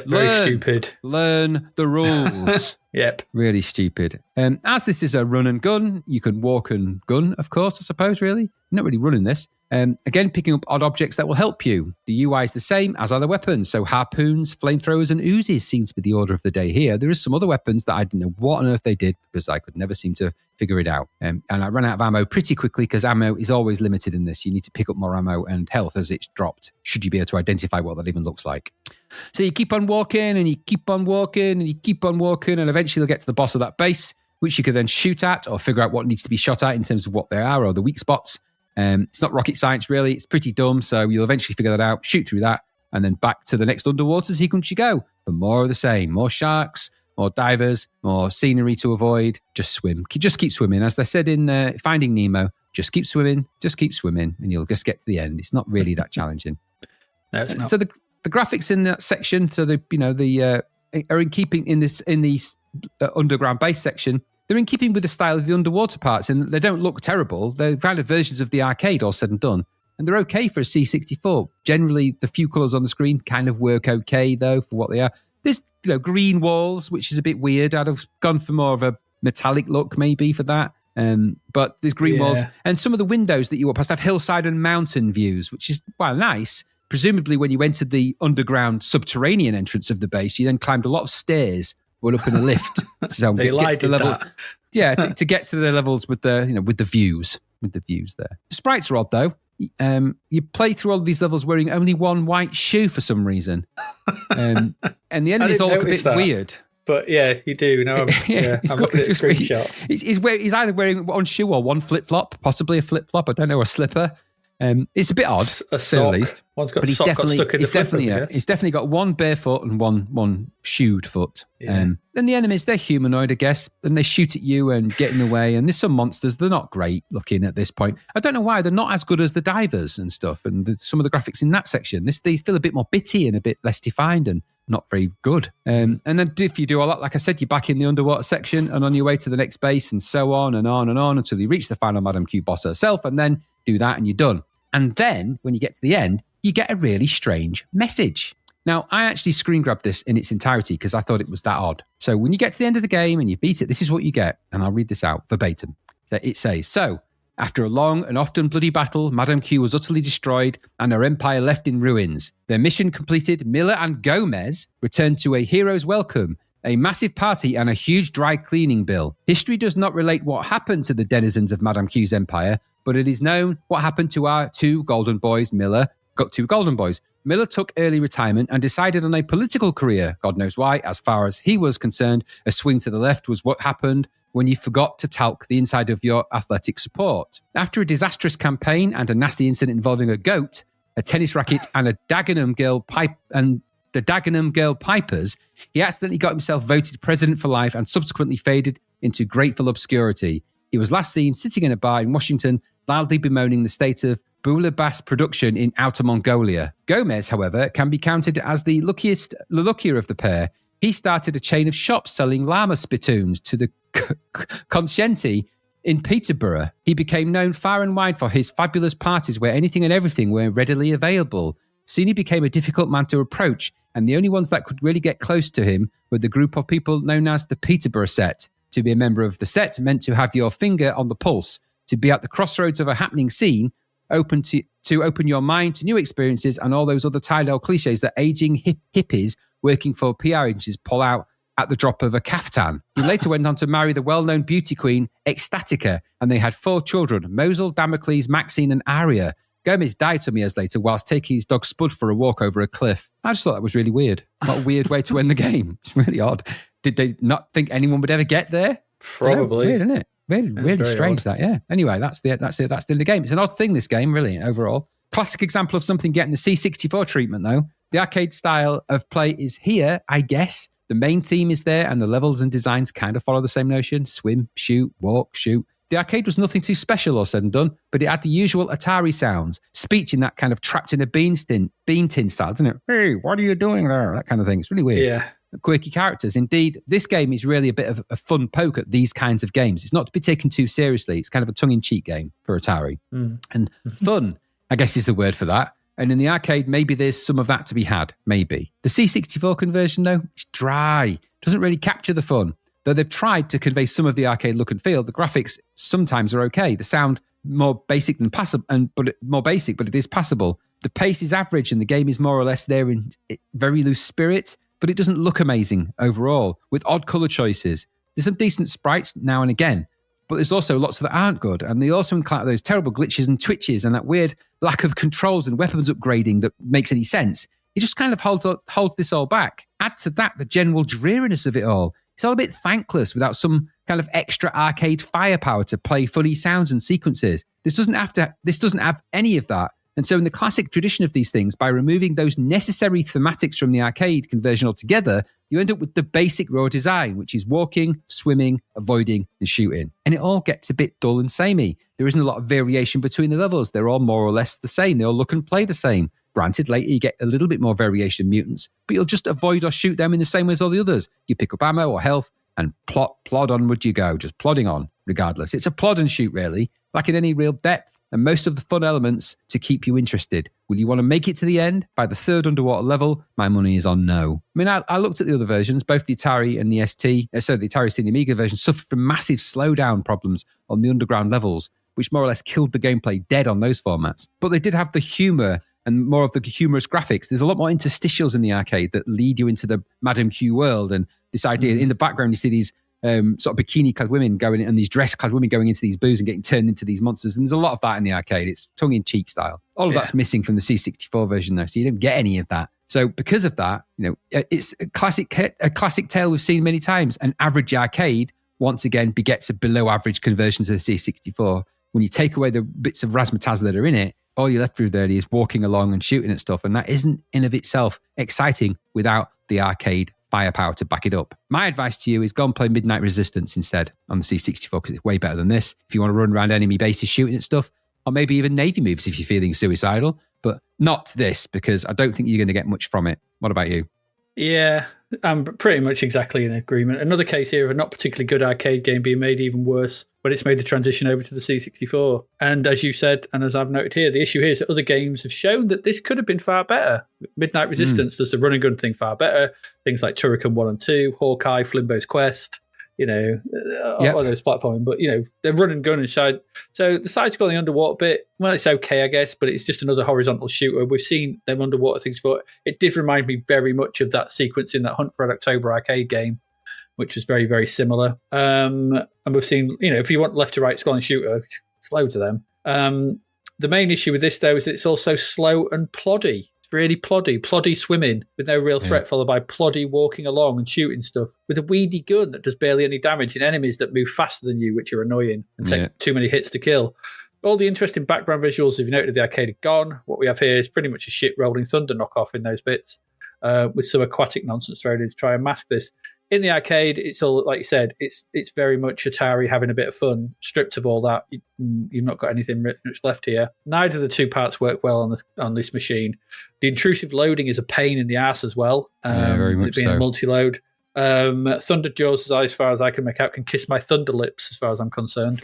Very stupid. Learn the rules. Yep. Really stupid. As this is a run and gun, you can walk and gun, of course, I suppose, really. You're not really running this. Again, picking up odd objects that will help you. The UI is the same as other weapons. So harpoons, flamethrowers, and Uzis seems to be the order of the day here. There is some other weapons that I didn't know what on earth they did, because I could never seem to figure it out. And I ran out of ammo pretty quickly, because ammo is always limited in this. You need to pick up more ammo and health as it's dropped, should you be able to identify what that even looks like. So you keep on walking, and you keep on walking, and you keep on walking, and eventually you'll get to the boss of that base, which you can then shoot at or figure out what needs to be shot at in terms of what they are or the weak spots. It's not rocket science, really. It's pretty dumb, so you'll eventually figure that out, shoot through that, and then back to the next underwater sequence you go. For more of the same. More sharks, more divers, more scenery to avoid. Just swim. Just keep swimming. As they said in Finding Nemo, just keep swimming, and you'll just get to the end. It's not really that challenging. No, it's not. So the graphics in that section, so are in keeping in these underground base section. They're in keeping with the style of the underwater parts, and they don't look terrible. They're kind of versions of the arcade, all said and done. And they're okay for a C64. Generally, the few colours on the screen kind of work okay, though, for what they are. There's green walls, which is a bit weird. I'd have gone for more of a metallic look, maybe, for that. But there's green walls. And some of the windows that you walk past have hillside and mountain views, which is, nice. Presumably, when you entered the underground subterranean entrance of the base, you then climbed a lot of stairs, went up in a lift. So they lied to the level. That. Yeah, to get to the levels with the with the views there. The sprites are odd though. You play through all of these levels wearing only one white shoe for some reason, and the enemies all look a bit weird. But yeah, you do. Now I'm looking at a screenshot. He's either wearing one shoe or one flip flop, possibly a flip flop. I don't know, a slipper. It's a bit odd, a sock. At least. One's got sock got stuck in the flippers, he's definitely got one bare foot and one shoed foot. Yeah. And the enemies, they're humanoid, I guess, and they shoot at you and get in the way. And there's some monsters, they're not great looking at this point. I don't know why, they're not as good as the divers and stuff. And some of the graphics in that section, they feel a bit more bitty and a bit less defined and not very good. And then if you do all that, like I said, you're back in the underwater section and on your way to the next base and so on and on and on until you reach the final Madame Q boss herself, and then do that and you're done. And then when you get to the end, you get a really strange message. Now, I actually screen grabbed this in its entirety because I thought it was that odd. So when you get to the end of the game and you beat it, this is what you get. And I'll read this out verbatim. It says, so after a long and often bloody battle, Madame Q was utterly destroyed and her empire left in ruins. Their mission completed, Miller and Gomez returned to a hero's welcome, a massive party and a huge dry cleaning bill. History does not relate what happened to the denizens of Madame Q's empire, but it is known what happened to our two golden boys. Miller took early retirement and decided on a political career. God knows why. As far as he was concerned, a swing to the left was what happened when you forgot to talc the inside of your athletic support. After a disastrous campaign and a nasty incident involving a goat, a tennis racket, and a Dagenham girl the Dagenham Girl Pipers, he accidentally got himself voted president for life and subsequently faded into grateful obscurity. He was last seen sitting in a bar in Washington, loudly bemoaning the state of Bulabas production in Outer Mongolia. Gomez, however, can be counted as the luckier of the pair. He started a chain of shops selling llama spittoons to the conscienti in Peterborough. He became known far and wide for his fabulous parties where anything and everything were readily available. Soon he became a difficult man to approach, and the only ones that could really get close to him were the group of people known as the Peterborough set. To be a member of the set meant to have your finger on the pulse, to be at the crossroads of a happening scene, open to open your mind to new experiences and all those other Tydale cliches that aging hippies working for PR agencies pull out at the drop of a caftan. He later went on to marry the well-known beauty queen Ecstatica, and they had 4 children, Mosel, Damocles, Maxine and Aria. Gomez died some years later whilst taking his dog Spud for a walk over a cliff. I just thought that was really weird. What a weird way to end the game. It's really odd. Did they not think anyone would ever get there? Probably. Weird, isn't it? Really strange odd. that, yeah. Anyway, that's it. That's the end of the game. It's an odd thing, this game, really, overall. Classic example of something getting the C64 treatment, though. The arcade style of play is here, I guess. The main theme is there, and the levels and designs kind of follow the same notion. Swim, shoot, walk, shoot. The arcade was nothing too special or said and done, but it had the usual Atari sounds, speech in that kind of trapped in a bean tin style, doesn't it? Hey, what are you doing there? That kind of thing. It's really weird. Yeah. Quirky characters. Indeed, this game is really a bit of a fun poke at these kinds of games. It's not to be taken too seriously. It's kind of a tongue-in-cheek game for Atari. And fun, I guess, is the word for that. And in the arcade, maybe there's some of that to be had. Maybe. The C64 conversion, though, it's dry. Doesn't really capture the fun. Though they've tried to convey some of the arcade look and feel, the graphics sometimes are okay. The sound more basic than passable, but it is passable. The pace is average, and the game is more or less there in very loose spirit, but it doesn't look amazing overall, with odd colour choices. There's some decent sprites now and again, but there's also lots that aren't good, and they also include those terrible glitches and twitches and that weird lack of controls and weapons upgrading that makes any sense. It just kind of holds this all back. Add to that the general dreariness of it all. It's all a bit thankless without some kind of extra arcade firepower to play funny sounds and sequences. This doesn't have any of that. And so in the classic tradition of these things, by removing those necessary thematics from the arcade conversion altogether, you end up with the basic raw design, which is walking, swimming, avoiding, and shooting. And it all gets a bit dull and samey. There isn't a lot of variation between the levels. They're all more or less the same. They all look and play the same. Granted, later you get a little bit more variation in mutants, but you'll just avoid or shoot them in the same way as all the others. You pick up ammo or health and plod onward you go, just plodding on, regardless. It's a plod and shoot, really, like in any real depth, and most of the fun elements to keep you interested. Will you want to make it to the end? By the 3rd underwater level, my money is on no. I mean, I looked at the other versions, both the Atari and the ST, the Atari ST and the Amiga version suffered from massive slowdown problems on the underground levels, which more or less killed the gameplay dead on those formats. But they did have the humour and more of the humorous graphics. There's a lot more interstitials in the arcade that lead you into the Madame Q world, and this idea in the background you see these sort of bikini-clad women going in, and these dress-clad women going into these booths and getting turned into these monsters. And there's a lot of that in the arcade. It's tongue-in-cheek style. All of that's missing from the C64 version, though, so you don't get any of that. So because of that, it's a classic tale we've seen many times. An average arcade, once again, begets a below-average conversion to the C64. When you take away the bits of razzmatazz that are in it, all you're left with there is walking along and shooting at stuff, and that isn't in of itself exciting without the arcade firepower to back it up. My advice to you is go and play Midnight Resistance instead on the C64, because it's way better than this. If you want to run around enemy bases shooting at stuff, or maybe even Navy moves if you're feeling suicidal, but not this, because I don't think you're going to get much from it. What about you? Yeah, I'm pretty much exactly in agreement. Another case here of a not particularly good arcade game being made even worse when it's made the transition over to the C64. And as you said, and as I've noted here, the issue here is that other games have shown that this could have been far better. Midnight Resistance does the run and gun thing far better. Things like Turrican 1 and 2, Hawkeye, Flimbo's Quest, all those platforming, but they're run and gun and side. So the side-scrolling underwater bit, well, it's okay, I guess, but it's just another horizontal shooter. We've seen them underwater things before. It did remind me very much of that sequence in that Hunt for Red October arcade game, which was very, very similar. And we've seen, if you want left to right scrolling shooter, it's loads of them. The main issue with this, though, is that it's also slow and ploddy. Really ploddy swimming with no real threat, followed by ploddy walking along and shooting stuff with a weedy gun that does barely any damage in enemies that move faster than you, which are annoying and take too many hits to kill. All the interesting background visuals, if you noted, the arcade are gone. What we have here is pretty much a shit Rolling Thunder knockoff in those bits, with some aquatic nonsense thrown in to try and mask this. in the arcade, it's all, like you said, it's very much Atari having a bit of fun. Stripped of all that, you've not got anything much left here. Neither of the two parts work well on this machine. The intrusive loading is a pain in the ass as well. Very much being so. a multi-load. Thunderjaws, as far as I can make out, can kiss my thunder lips, as far as I'm concerned.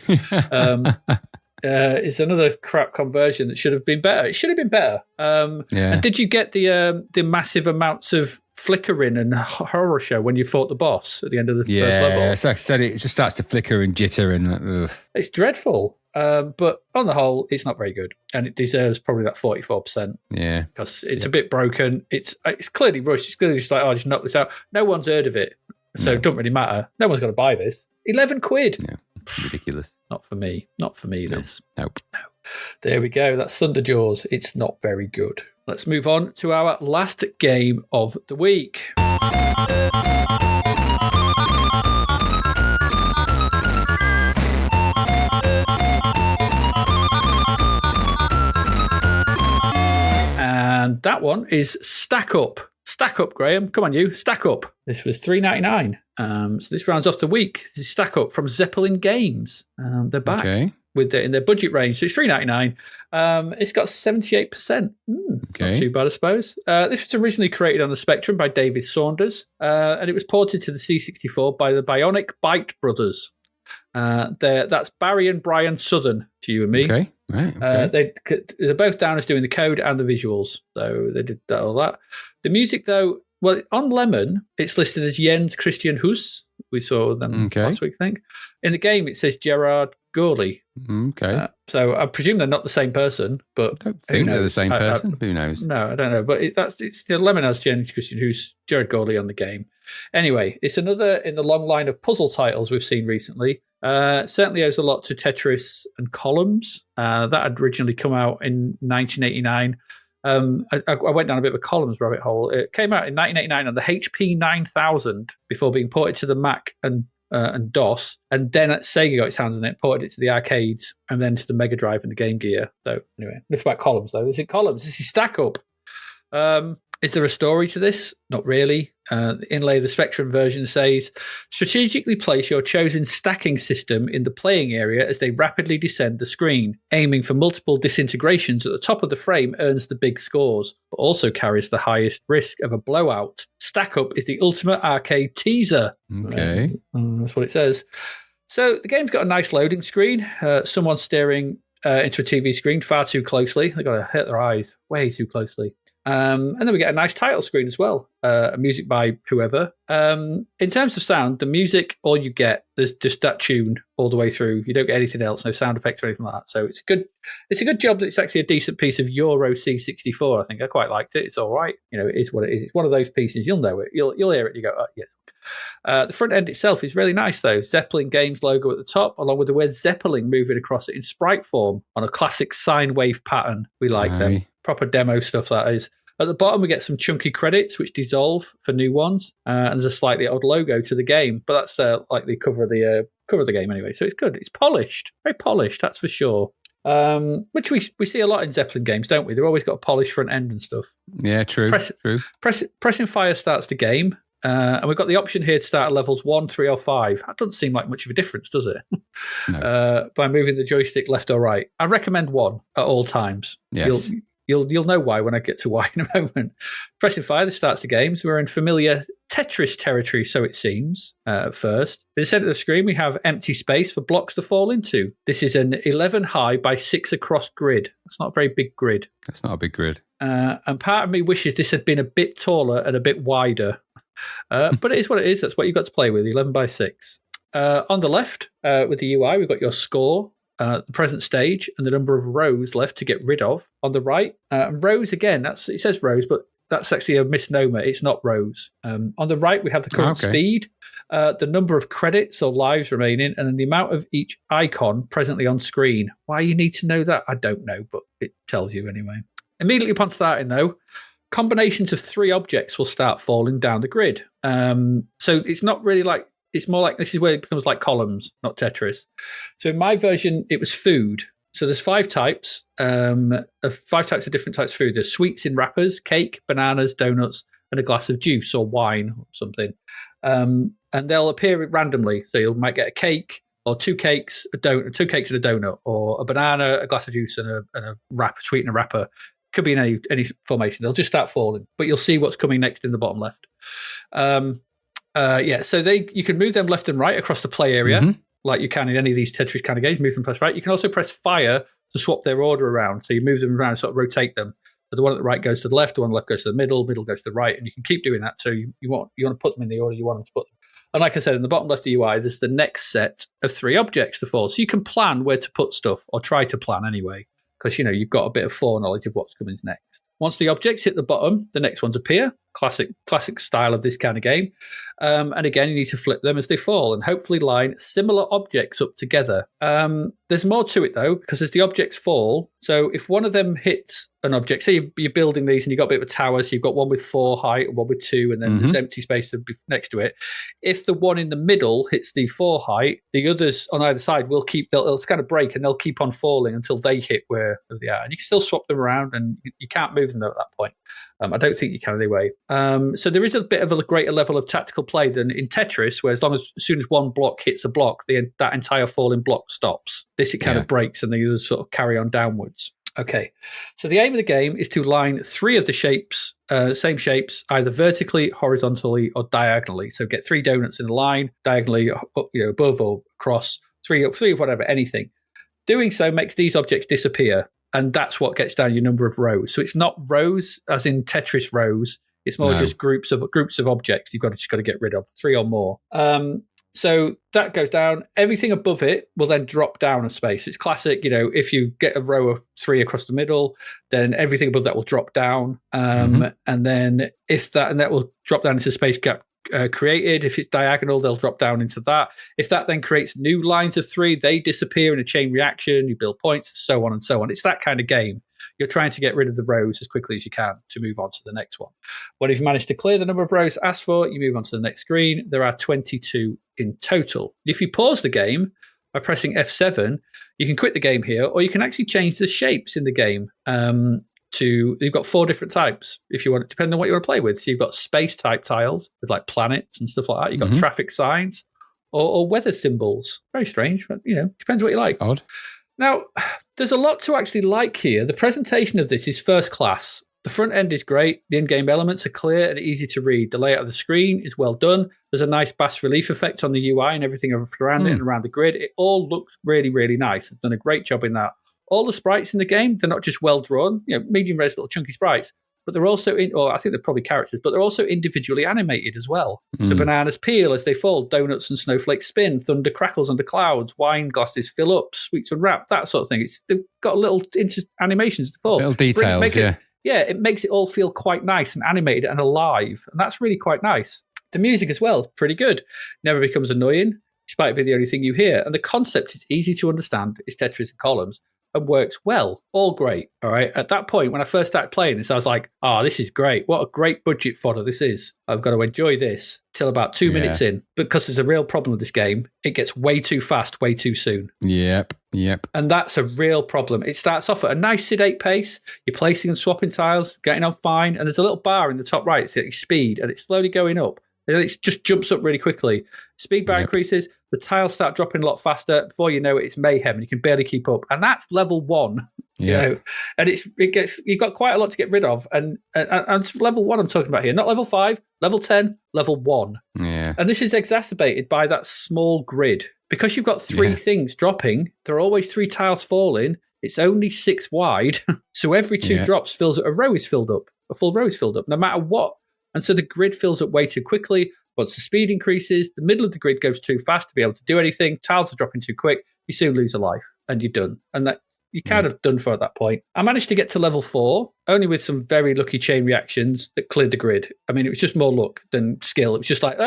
It's another crap conversion that should have been better. It should have been better. And did you get the massive amounts of flickering and horror show when you fought the boss at the end of the first level? Yeah, so like I said, it just starts to flicker and jitter, and it's dreadful. But on the whole, it's not very good, and it deserves probably that 44%. Yeah, because it's a bit broken. It's clearly rushed. It's clearly just like, just knock this out. No one's heard of it, so it doesn't really matter. No one's going to buy this. 11 quid. Yeah, ridiculous. Not for me. Not for me. This. Nope. No. There we go. That's Thunderjaws. It's not very good. Let's move on to our last game of the week. And that one is Stack Up. Stack Up, Graham. Come on, you. Stack Up. This was $3.99. So this rounds off the week. This is Stack Up from Zeppelin Games. They're back in their budget range. So it's $3.99. It's got 78%. Not too bad, I suppose. This was originally created on the Spectrum by David Saunders, and it was ported to the C64 by the Bionic Byte brothers. That's Barry and Brian Southern to you and me. Okay. Right. Okay. They're both down as doing the code and the visuals, so they did all that. The music, though, well, on Lemon, it's listed as Jens Christian Huss. We saw them last week, I think. In the game, it says Gerard Gorley. Okay. So I presume they're not the same person, but I don't think they're the same person. Who knows? No, I don't know. But it's Lemon has Jens Christian Huss, Gerard Gorley on the game. Anyway, it's another in the long line of puzzle titles we've seen recently. Certainly owes a lot to Tetris and Columns. That had originally come out in 1989. I went down a bit of a Columns rabbit hole. It came out in 1989 on the HP 9000 before being ported to the Mac and DOS. And then Sega got its hands on it, ported it to the arcades, and then to the Mega Drive and the Game Gear. So anyway, enough about Columns, though. This is Columns. This is Stack Up. Is there a story to this? Not really. The inlay of the Spectrum version says, strategically place your chosen stacking system in the playing area as they rapidly descend the screen. Aiming for multiple disintegrations at the top of the frame earns the big scores, but also carries the highest risk of a blowout. Stack Up is the ultimate arcade teaser. Okay. That's what it says. So the game's got a nice loading screen. Someone staring into a TV screen far too closely. They've got to hit their eyes way too closely. And then we get a nice title screen as well. Music by whoever. In terms of sound, the music, all you get, there's just that tune all the way through. You don't get anything else, no sound effects or anything like that. So it's a good job that it's actually a decent piece of Euro C64. I think I quite liked it. It's all right. It is what it is. It's one of those pieces. You'll know it. You'll hear it. You go, oh, yes. The front end itself is really nice, though. Zeppelin Games logo at the top, along with the word Zeppelin moving across it in sprite form on a classic sine wave pattern. We like them. Proper demo stuff, that is. At the bottom, we get some chunky credits, which dissolve for new ones, and there's a slightly odd logo to the game, but that's like the cover of the game anyway. So it's good. It's polished, very polished, that's for sure. Which we see a lot in Zeppelin games, don't we? They've always got a polished front end and stuff. Yeah, true. Pressing fire starts the game, and we've got the option here to start at levels 1, 3, or 5. That doesn't seem like much of a difference, does it? No. By moving the joystick left or right. I recommend 1 at all times. Yes. You'll know why when I get to why in a moment. Pressing fire, this starts the game. So we're in familiar Tetris territory, so it seems, at first. In the center of the screen, we have empty space for blocks to fall into. This is an 11 high by 6 across grid. That's not a very big grid. That's not a big grid. And part of me wishes this had been a bit taller and a bit wider. But it is what it is. That's what you've got to play with, 11 by 6. On the left, with the UI, we've got your score, the present stage, and the number of rows left to get rid of. On the right, rows again, it says rows, but that's actually a misnomer. It's not rows. On the right, we have the current speed, the number of credits or lives remaining, and then the amount of each icon presently on screen. Why you need to know that, I don't know, but it tells you anyway. Immediately upon starting, though, combinations of 3 objects will start falling down the grid. So it's not really like, it's more like, this is where it becomes like Columns, not Tetris. So in my version, it was food. So there's 5 types, of 5 types of different types of food. There's sweets in wrappers, cake, bananas, donuts, and a glass of juice or wine or something. And they'll appear randomly. So you might get a cake or two cakes, two cakes and a donut, or a banana, a glass of juice, and a wrapper, sweetener wrapper. Could be in any formation. They'll just start falling, but you'll see what's coming next in the bottom left. So you can move them left and right across the play area, like you can in any of these Tetris kind of games. Move them press right. You can also press fire to swap their order around. So you move them around and sort of rotate them. So the one at the right goes to the left, the one on the left goes to the middle goes to the right, and you can keep doing that. So you want to put them in the order you want them to put them. And like I said, in the bottom left of the UI, there's the next set of 3 objects to fall. So you can plan where to put stuff, or try to plan anyway, because you've got a bit of foreknowledge of what's coming next. Once the objects hit the bottom, the next ones appear. Classic style of this kind of game. And again, you need to flip them as they fall and hopefully line similar objects up together. There's more to it, though, because as the objects fall, so if one of them hits an object, say you're building these and you've got a bit of a tower, so you've got one with 4 height and one with 2, and then there's empty space next to it. If the one in the middle hits the 4 height, the others on either side will they'll kind of break and they'll keep on falling until they hit where they are. And you can still swap them around, and you can't move them though at that point. I don't think you can anyway. So there is a bit of a greater level of tactical play than in Tetris, where as soon as one block hits a block, that entire falling block stops. This it kind of breaks, and the others sort of carry on downwards. Okay, so the aim of the game is to line 3 of the shapes, same shapes, either vertically, horizontally, or diagonally. So get 3 donuts in a line, diagonally, above or across, 3 whatever, anything. Doing so makes these objects disappear, and that's what gets down your number of rows. So it's not rows as in Tetris rows. It's more just groups of objects you've just got to get rid of, 3 or more. So that goes down. Everything above it will then drop down a space. It's classic, if you get a row of 3 across the middle, then everything above that will drop down. And then that will drop down into space gap created. If it's diagonal, they'll drop down into that. If that then creates new lines of 3, they disappear in a chain reaction. You build points, so on and so on. It's that kind of game. You're trying to get rid of the rows as quickly as you can to move on to the next one. When you've managed to clear the number of rows asked for, you move on to the next screen. There are 22 in total. If you pause the game by pressing F7, you can quit the game here, or you can actually change the shapes in the game. You've got 4 different types if you want, depending on what you want to play with. So you've got space type tiles with like planets and stuff like that. You've got traffic signs or weather symbols. Very strange, but depends what you like. Odd. Now, there's a lot to actually like here. The presentation of this is first class. The front end is great. The in-game elements are clear and easy to read. The layout of the screen is well done. There's a nice bas relief effect on the UI and everything around it and around the grid. It all looks really, really nice. It's done a great job in that. All the sprites in the game, they're not just well drawn, medium res little chunky sprites, but they're also I think they're probably characters, but they're also individually animated as well. So bananas peel as they fall, donuts and snowflakes spin, thunder crackles under clouds, wine glasses fill up, sweets unwrap, that sort of thing. They've got little animations to fall. Little details, it makes it all feel quite nice and animated and alive, and that's really quite nice. The music as well, pretty good. Never becomes annoying, despite being the only thing you hear. And the concept is easy to understand. It's Tetris and columns. And works well. All great. All right. At that point, when I first started playing this, I was like, this is great. What a great budget fodder this is. I've got to enjoy this till about 2 minutes in. Because there's a real problem with this game. It gets way too fast, way too soon. Yep. And that's a real problem. It starts off at a nice sedate pace. You're placing and swapping tiles, getting on fine. And there's a little bar in the top right. It's at speed. And it's slowly going up. And it just jumps up really quickly. Speed bar increases. The tiles start dropping a lot faster. Before you know it, it's mayhem, and you can barely keep up. And that's level 1. And you've got quite a lot to get rid of. And level 1 I'm talking about here, not level 5, level 10, level 1. Yeah. And this is exacerbated by that small grid. Because you've got 3 things dropping, there are always 3 tiles falling. It's only 6 wide. So every 2 drops fills up. A row is filled up. A full row is filled up, no matter what. And so the grid fills up way too quickly. Once the speed increases, the middle of the grid goes too fast to be able to do anything. Tiles are dropping too quick. You soon lose a life, and you're done. And that you're kind of done for at that point. I managed to get to level 4, only with some very lucky chain reactions that cleared the grid. I mean, it was just more luck than skill. It was just like,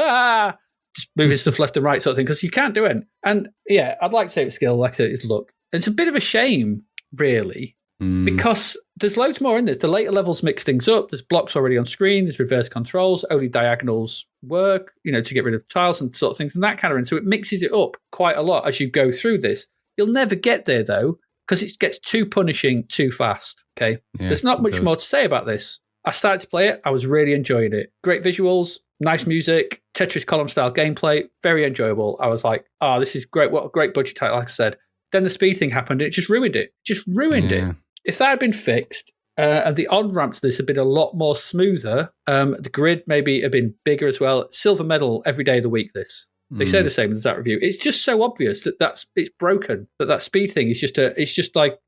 just moving stuff left and right sort of thing, because you can't do it. And I'd like to say it was skill, like I said, it's luck. And it's a bit of a shame, really, because there's loads more in this. The later levels mix things up. There's blocks already on screen. There's reverse controls. Only diagonals work, to get rid of tiles and sort of things and that kind of thing. So it mixes it up quite a lot as you go through this. You'll never get there, though, because it gets too punishing too fast. Okay, there's not much more to say about this. I started to play it. I was really enjoying it. Great visuals, nice music, Tetris column style gameplay, very enjoyable. I was like, oh, this is great. What a great budget title, like I said. Then the speed thing happened and it just ruined it. It. If that had been fixed, and the on-ramp to this had been a lot more smoother, the grid maybe had been bigger as well. Silver medal every day of the week, this. They say the same in that review. It's just so obvious that it's broken. That speed thing is it's just like,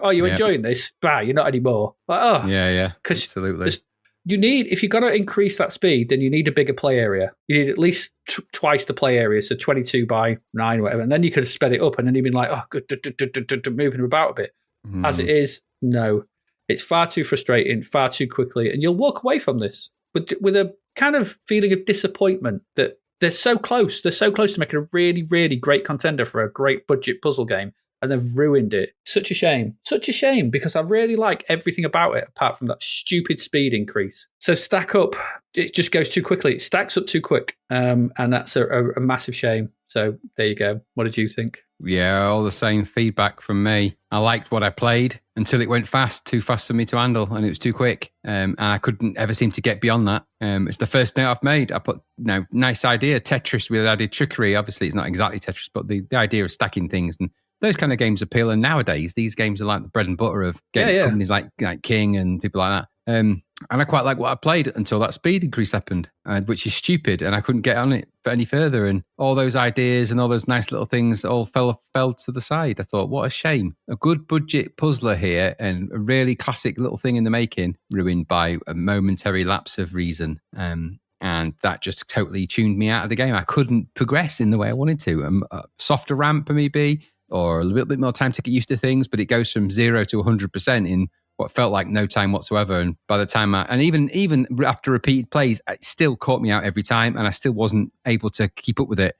are you enjoying this? Bah, you're not anymore. Like, oh, yeah, absolutely. You need, if you're going to increase that speed, then you need a bigger play area. You need at least twice the play area, so 22 by 9, whatever. And then you could have sped it up, and then you'd been like, oh, good, moving about a bit. As it is, no. It's far too frustrating, far too quickly, and you'll walk away from this with a kind of feeling of disappointment that they're so close. They're so close to making a really, really great contender for a great budget puzzle game, and they've ruined it. Such a shame. Such a shame, because I really like everything about it, apart from that stupid speed increase. So Stack Up, it just goes too quickly. It stacks up too quick, and that's a massive shame. So there you go. What did you think? Yeah, all the same feedback from me. I liked what I played until it went too fast for me to handle, and it was too quick. And I couldn't ever seem to get beyond that. It's the first note I've made. I put, nice idea, Tetris with added trickery. Obviously, it's not exactly Tetris, but the idea of stacking things and those kind of games appeal. And nowadays, these games are like the bread and butter of companies like King and people like that. And I quite like what I played until that speed increase happened, which is stupid, and I couldn't get on it any further. And all those ideas and all those nice little things all fell to the side. I thought, what a shame. A good budget puzzler here and a really classic little thing in the making, ruined by a momentary lapse of reason. And that just totally tuned me out of the game. I couldn't progress in the way I wanted to. A softer ramp maybe, or a little bit more time to get used to things, but it goes from 0 to 100% in what felt like no time whatsoever. And by the time even after repeated plays, it still caught me out every time, and I still wasn't able to keep up with it.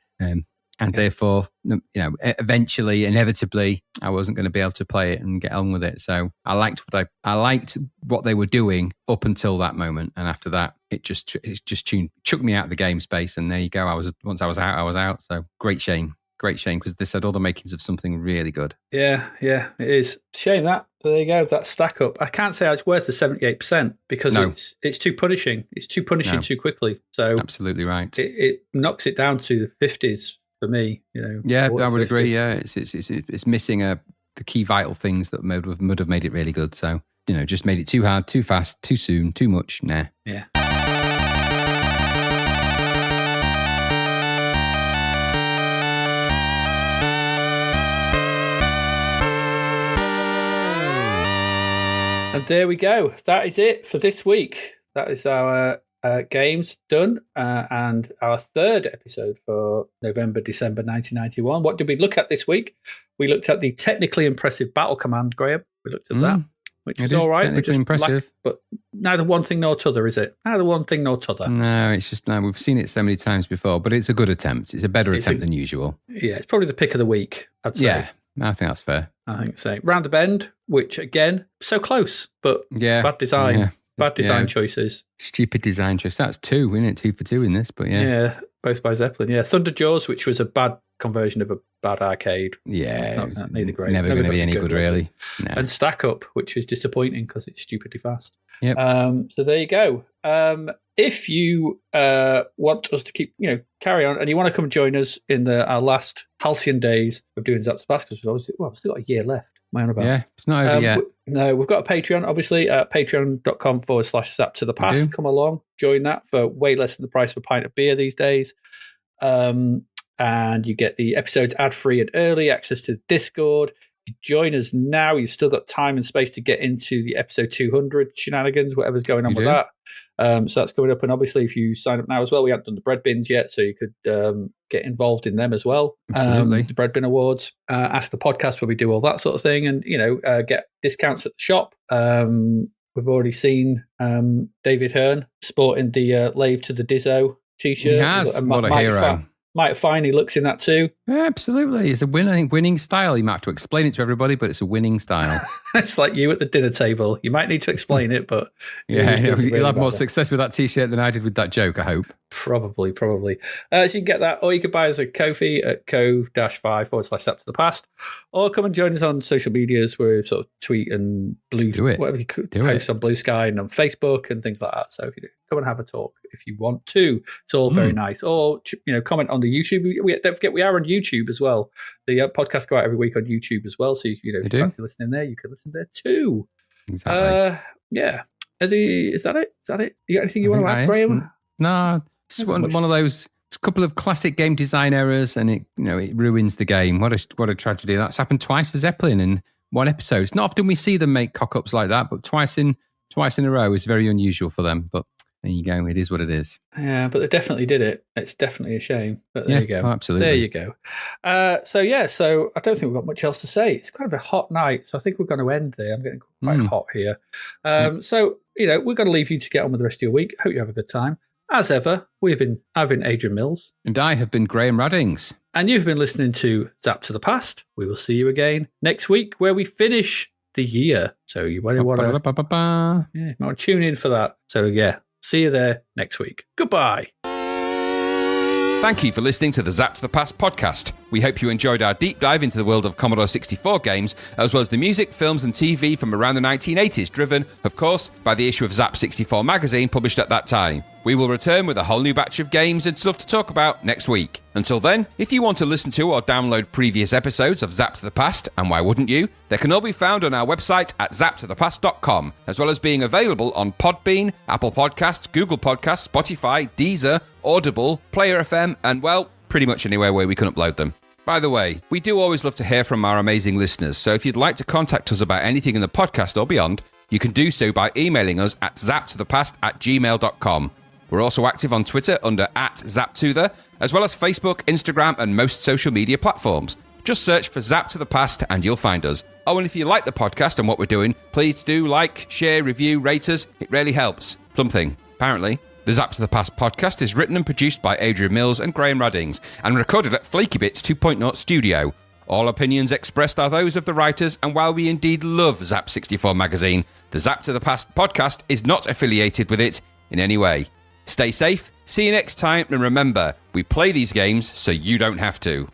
Therefore, eventually, inevitably, I wasn't going to be able to play it and get on with it. So I liked what they were doing up until that moment, and after that, it just chucked me out of the game space. And there you go. Once I was out. So great shame, because this had all the makings of something really good. Yeah, it is. Shame that. So there you go. That Stack Up. I can't say it's worth the 78% because it's too punishing. It's too punishing too quickly. So absolutely right. It knocks it down to the 50s for me. Yeah, I would agree. Yeah, it's missing the key vital things that would have made it really good. So just made it too hard, too fast, too soon, too much. Nah. Yeah. And there we go. That is it for this week. That is our games done, and our third episode for November, December 1991. What did we look at this week? We looked at the technically impressive Battle Command, Graham. We looked at that, which is all right. Technically impressive. But neither one thing nor t'other, is it? Neither one thing nor t'other. No, it's just, we've seen it so many times before, but it's a good attempt. It's a better attempt than usual. Yeah, it's probably the pick of the week, I'd say. Yeah, I think that's fair. I think so. Round the Bend, which again, so close, but bad design. Yeah. Bad design choices. Stupid design choice. That's 2, isn't it? 2 for 2 in this, but yeah. Yeah, both by Zeppelin. Yeah, Thunderjaws, which was a bad conversion of a bad arcade. Yeah. Neither great. Never going to be any good, really. No. And Stack Up, which is disappointing because it's stupidly fast. Yep. So there you go. If you want us to keep, carry on, and you want to come and join us in our last halcyon days of doing Zapped to Pass, because we've still got a year left. Yeah, it's not over yet. No, we've got a Patreon, obviously, at patreon.com/Zapped to the Pass. Come along, join that for way less than the price of a pint of beer these days. And you get the episodes ad-free and early, access to Discord. If you join us now, you've still got time and space to get into the episode 200 shenanigans, whatever's going on with that. So that's coming up. And obviously, if you sign up now as well, we haven't done the bread bins yet, so you could get involved in them as well. Absolutely. The bread bin awards, ask the podcast where we do all that sort of thing, and get discounts at the shop. We've already seen David Hearn sporting the Lave to the Dizzo t-shirt. He has. What a hero. Might find he looks in that too. Absolutely. It's a winning style. You might have to explain it to everybody, but it's a winning style. It's like you at the dinner table. You might need to explain it, but... Yeah, you'll have more success with that T-shirt than I did with that joke, I hope. Probably. So you can get that, or you can buy us a Ko-fi at ko-fi/Zapped to the Past, or come and join us on social medias where we sort of tweet and whatever you post on Blue Sky and on Facebook and things like that. So if you do, come and have a talk if you want to. It's all very nice. Or comment on the YouTube. Don't forget we are on YouTube as well. The podcast go out every week on YouTube as well. So if you fancy listening there, you can listen there too. Exactly. Yeah. Is that it? You got anything you want to add, Graham? No. It's one of those. It's a couple of classic game design errors, and it ruins the game. What a tragedy! That's happened twice for Zeppelin in one episode. It's not often we see them make cock-ups like that, but twice in a row is very unusual for them. But there you go. It is what it is. Yeah, but they definitely did it. It's definitely a shame. But there you go. Oh, absolutely. There you go. So I don't think we've got much else to say. It's kind of a hot night, so I think we're going to end there. I'm getting quite hot here. So we're going to leave you to get on with the rest of your week. Hope you have a good time. As ever, I've been Adrian Mills. And I have been Graham Raddings. And you've been listening to Zapped to the Past. We will see you again next week where we finish the year. So you might want to tune in for that. So see you there next week. Goodbye. Thank you for listening to the Zapped to the Past podcast. We hope you enjoyed our deep dive into the world of Commodore 64 games, as well as the music, films and TV from around the 1980s, driven, of course, by the issue of Zapped 64 magazine published at that time. We will return with a whole new batch of games and stuff to talk about next week. Until then, if you want to listen to or download previous episodes of Zapped to the Past, and why wouldn't you, they can all be found on our website at zappedtothepast.com, as well as being available on Podbean, Apple Podcasts, Google Podcasts, Spotify, Deezer, Audible, Player FM, and, well, pretty much anywhere where we can upload them. By the way, we do always love to hear from our amazing listeners, so if you'd like to contact us about anything in the podcast or beyond, you can do so by emailing us at zappedtothepast@gmail.com. We're also active on Twitter under @ZapTother, as well as Facebook, Instagram, and most social media platforms. Just search for Zapped to the Past and you'll find us. Oh, and if you like the podcast and what we're doing, please do like, share, review, rate us. It really helps. Something, apparently. The Zapped to the Past podcast is written and produced by Adrian Mills and Graham Raddings, and recorded at Flaky Bits 2.0 Studio. All opinions expressed are those of the writers, and while we indeed love Zapped 64 magazine, the Zapped to the Past podcast is not affiliated with it in any way. Stay safe, see you next time, and remember, we play these games so you don't have to.